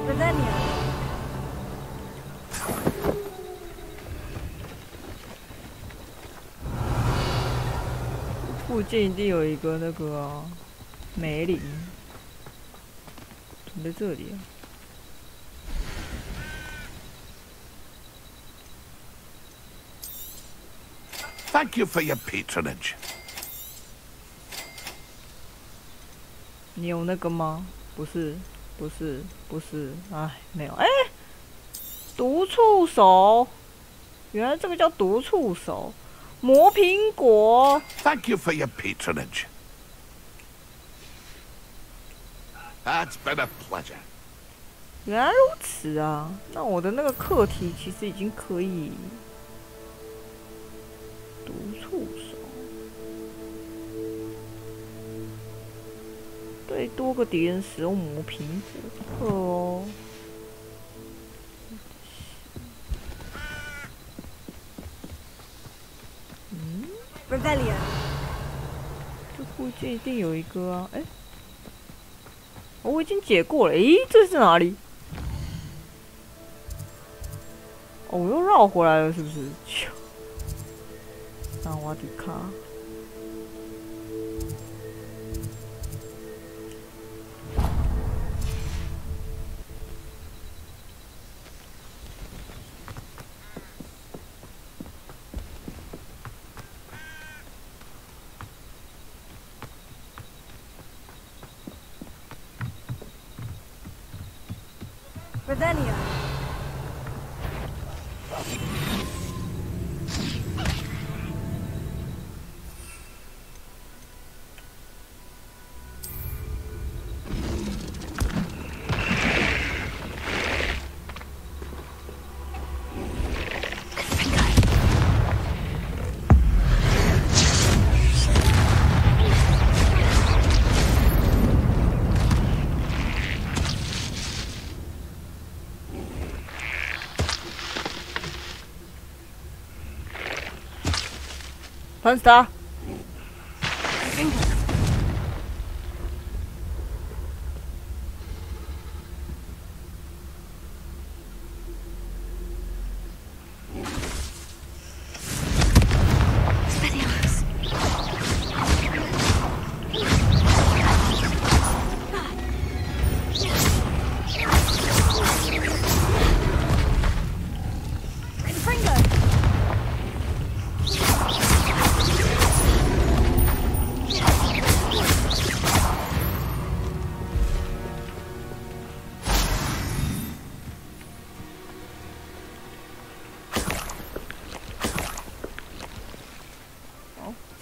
Revelio. 附近一定有一个那个啊，梅林，怎么在这里啊？ Thank you for your patronage. 你有那个吗？不是，不是，不是，哎，没有，哎，毒触手，原来这个叫毒触手，魔苹果。Thank you for your patronage. That's been a pleasure. 原来如此啊，那我的那个课题其实已经可以。 毒触手，对多个敌人使用魔苹果哦。嗯 Revelio。这附近一定有一个啊！哎，我已经解过了。诶，这是哪里？哦，我又绕回来了，是不是？萨瓦迪卡。Revelio。 喷死他！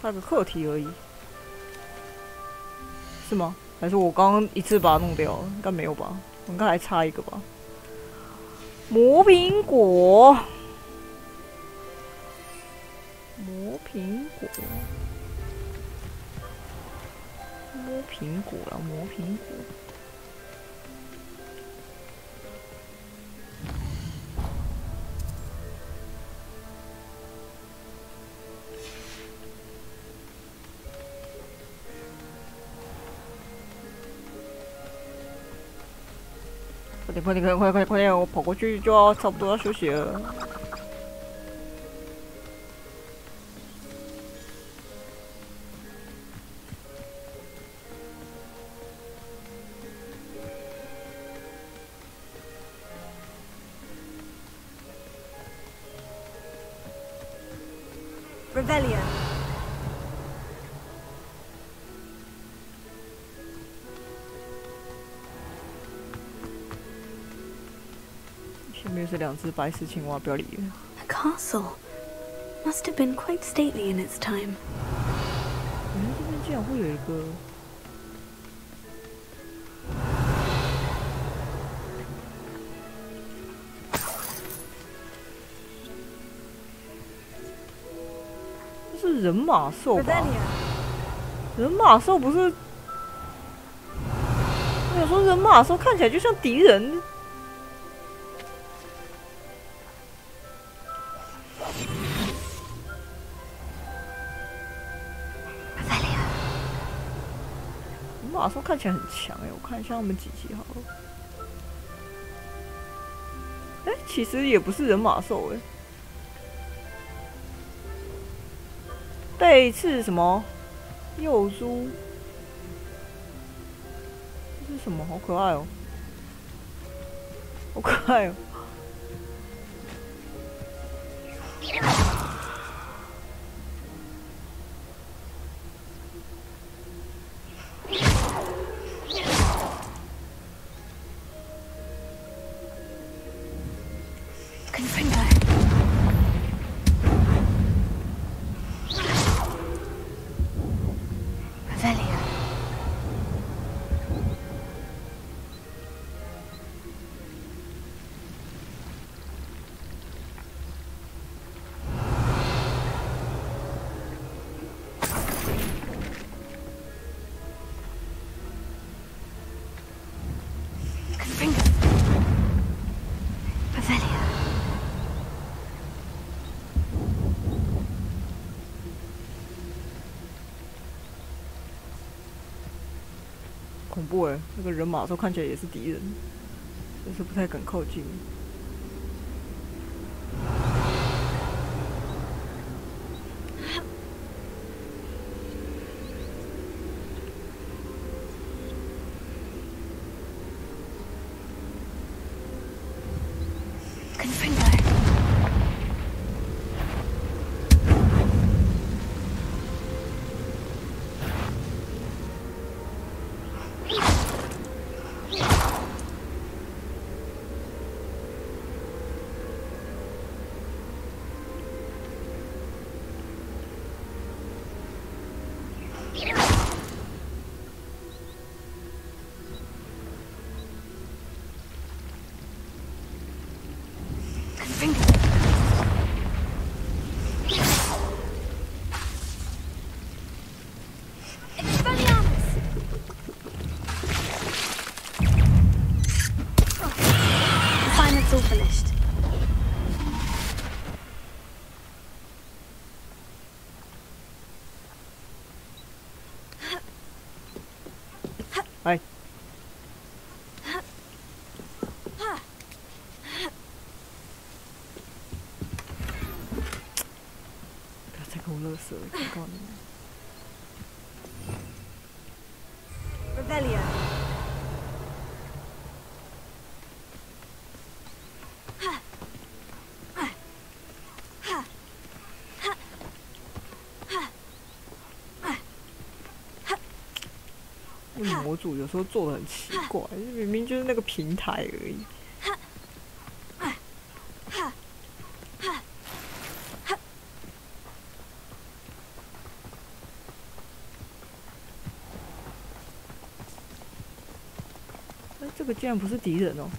差个课题而已，是吗？还是我刚刚一次把它弄掉了？应该没有吧？我应该还差一个吧？魔苹果，魔苹果，魔苹果啦，魔苹果。 快点！我跑过去就要差不多要休息了。Revelio。又是2只白石青蛙，不要理了。A castle must have been quite stately in its time. 原来这边竟然会有一个。这是人马兽吧？人马兽不是？我想说人马兽看起来就像敌人。人马兽看起来很强哎，我看一下他们几级好了。哎，其实也不是人马兽哎。背刺什么？幼猪？这是什么？好可爱哦！好可爱哦！恐怖哎！那个人马兽看起来也是敌人，但是不太敢靠近。哎，不要再跟我勒索了，警告你们。Revelio.模组有时候做的很奇怪，明明就是那个平台而已。哎，这个竟然不是敌人哦！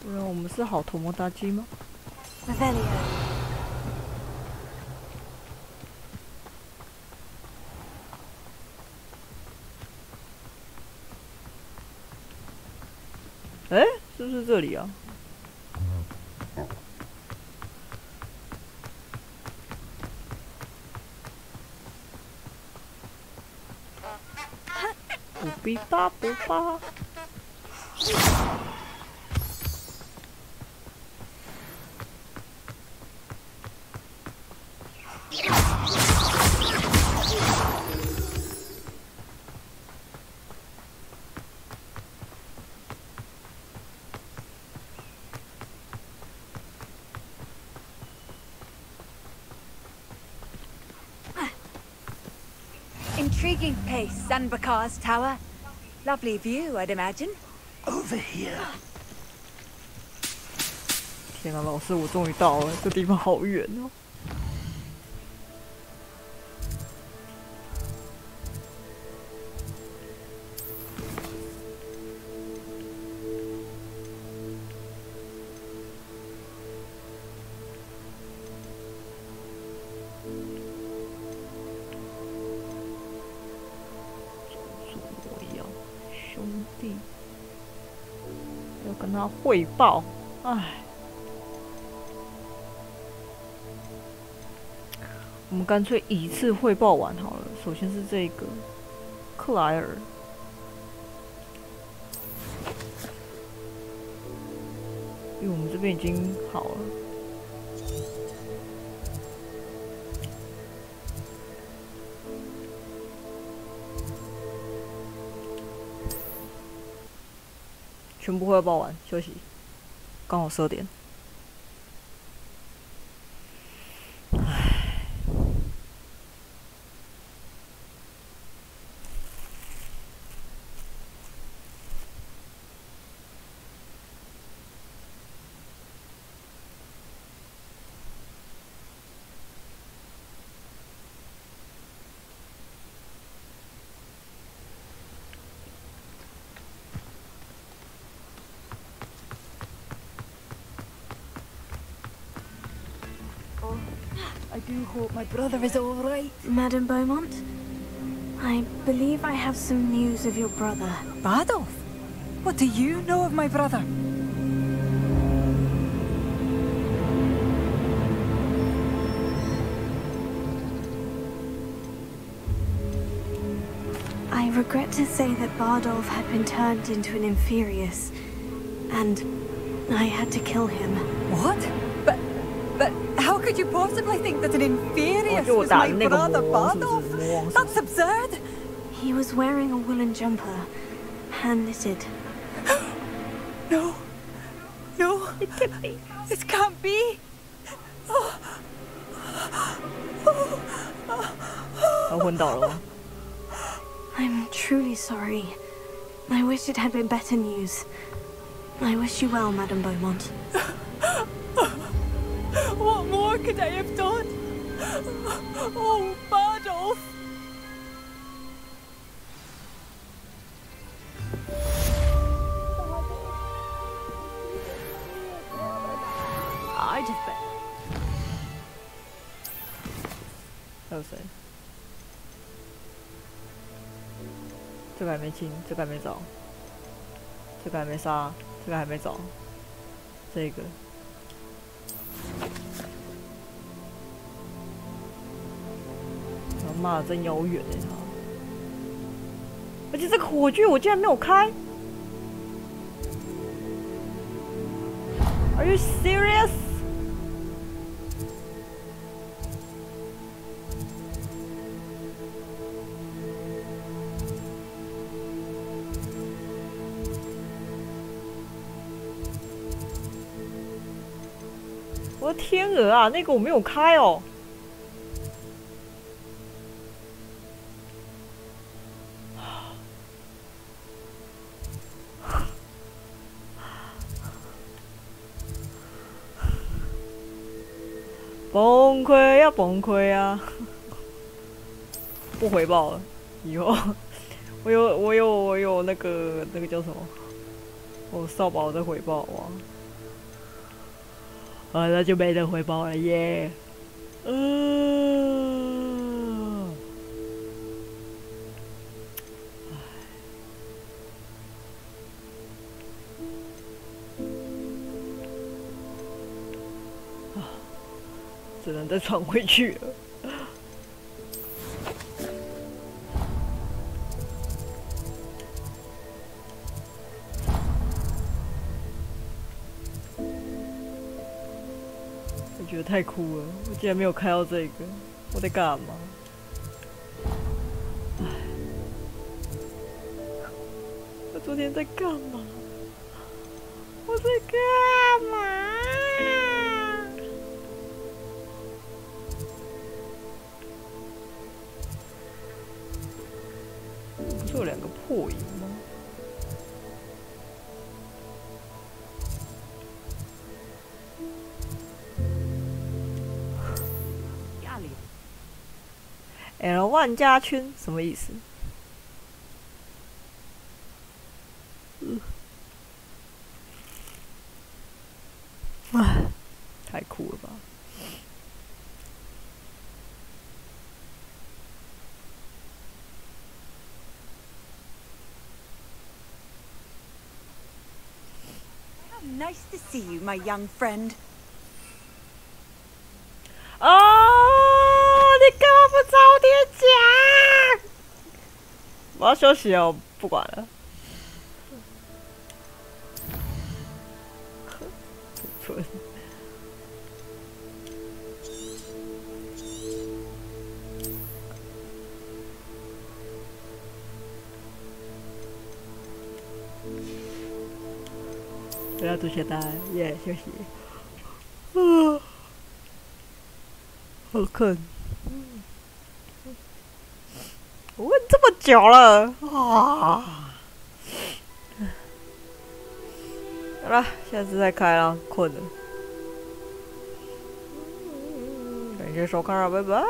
原来我们是好头目大鸡吗？ 哎，是不是这里啊？不必吧，不吧。Intriguing place, Sanbakar's tower. Lovely view, I'd imagine. Over here. 天啊，老师，我终于到了，这地方好远哦。要跟他汇报，唉，我们干脆一次汇报完好了。首先是这个克莱尔，因为我们这边已经好了。全部汇报完，休息。刚好12点。I do hope my brother is all right. Madame Beaumont, I believe I have some news of your brother. Adolf? What do you know of my brother? I regret to say that Bardolph had been turned into an Inferius, and I had to kill him. What? But how could you possibly think that an Inferius was my brother Bardolph? That's absurd! He was wearing a woolen jumper, hand-knitted. No. No. It can't be. It can't be. I'm truly sorry. I wish it had been better news. I wish you well, Madame Beaumont. What more could I have done? Oh, Bardolph! I just bet. 还有谁？这个还没清，这个还没找，这个还没杀，这个还没找，这个。妈的，真遥远哎他！而且这个火炬我竟然没有开 ！Are you serious？ 我的天鹅啊，那个我没有开哦。崩溃呀，崩溃呀！不回报了，以后我有那个叫什么？我扫把我再回报哇！啊，那就没得回报了耶！只能再传回去了。我觉得太酷了，我竟然没有开到这个，我在干嘛？唉，我昨天在干嘛？我在干嘛？不是有2个破影吗？ L1加圈什么意思？太酷了吧！Nice to see you, my young friend. 哦，你干嘛不早点讲？我要休息哦，不管了。蠢。不要读写单，耶，休息。好困。我问这么久了啊！好了，下次再开了，困了。感谢收看，拜拜。